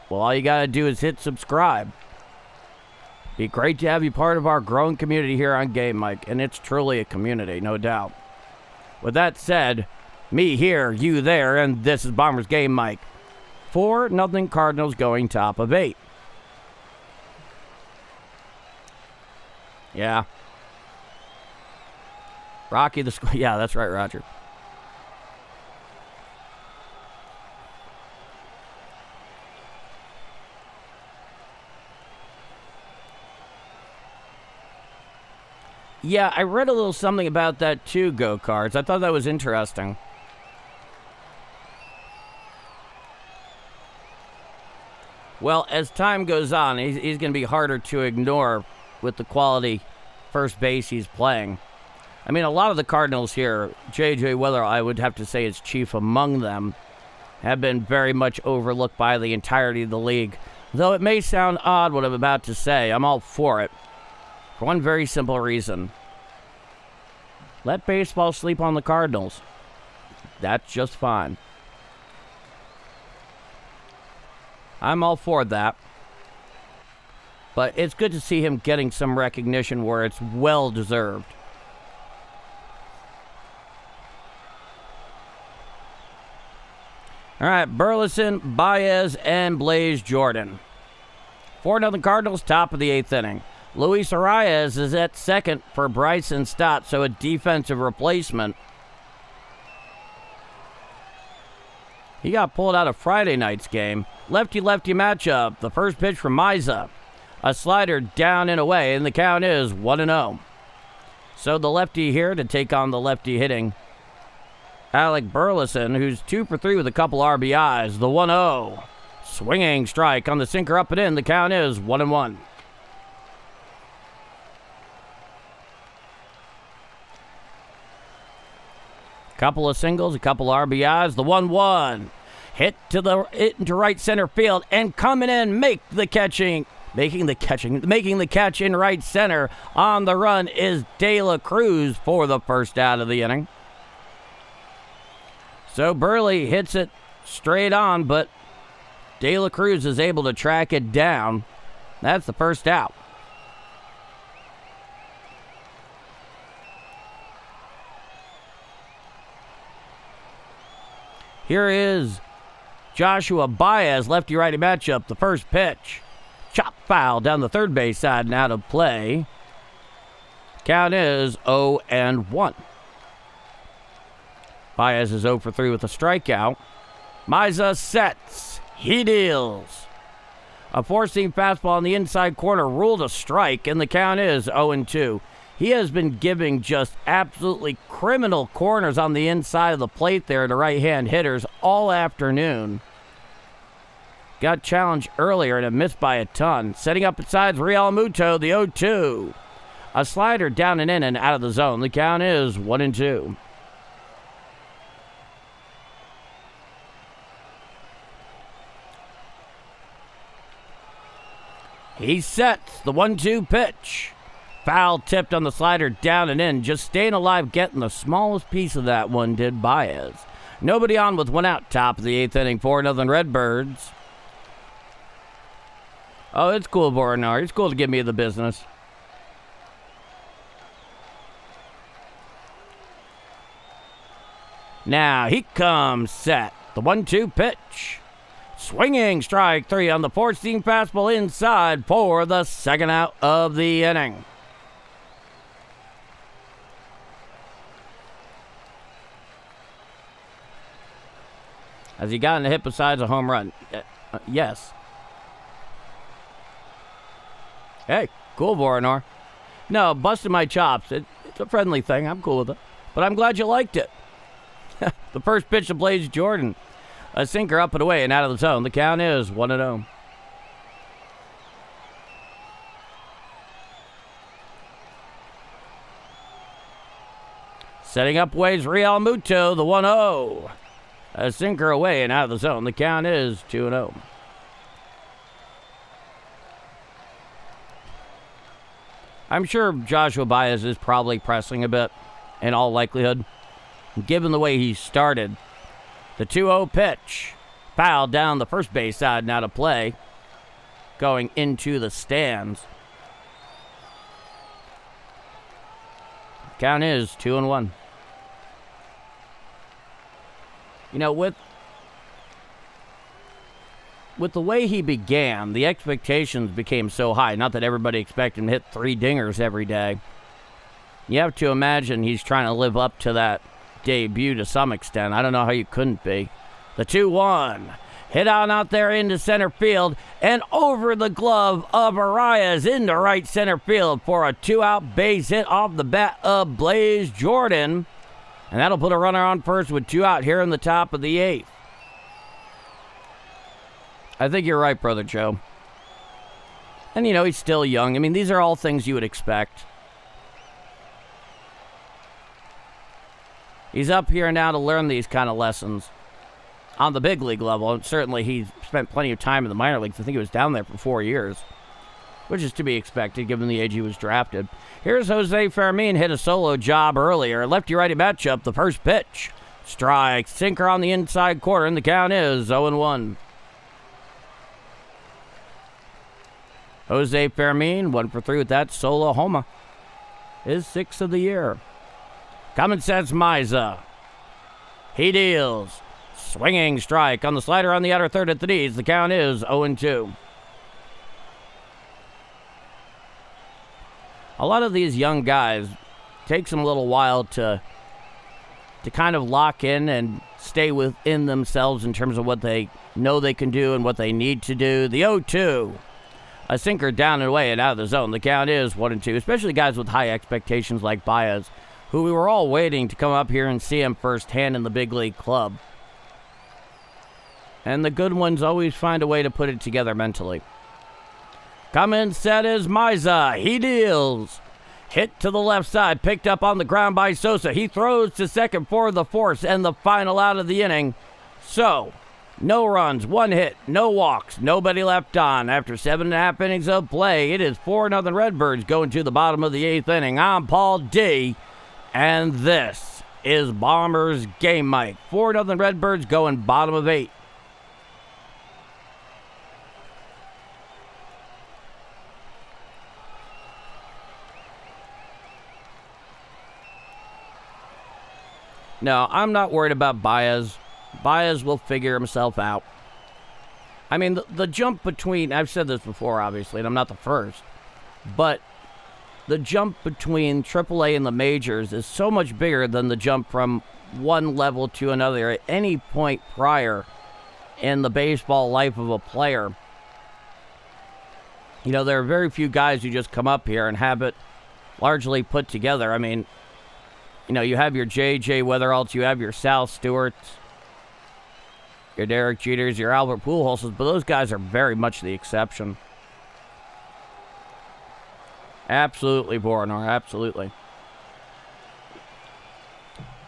Speaker 1: well, all you got to do is hit subscribe. Be great to have you part of our growing community here on Game Mike. And it's truly a community, no doubt. With that said, Me here, you there, and this is Bombers Game Mike. 4-0 Cardinals going top of 8. Yeah. Rocky the squad. Yeah, that's right, Roger. Yeah, I read a little something about that too, Go-Cards. I thought that was interesting. Well, as time goes on, he's going to be harder to ignore with the quality first base he's playing. I mean, a lot of the Cardinals here, J.J. Weather, I would have to say is chief among them, have been very much overlooked by the entirety of the league. Though it may sound odd what I'm about to say, I'm all for it. For one very simple reason. Let baseball sleep on the Cardinals. That's just fine. I'm all for that. But it's good to see him getting some recognition where it's well-deserved. All right, Burleson, Baez, and Blaze Jordan. 4-0 Cardinals, top of the 8th inning. Luis Arias is at second for Bryson Stott, so a defensive replacement. He got pulled out of Friday night's game. Lefty-lefty matchup. The first pitch from Miza. A slider down and away, and the count is 1-0. So the lefty here to take on the lefty hitting Alec Burleson, who's 2 for 3 with a couple RBIs. The 1-0. Swinging strike on the sinker up and in. The count is 1-1. Couple of singles, a couple RBIs. The 1-1. Hit into right center field and coming in, making the catch in right center. On the run is De La Cruz for the first out of the inning. So Burley hits it straight on, but De La Cruz is able to track it down. That's the first out. Here is Joshua Baez, lefty-righty matchup. The first pitch. Chop foul down the third base side and out of play. Count is 0-1. Baez is 0 for 3 with a strikeout. Miza sets. He deals. A four-seam fastball on the inside corner ruled a strike, and the count is 0-2. He has been giving just absolutely criminal corners on the inside of the plate there to right-hand hitters all afternoon. Got challenged earlier and a missed by a ton. Setting up besides Real Muto, the 0-2. A slider down and in and out of the zone. The count is 1-2. He sets the 1-2 pitch. Foul tipped on the slider down and in. Just staying alive, getting the smallest piece of that one did Baez. Nobody on with one out. Top of the 8th inning, 4-0 Redbirds. Oh, it's cool, Boronar. It's cool to give me the business. Now he comes set. The 1-2 pitch. Swinging strike 3 on the four-seam fastball inside for the second out of the inning. Has he gotten a hit besides a home run? Yes. Hey, cool, Voronor. No, busting my chops. It's a friendly thing. I'm cool with it. But I'm glad you liked it. The first pitch to Blaze Jordan. A sinker up and away and out of the zone. The count is 1-0. Setting up waves Real Muto, the 1-0. A sinker away and out of the zone. The count is 2-0. I'm sure Joshua Baez is probably pressing a bit, in all likelihood, given the way he started. The 2-0 pitch. Foul down the first base side and out of play. Going into the stands. Count is 2-1. with the way he began, the expectations became so high. Not that everybody expected him to hit 3 dingers every day. You have to imagine he's trying to live up to that debut to some extent. I don't know how you couldn't be. The 2-1. Hit on out there into center field and over the glove of Arias into right center field for a 2-out base hit off the bat of Blaze Jordan. And that'll put a runner on first with 2 out here in the top of the 8th. I think you're right, Brother Joe. And, he's still young. I mean, these are all things you would expect. He's up here now to learn these kind of lessons on the big league level. And certainly he's spent plenty of time in the minor leagues. I think he was down there for 4 years, which is to be expected given the age he was drafted. Here's Jose Fermin, hit a solo job earlier. Lefty-righty matchup, the first pitch. Strike, sinker on the inside corner, and the count is 0-1. Jose Fermin, 1 for 3 with that solo homer. His 6th of the year. Coming sets Miza. He deals. Swinging strike on the slider on the outer third at the knees. The count is 0-2. A lot of these young guys, takes them a little while to kind of lock in and stay within themselves in terms of what they know they can do and what they need to do. The 0-2. A sinker down and away and out of the zone. The count is 1-2, especially guys with high expectations like Baez, who we were all waiting to come up here and see him firsthand in the big league club. And the good ones always find a way to put it together mentally. Coming set is Miza. He deals. Hit to the left side, picked up on the ground by Sosa. He throws to second for the force and the final out of the inning. So, no runs, 1 hit, no walks, nobody left on. After 7.5 innings of play, it is 4-0 Redbirds going to the bottom of the 8th inning. I'm Paul D, and this is Bombers Game Mic. 4-0 Redbirds going bottom of 8. No, I'm not worried about Baez. Baez will figure himself out. I mean, the jump between, I've said this before, obviously, and I'm not the first, but the jump between AAA and the majors is so much bigger than the jump from one level to another at any point prior in the baseball life of a player. There are very few guys who just come up here and have it largely put together. I mean, you have your J.J. Weatheralts, you have your Sal Stewarts, your Derek Jeters, your Albert Pujols, but those guys are very much the exception. Absolutely, Borinor, absolutely.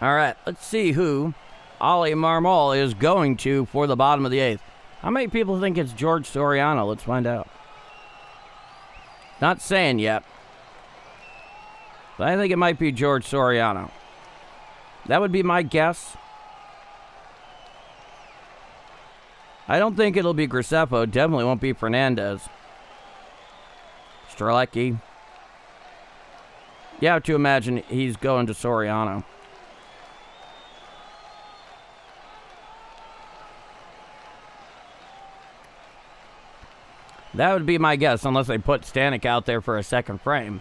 Speaker 1: All right, let's see who Oli Marmol is going to for the bottom of the 8th. How many people think it's George Soriano? Let's find out. Not saying yet, but I think it might be George Soriano. That would be my guess. I don't think it'll be Graceffo. Definitely won't be Fernandez. Strzelecki. You have to imagine he's going to Soriano. That would be my guess, unless they put Stanek out there for a second frame,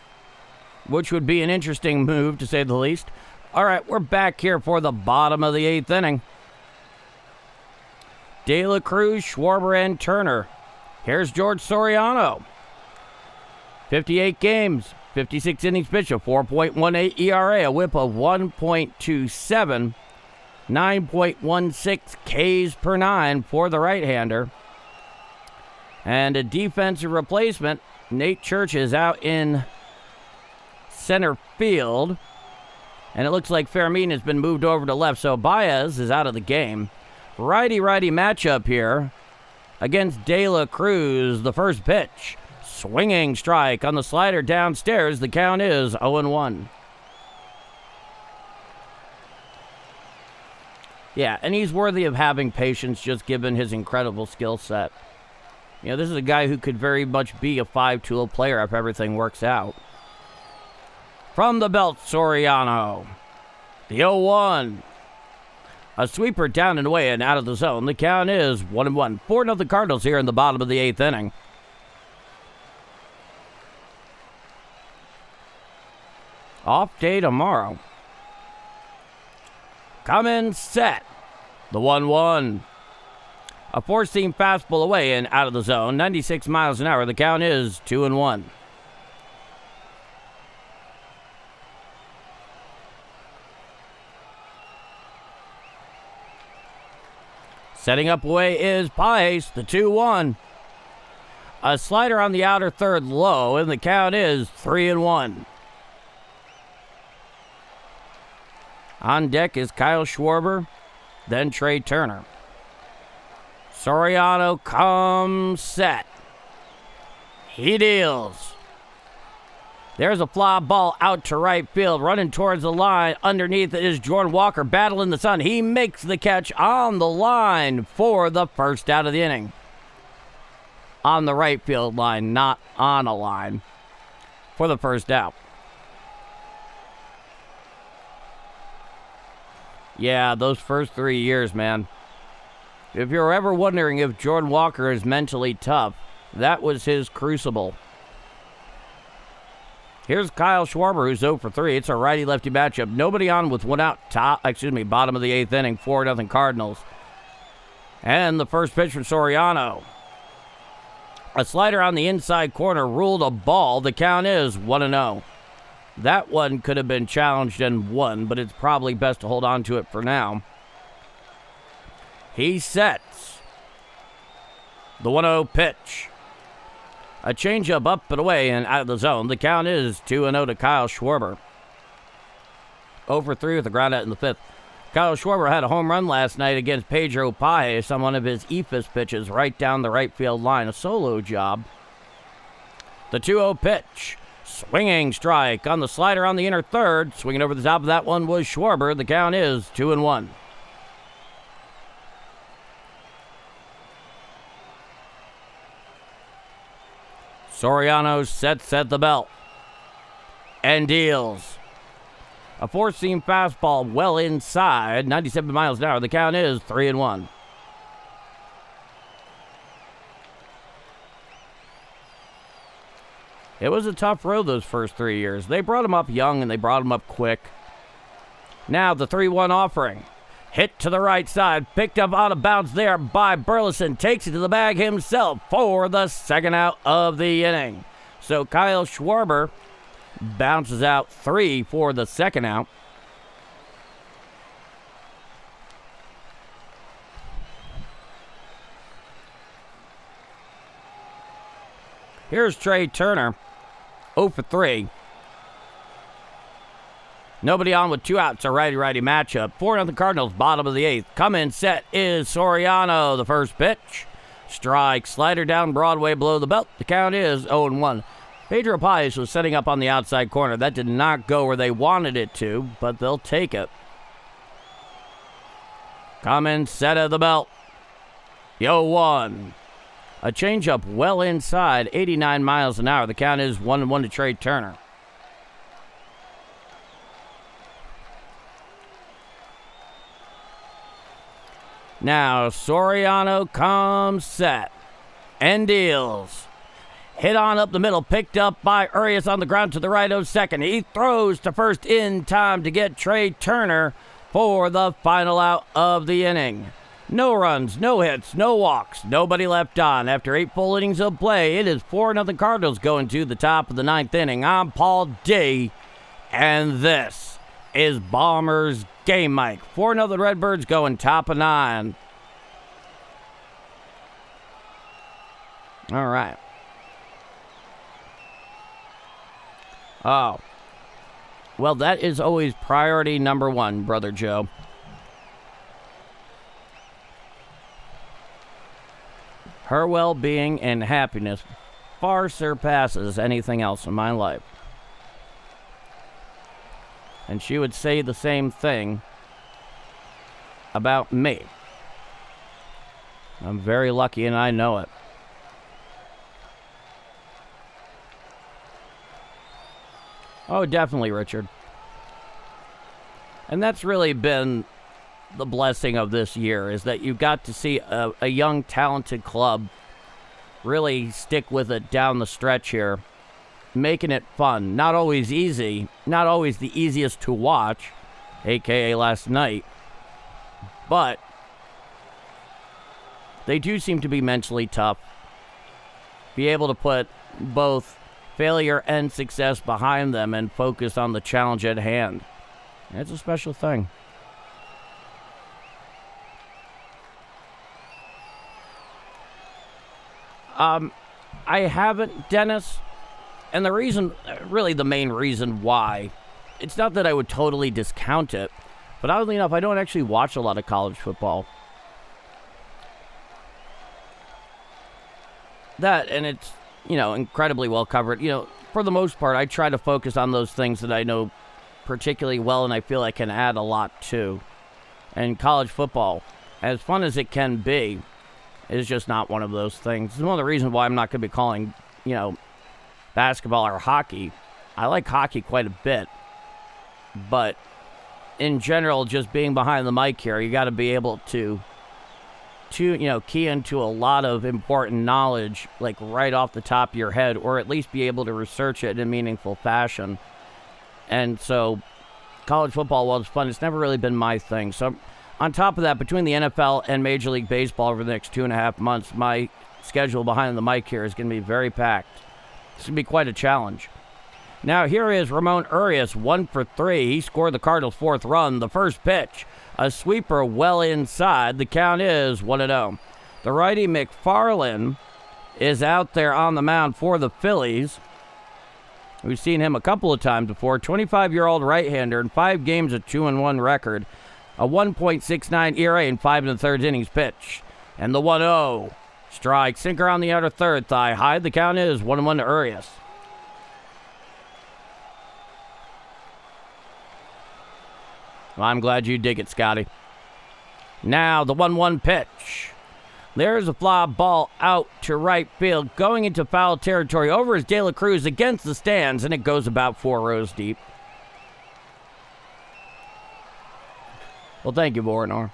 Speaker 1: which would be an interesting move, to say the least. All right, we're back here for the bottom of the 8th inning. De La Cruz, Schwarber, and Turner. Here's George Soriano. 58 games, 56 innings pitched, a 4.18 ERA, a whip of 1.27, 9.16 Ks per 9 for the right-hander. And a defensive replacement, Nate Church is out in center field. And it looks like Fermin has been moved over to left, so Baez is out of the game. Righty-righty matchup here against De La Cruz. The first pitch, swinging strike on the slider downstairs. The count is 0-1. Yeah, and he's worthy of having patience just given his incredible skill set. This is a guy who could very much be a 5-tool player if everything works out. From the belt, Soriano. The 0-1. A sweeper down and away and out of the zone. The count is 1-1. 4-0 Cardinals here in the bottom of the 8th inning. Off day tomorrow. Come in, set. The 1-1. A four-seam fastball away and out of the zone. 96 miles an hour. The count is 2-1. Setting up away is Pace, the 2-1. A slider on the outer third low, and the count is 3-1. On deck is Kyle Schwarber, then Trey Turner. Soriano comes set. He deals. There's a fly ball out to right field, running towards the line. Underneath it is Jordan Walker, battle in the sun. He makes the catch on the line for the first out of the inning. On the right field line, not on a line, for the first out. Yeah, those first 3 years, man. If you're ever wondering if Jordan Walker is mentally tough, that was his crucible. Here's Kyle Schwarber, who's 0 for 3. It's a righty-lefty matchup. Nobody on with one out. Bottom of the 8th inning, 4-0 Cardinals. And the first pitch from Soriano. A slider on the inside corner ruled a ball. The count is 1-0. That one could have been challenged and won, but it's probably best to hold on to it for now. He sets. The 1-0 pitch. A changeup up and away and out of the zone. The count is 2-0 to Kyle Schwarber. 0 for 3 with a ground out in the 5th. Kyle Schwarber had a home run last night against Pedro Paez on one of his eephus pitches right down the right field line. A solo job. The 2-0 pitch. Swinging strike on the slider on the inner third. Swinging over the top of that one was Schwarber. The count is 2-1. Soriano sets at the belt and deals. A four-seam fastball well inside, 97 miles an hour. The count is 3-1. It was a tough road those first 3 years. They brought him up young and they brought him up quick. Now the 3-1 offering. Hit to the right side, picked up out of bounds there by Burleson. Takes it to the bag himself for the second out of the inning. So Kyle Schwarber bounces out 3 for the second out. Here's Trey Turner, 0 for 3. Nobody on with 2 outs, a righty-righty matchup. 4-0 Cardinals, bottom of the 8th. Come in set is Soriano, the first pitch. Strike, slider down Broadway below the belt. The count is 0-1. Pedro Paez was setting up on the outside corner. That did not go where they wanted it to, but they'll take it. Come in set of the belt. 0-1. A changeup well inside, 89 miles an hour. The count is 1-1 to Trey Turner. Now, Soriano comes set and deals. Hit on up the middle, picked up by Urias on the ground to the right of second. He throws to first in time to get Trey Turner for the final out of the inning. No runs, no hits, no walks, nobody left on. After 8 full innings of play, it is 4-0 Cardinals going to the top of the 9th inning. I'm Paul D, and this is Bombers Game Mike. 4-0 Redbirds going top of 9. All right. Oh. Well, that is always priority number 1, Brother Joe. Her well-being and happiness far surpasses anything else in my life. And she would say the same thing about me. I'm very lucky and I know it. Oh, definitely, Richard. And that's really been the blessing of this year, is that you got to see a young, talented club really stick with it down the stretch here, making it fun. Not always easy, not always the easiest to watch, a.k.a. last night, but they do seem to be mentally tough, be able to put both failure and success behind them and focus on the challenge at hand. It's a special thing. I haven't, Dennis, and the reason, really the main reason why, it's not that I would totally discount it, but oddly enough, I don't actually watch a lot of college football. That, and it's, incredibly well covered. For the most part, I try to focus on those things that I know particularly well and I feel I can add a lot to. And college football, as fun as it can be, is just not one of those things. It's one of the reasons why I'm not going to be calling, basketball or hockey. I like hockey quite a bit. But in general, just being behind the mic here, you got to be able to key into a lot of important knowledge, like right off the top of your head, or at least be able to research it in a meaningful fashion. And so college football, while it's fun, it's never really been my thing. So on top of that, between the NFL and Major League Baseball over the next 2.5 months, my schedule behind the mic here is going to be very packed. It's going to be quite a challenge. Now, here is Ramon Urias, 1 for 3. He scored the Cardinals' 4th run. The first pitch, a sweeper well inside. The count is 1-0. The righty McFarland is out there on the mound for the Phillies. We've seen him a couple of times before. 25-year-old right-hander in 5 games, a 2-1 record. A 1.69 ERA in 5 1/3 innings pitch. And the 1-0. Strike, sinker on the outer third, thigh high. The count is 1-1 to Urias. Well, I'm glad you dig it, Scotty. Now the 1-1 pitch. There's a fly ball out to right field, going into foul territory. Over is De La Cruz against the stands, and it goes about 4 rows deep. Well, thank you, Voronor.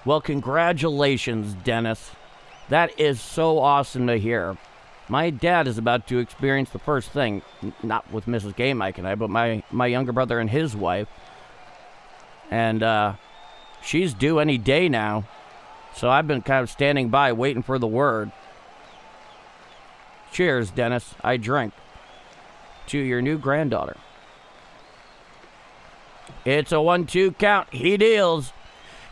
Speaker 1: Well, congratulations, Dennis. That is so awesome to hear. My dad is about to experience the first thing, not with Mrs. Game Mike and I, but my younger brother and his wife. And she's due any day now. So I've been kind of standing by waiting for the word. Cheers, Dennis. I drink to your new granddaughter. It's a 1-2 count. He deals.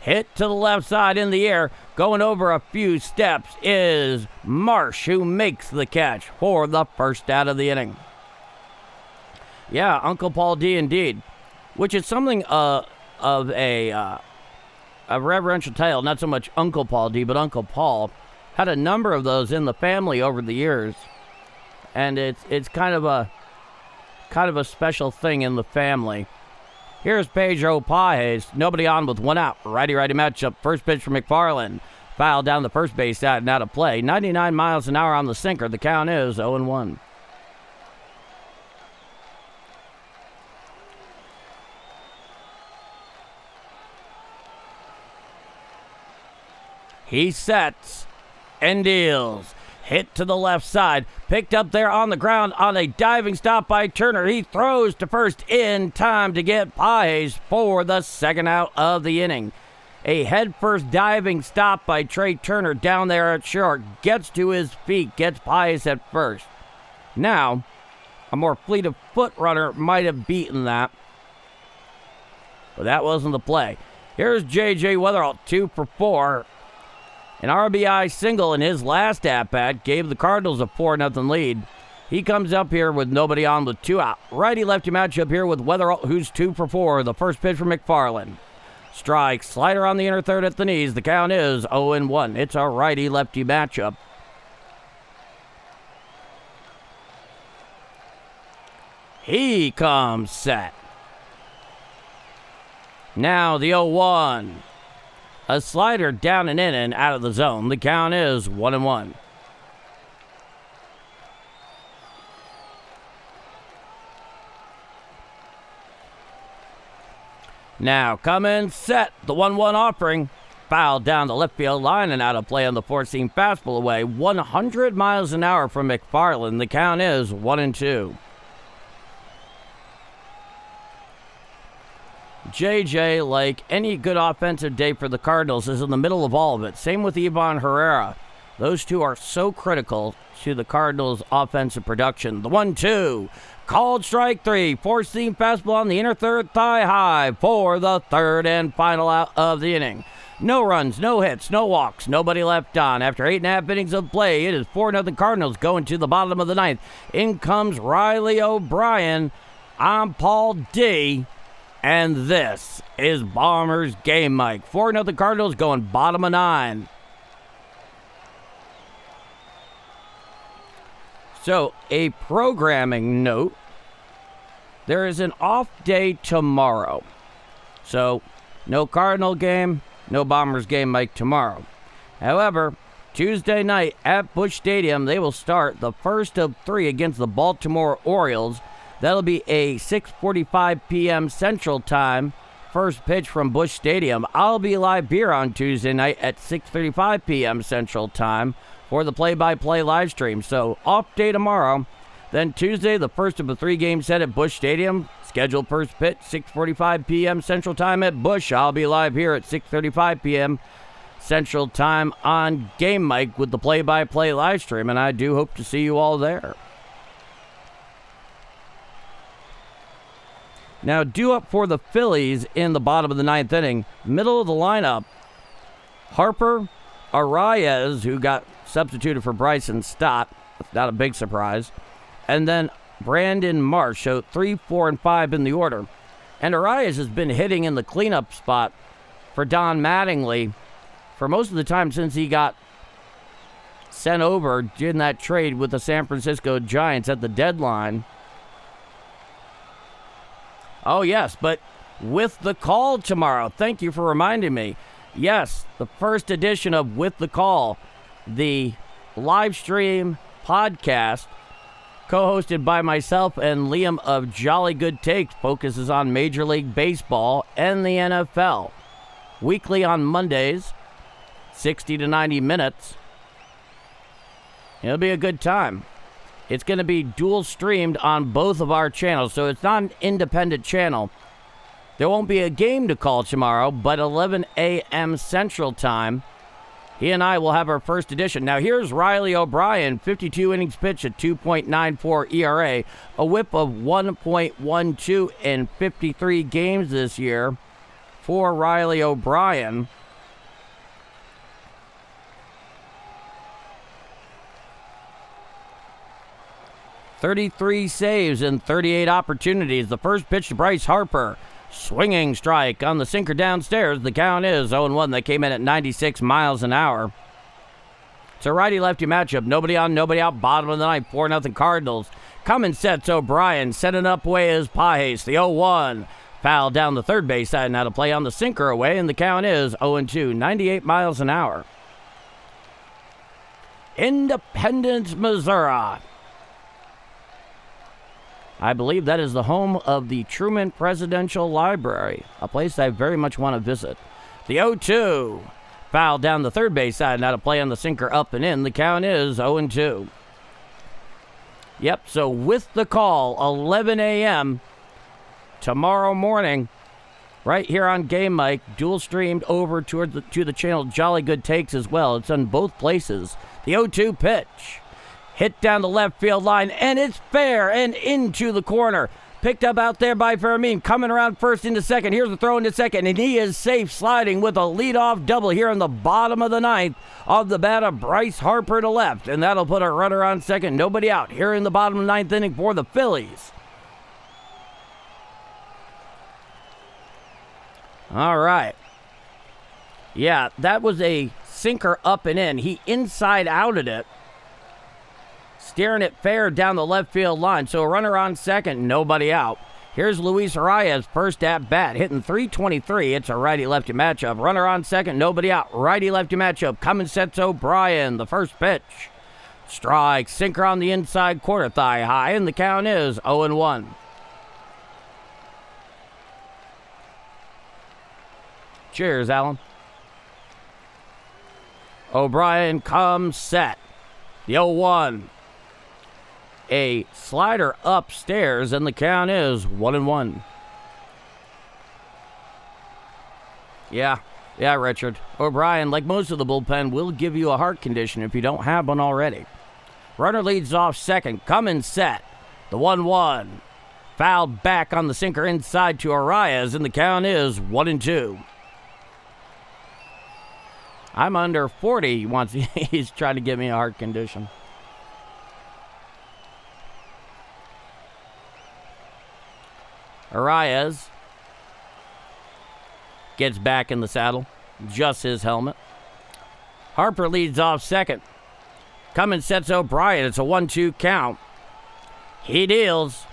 Speaker 1: Hit to the left side in the air. Going over a few steps is Marsh, who makes the catch for the first out of the inning. Yeah, Uncle Paul D indeed. Which is something of a reverential title. Not so much Uncle Paul D, but Uncle Paul. Had a number of those in the family over the years. And it's kind of a special thing in the family. Here's Pedro Pages. Nobody on with 1 out. Righty-righty matchup. First pitch for McFarland. Foul down the first base side and out of play. 99 miles an hour on the sinker. The count is 0-1. He sets and deals. Hit to the left side. Picked up there on the ground on a diving stop by Turner. He throws to first in time to get Pages for the second out of the inning. A head-first diving stop by Trey Turner down there at short. Gets to his feet. Gets Pages at first. Now, a more fleet-of-foot runner might have beaten that. But that wasn't the play. Here's J.J. Weatherall, 2 for 4. An RBI single in his last at-bat gave the Cardinals a 4-0 lead. He comes up here with nobody on with 2 out. Righty-lefty matchup here with Weatherall, who's 2 for 4. The first pitch from McFarland. Strike, slider on the inner third at the knees. The count is 0-1. It's a righty-lefty matchup. He comes set. Now the 0-1. A slider down and in and out of the zone. The count is 1-1. Now, come in, set, the 1-1 offering. Foul down the left field line and out of play on the four-seam fastball away. 100 miles an hour from McFarland. The count is 1-2. JJ, like any good offensive day for the Cardinals, is in the middle of all of it. Same with Ivan Herrera. Those two are so critical to the Cardinals' offensive production. The 1-2. Called strike three. Four-seam fastball on the inner third, thigh high for the third and final out of the inning. No runs, no hits, no walks, nobody left on. After 8.5 innings of play, it is 4-0 Cardinals going to the bottom of the ninth. In comes Riley O'Brien. I'm Paul D. And this is Bombers Game Mike. 4-0 Cardinals going bottom of 9. So, a programming note. There is an off day tomorrow. So, no Cardinal game, no Bombers Game Mike tomorrow. However, Tuesday night at Busch Stadium, they will start the first of 3 against the Baltimore Orioles. That'll be a 6:45 p.m. Central Time first pitch from Busch Stadium. I'll be live here on Tuesday night at 6:35 p.m. Central Time for the play-by-play live stream. So, off day tomorrow. Then Tuesday, the first of a 3-game set at Busch Stadium. Scheduled first pitch, 6:45 p.m. Central Time at Busch. I'll be live here at 6:35 p.m. Central Time on Game Mike with the play-by-play live stream, and I do hope to see you all there. Now, due up for the Phillies in the bottom of the 9th inning, middle of the lineup, Harper, Arias, who got substituted for Bryson Stott, that's not a big surprise, and then Brandon Marsh, so 3, 4, and 5 in the order. And Arias has been hitting in the cleanup spot for Don Mattingly for most of the time since he got sent over in that trade with the San Francisco Giants at the deadline. Oh, yes, but With the Call tomorrow. Thank you for reminding me. Yes, the first edition of With the Call, the live stream podcast, co-hosted by myself and Liam of Jolly Good Takes, focuses on Major League Baseball and the NFL. Weekly on Mondays, 60 to 90 minutes. It'll be a good time. It's going to be dual streamed on both of our channels, so it's not an independent channel. There won't be a game to call tomorrow, but 11 a.m. Central Time, he and I will have our first edition. Now, here's Riley O'Brien, 52 innings pitched at 2.94 ERA, a whip of 1.12 in 53 games this year for Riley O'Brien. $33 saves and 38 opportunities. The first pitch to Bryce Harper. Swinging strike on the sinker downstairs. The count is 0-1. They came in at 96 miles an hour. It's a righty-lefty matchup. Nobody on, nobody out. Bottom of the ninth. 4-0 Cardinals. Coming sets O'Brien. Setting up away is Pajes. The 0-1. Foul down the third base side. Now to play on the sinker away. And the count is 0-2. 98 miles an hour. Independence, Missouri. I believe that is the home of the Truman Presidential Library, a place I very much want to visit. The 0-2. Foul down the third base side. Now to play on the sinker up and in. The count is 0-2. Yep, so With the Call, 11 a.m. tomorrow morning, right here on Game Mike, dual streamed over to the channel Jolly Good Takes as well. It's on both places. The 0-2 pitch. Hit down the left field line, and it's fair and into the corner. Picked up out there by Fermin, coming around first into second. Here's the throw into second, and he is safe, sliding with a leadoff double here in the bottom of the ninth of the bat of Bryce Harper to left. And that'll put a runner on second. Nobody out here in the bottom of the ninth inning for the Phillies. All right. Yeah, that was a sinker up and in. He inside-outed it. Steering it fair down the left field line. So a runner on second, nobody out. Here's Luis Arias, first at bat, hitting .323. It's a righty-lefty matchup. Runner on second, nobody out. Righty-lefty matchup. Coming sets O'Brien, the first pitch. Strike, sinker on the inside quarter, thigh high, and the count is 0-1. Cheers, Alan. O'Brien comes set. The 0-1. A slider upstairs, and the count is 1-1. Yeah, Richard. O'Brien, like most of the bullpen, will give you a heart condition if you don't have one already. Runner leads off second. Coming set. The 1-1. Fouled back on the sinker inside to Arias, and the count is 1-2. I'm under 40. He's trying to give me a heart condition. Arias gets back in the saddle. Just his helmet. Harper leads off second. Cummins sets O'Brien. It's a 1-2 count. He deals.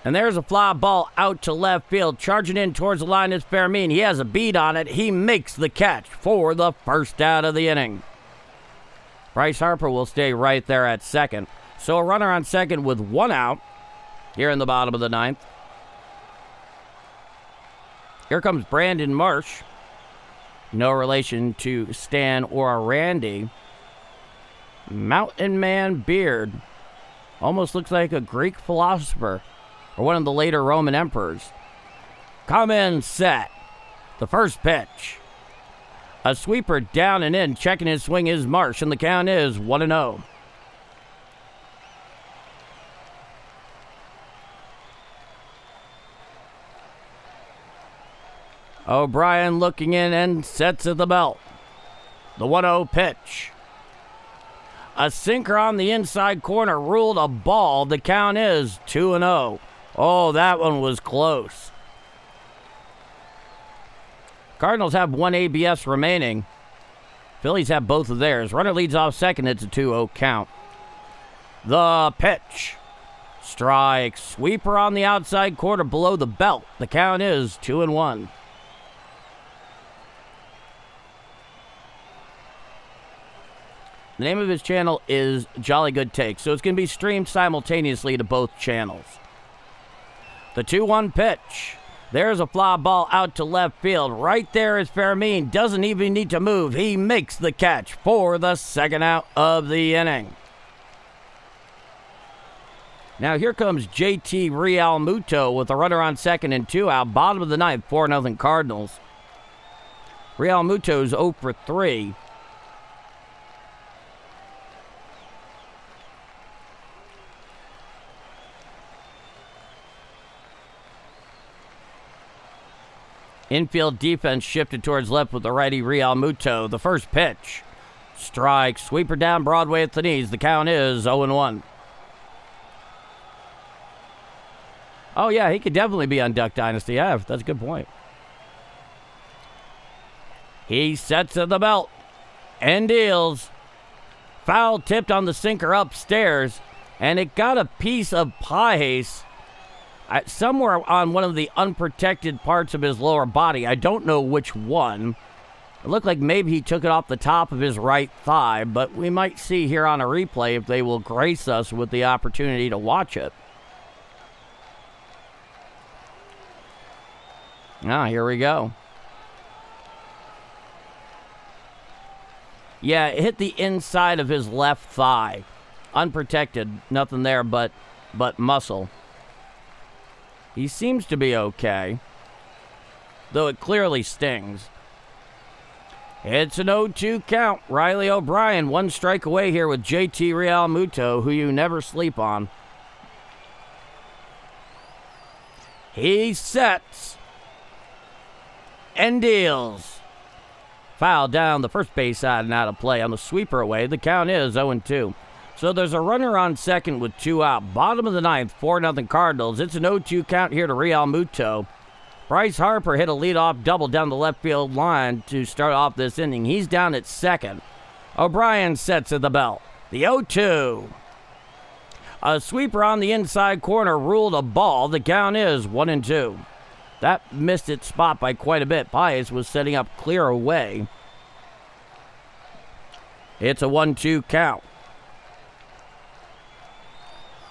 Speaker 1: And there's a fly ball out to left field. Charging in towards the line is Fermin. He has a beat on it. He makes the catch for the first out of the inning. Bryce Harper will stay right there at second. So a runner on second with one out here in the bottom of the ninth. Here comes Brandon Marsh. No relation to Stan or Randy. Mountain Man beard. Almost looks like a Greek philosopher or one of the later Roman emperors. Come in set. The first pitch. A sweeper down and in. Checking his swing is Marsh, and the count is 1-0. O'Brien looking in and sets at the belt. The 1-0 pitch. A sinker on the inside corner ruled a ball. The count is 2-0. Oh, that one was close. Cardinals have one ABS remaining. Phillies have both of theirs. Runner leads off second. It's a 2-0 count. The pitch. Strike. Sweeper on the outside corner below the belt. The count is 2-1. The name of his channel is Jolly Good Takes, so it's going to be streamed simultaneously to both channels. The 2-1 pitch. There's a fly ball out to left field. Right there is Fermin. Doesn't even need to move. He makes the catch for the second out of the inning. Now here comes JT Realmuto with a runner on second and 2 out. Bottom of the ninth, 4-0 Cardinals. Realmuto's 0 for 3. Infield defense shifted towards left with the righty Realmuto. The first pitch. Strike. Sweeper down Broadway at the knees. The count is 0-1. Oh, yeah, he could definitely be on Duck Dynasty. Yeah, that's a good point. He sets at the belt and deals. Foul tipped on the sinker upstairs, and it got a piece of Pages somewhere on one of the unprotected parts of his lower body. I don't know which one. It looked like maybe he took it off the top of his right thigh, but we might see here on a replay if they will grace us with the opportunity to watch it. Here we go. Yeah, it hit the inside of his left thigh. Unprotected, nothing there but muscle. He seems to be okay, though it clearly stings. It's an 0-2 count. Riley O'Brien, one strike away here with JT Realmuto, who you never sleep on. He sets and deals. Foul down the first base side and out of play on the sweeper away. The count is 0-2. So there's a runner on second with 2 out. Bottom of the ninth, 4-0 Cardinals. It's an 0-2 count here to Realmuto. Bryce Harper hit a leadoff double down the left field line to start off this inning. He's down at second. O'Brien sets at the belt. The 0-2. A sweeper on the inside corner ruled a ball. The count is 1-2. That missed its spot by quite a bit. Pages was setting up clear away. It's a 1-2 count.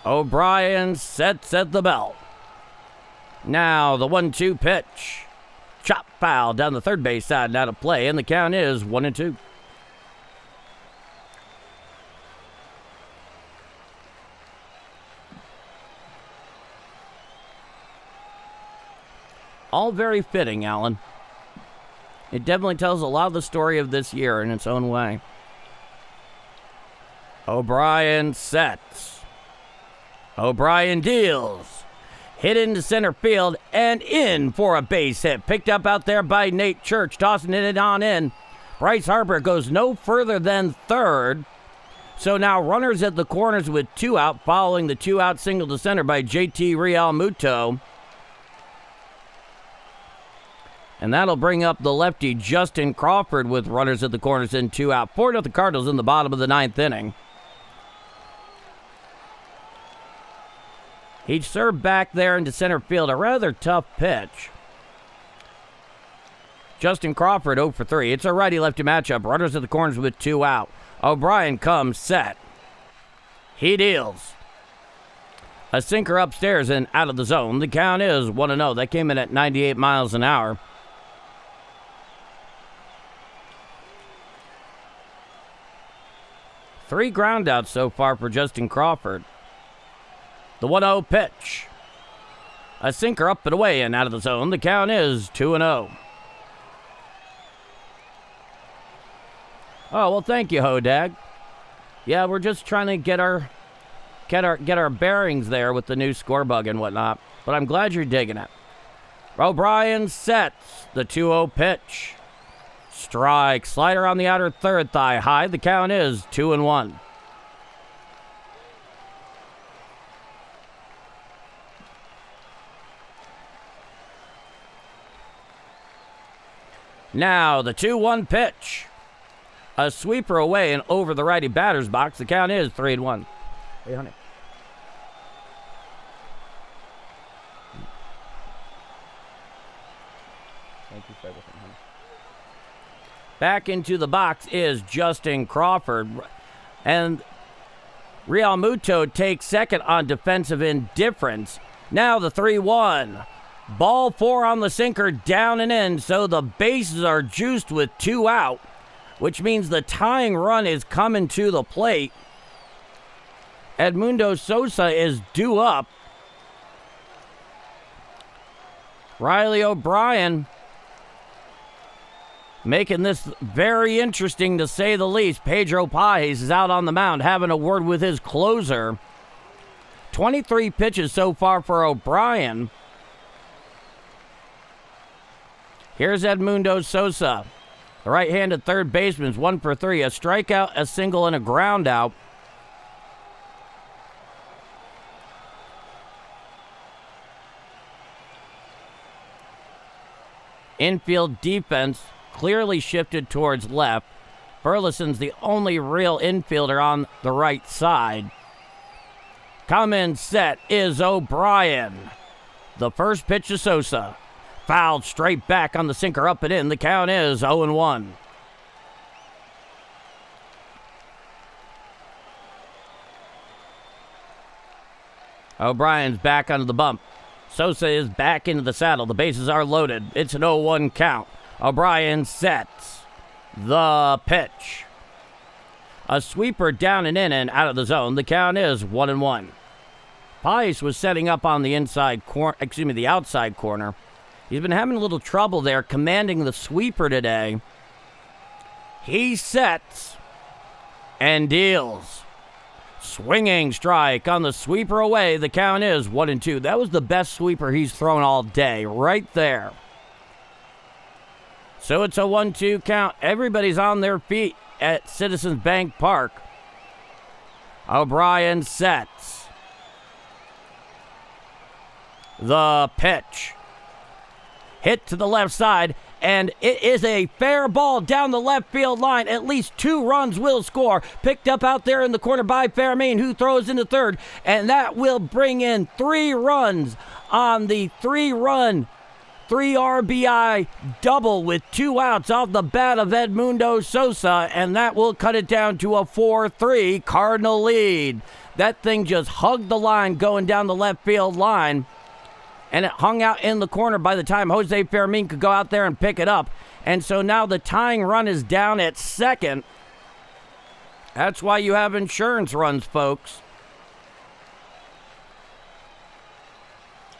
Speaker 1: O'Brien sets at the belt. Now the 1-2 pitch. chop foul down the third base side and out of play, and the count is 1-2. All very fitting, Alan. It definitely tells a lot of the story of this year in its own way. O'Brien sets. O'Brien deals. Hit into center field and in for a base hit. Picked up out there by Nate Church, tossing it on in. Bryce Harper goes no further than third. So now runners at the corners with 2 out, following the 2-out single to center by JT Realmuto. And that'll bring up the lefty Justin Crawford with runners at the corners and 2 out. 4-0 Cardinals in the bottom of the 9th inning. He served back there into center field, a rather tough pitch. Justin Crawford 0 for 3. It's a righty-lefty matchup. Runners at the corners with 2 out. O'Brien comes set. He deals. A sinker upstairs and out of the zone. The count is 1-0. That came in at 98 miles an hour. Three groundouts so far for Justin Crawford. The 1-0 pitch. A sinker up and away and out of the zone. The count is 2-0. Oh, well, thank you, Hodag. Yeah, we're just trying to get our bearings there with the new score bug and whatnot. But I'm glad you're digging it. O'Brien sets the 2-0 pitch. Strike. Slider on the outer third thigh high. The count is 2-1. Now the 2-1 pitch. A sweeper away and over the righty batter's box. The count is 3-1. Hey, honey. Thank you for everything, honey. Back into the box is Justin Crawford. And Realmuto takes second on defensive indifference. Now the 3-1. Ball 4 on the sinker, down and in, so the bases are juiced with 2 out, which means the tying run is coming to the plate. Edmundo Sosa is due up. Riley O'Brien making this very interesting, to say the least. Pedro Paez is out on the mound having a word with his closer. 23 pitches so far for O'Brien. Here's Edmundo Sosa. The right-handed third baseman's 1 for 3. A strikeout, a single, and a ground out. Infield defense clearly shifted towards left. Burleson's the only real infielder on the right side. Come in set is O'Brien. The first pitch to Sosa. Fouled straight back on the sinker, up and in. The count is 0-1. O'Brien's back onto the bump. Sosa is back into the saddle. The bases are loaded. It's an 0-1 count. O'Brien sets the pitch. A sweeper down and in and out of the zone. The count is 1-1. Paez was setting up on the the outside corner. He's been having a little trouble there commanding the sweeper today. He sets and deals. Swinging strike on the sweeper away. The count is 1-2. That was the best sweeper he's thrown all day, right there. So it's a 1-2 count. Everybody's on their feet at Citizens Bank Park. O'Brien sets the pitch. Hit to the left side, and it is a fair ball down the left field line. At least 2 runs will score. Picked up out there in the corner by Fairmain, who throws into third, and that will bring in 3 runs on the 3-run, 3 RBI double with 2 outs off the bat of Edmundo Sosa, and that will cut it down to a 4-3 Cardinal lead. That thing just hugged the line going down the left field line. and it hung out in the corner by the time Jose Fermin could go out there and pick it up. And so now the tying run is down at second. That's why you have insurance runs, folks.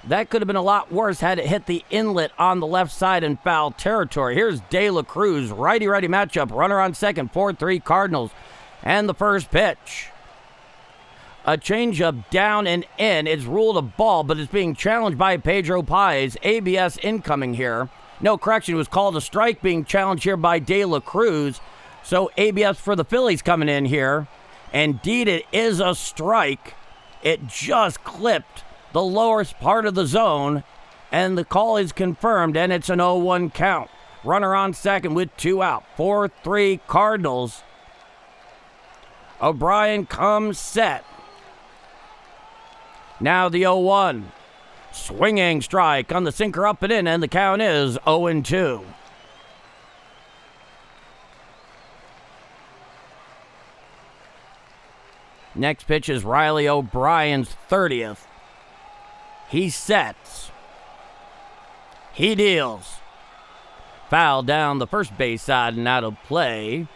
Speaker 1: That could have been a lot worse had it hit the inlet on the left side in foul territory. Here's De La Cruz, righty-righty matchup. Runner on second, 4-3 Cardinals. And the first pitch. A changeup down and in. It's ruled a ball, but it's being challenged by Pedro Paez. ABS incoming here. No, correction, it was called a strike, being challenged here by De La Cruz. So ABS for the Phillies coming in here. Indeed, it is a strike. It just clipped the lowest part of the zone, and the call is confirmed, and it's an 0-1 count. Runner on second with 2 out. 4-3 Cardinals. O'Brien comes set. Now the 0-1. Swinging strike on the sinker up and in, and the count is 0-2. Next pitch is Riley O'Brien's 30th. He sets. He deals. Foul down the first base side and out of play.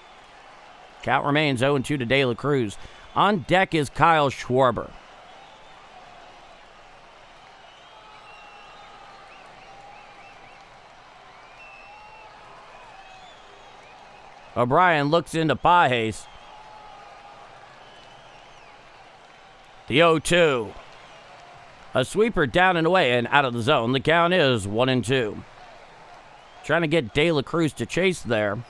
Speaker 1: Count remains 0-2 to De La Cruz. On deck is Kyle Schwarber. O'Brien looks into Paez. The 0-2. A sweeper down and away and out of the zone. The count is 1-2. Trying to get De La Cruz to chase there.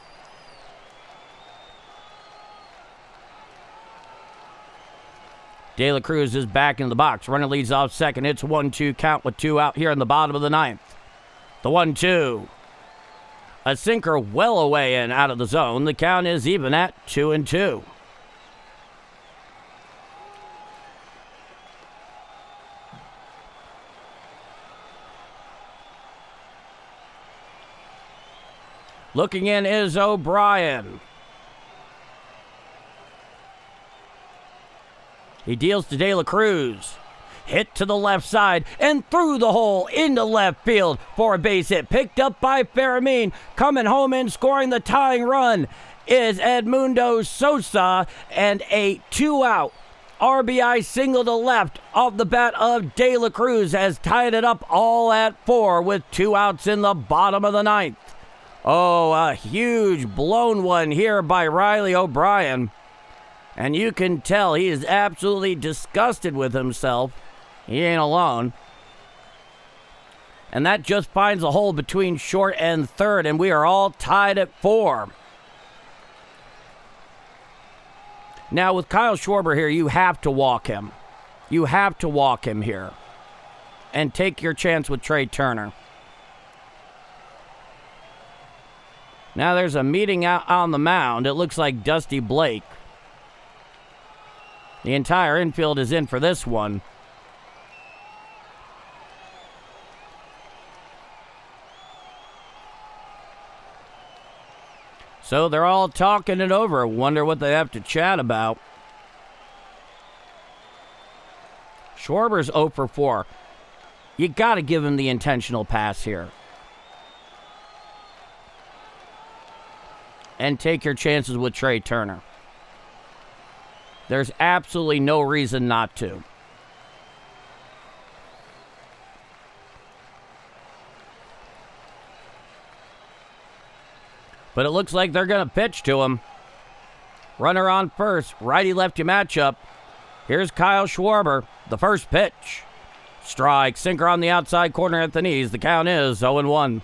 Speaker 1: De La Cruz is back in the box. Runner leads off second. It's 1-2 count with 2 out here in the bottom of the ninth. The 1-2. A sinker well away and out of the zone. The count is even at 2-2. Looking in is O'Brien. He deals to De La Cruz. Hit to the left side and through the hole into left field for a base hit. Picked up by Fermin. Coming home and scoring the tying run is Edmundo Sosa, and a 2-out RBI single to left off the bat of De La Cruz has tied it up all at 4 with 2 outs in the bottom of the ninth. Oh, a huge blown one here by Riley O'Brien. And you can tell he is absolutely disgusted with himself. He ain't alone. And that just finds a hole between short and third, and we are all tied at 4. Now, with Kyle Schwarber here, you have to walk him. You have to walk him here. And take your chance with Trey Turner. Now there's a meeting out on the mound. It looks like Dusty Blake. The entire infield is in for this one. So they're all talking it over. Wonder what they have to chat about. Schwarber's 0 for 4. You got to give him the intentional pass here. And take your chances with Trey Turner. There's absolutely no reason not to. But it looks like they're going to pitch to him. Runner on first, righty-lefty matchup. Here's Kyle Schwarber, the first pitch. Strike, sinker on the outside corner at the knees. The count is 0-1.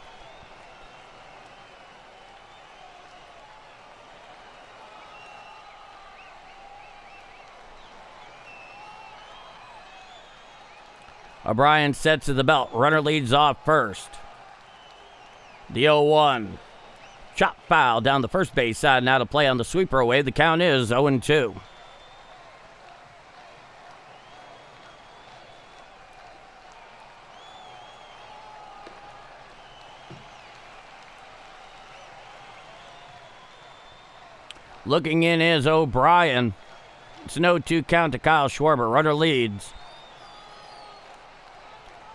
Speaker 1: O'Brien sets to the belt. Runner leads off first. The 0-1. Chop foul down the first base side. Now to play on the sweeper away. The count is 0-2. Looking in is O'Brien. It's an 0-2 count to Kyle Schwarber. Runner leads.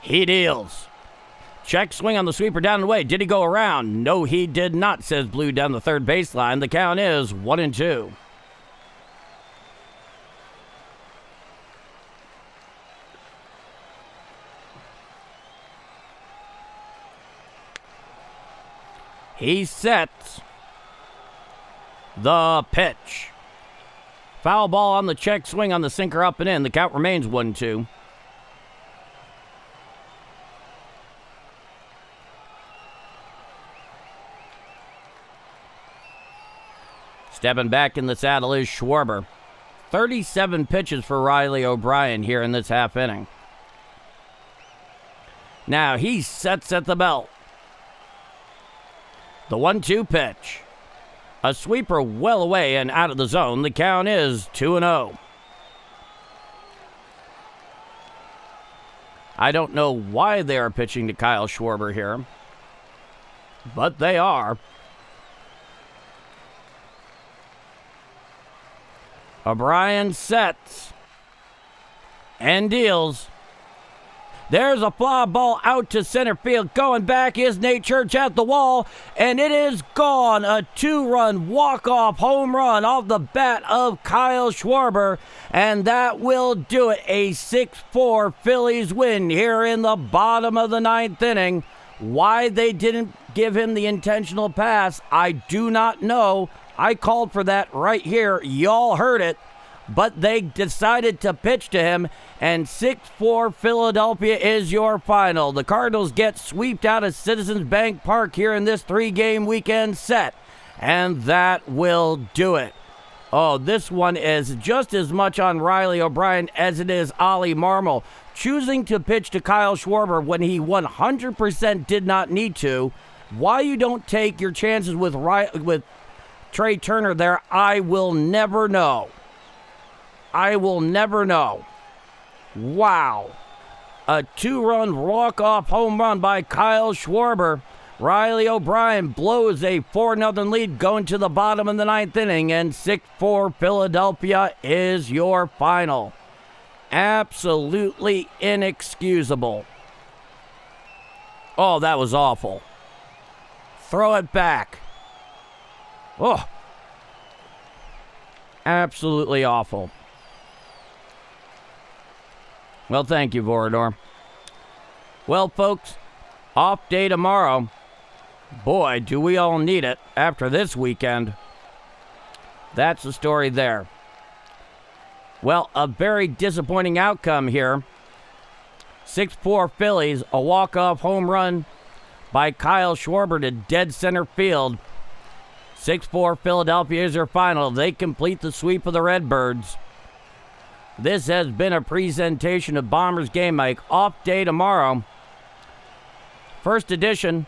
Speaker 1: He deals. Check swing on the sweeper down the way. Did he go around? No, he did not, says Blue down the third baseline. The count is 1-2. He sets the pitch. Foul ball on the check swing on the sinker up and in. The count remains 1-2. Stepping back in the saddle is Schwarber. 37 pitches for Riley O'Brien here in this half inning. Now he sets at the belt. The 1-2 pitch. A sweeper well away and out of the zone. The count is 2-0. I don't know why they are pitching to Kyle Schwarber here, but they are. O'Brien sets and deals. There's a fly ball out to center field. Going back is Nate Church at the wall, and it is gone. A 2-run walk-off home run off the bat of Kyle Schwarber, and that will do it. A 6-4 Phillies win here in the bottom of the ninth inning. Why they didn't give him the intentional pass, I do not know. I called for that right here. Y'all heard it. But they decided to pitch to him, and 6-4 Philadelphia is your final. The Cardinals get swept out of Citizens Bank Park here in this 3-game weekend set, and that will do it. Oh, this one is just as much on Riley O'Brien as it is Ollie Marmol. Choosing to pitch to Kyle Schwarber when he 100% did not need to. Why you don't take your chances with Trey Turner there, I will never know. I will never know. Wow. A 2-run walk-off home run by Kyle Schwarber. Riley O'Brien blows a 4-0 lead going to the bottom of the ninth inning, and 6-4 Philadelphia is your final. Absolutely inexcusable. Oh, that was awful. Throw it back. Oh. Absolutely awful. Well, thank you, Vorador. Well, folks, off day tomorrow. Boy, do we all need it after this weekend. That's the story there. Well, a very disappointing outcome here. 6-4 Phillies, a walk-off home run by Kyle Schwarber to dead center field. 6-4 Philadelphia is their final. They complete the sweep of the Redbirds. This has been a presentation of Bombers Game Mike. Off day tomorrow. First edition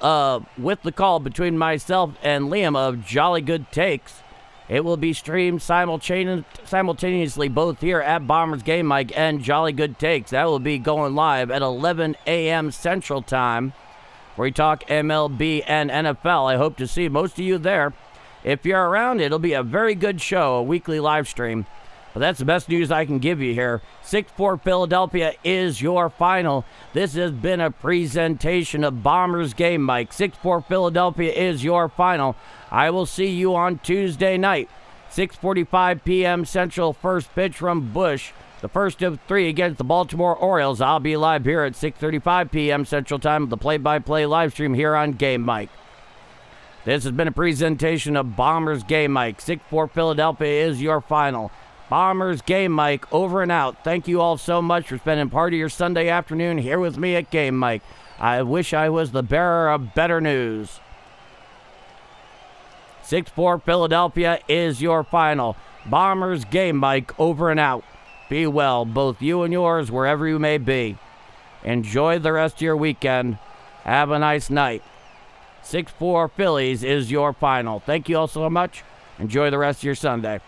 Speaker 1: with the call between myself and Liam of Jolly Good Takes. It will be streamed simultaneously both here at Bombers Game Mike and Jolly Good Takes. That will be going live at 11 a.m. Central Time, where we talk MLB and NFL. I hope to see most of you there. If you're around, it'll be a very good show, a weekly live stream. But that's the best news I can give you here. 6-4 Philadelphia is your final. This has been a presentation of Bombers Game Mike. 6-4 Philadelphia is your final. I will see you on Tuesday night. 6:45 p.m. Central, first pitch from Busch. The first of 3 against the Baltimore Orioles. I'll be live here at 6:35 p.m. Central Time with the play-by-play live stream here on Game Mike. This has been a presentation of Bombers Game Mike. 6-4 Philadelphia is your final. Bombers Game Mike, over and out. Thank you all so much for spending part of your Sunday afternoon here with me at Game Mike. I wish I was the bearer of better news. 6-4 Philadelphia is your final. Bombers Game Mike, over and out. Be well, both you and yours, wherever you may be. Enjoy the rest of your weekend. Have a nice night. 6-4 Phillies is your final. Thank you all so much. Enjoy the rest of your Sunday.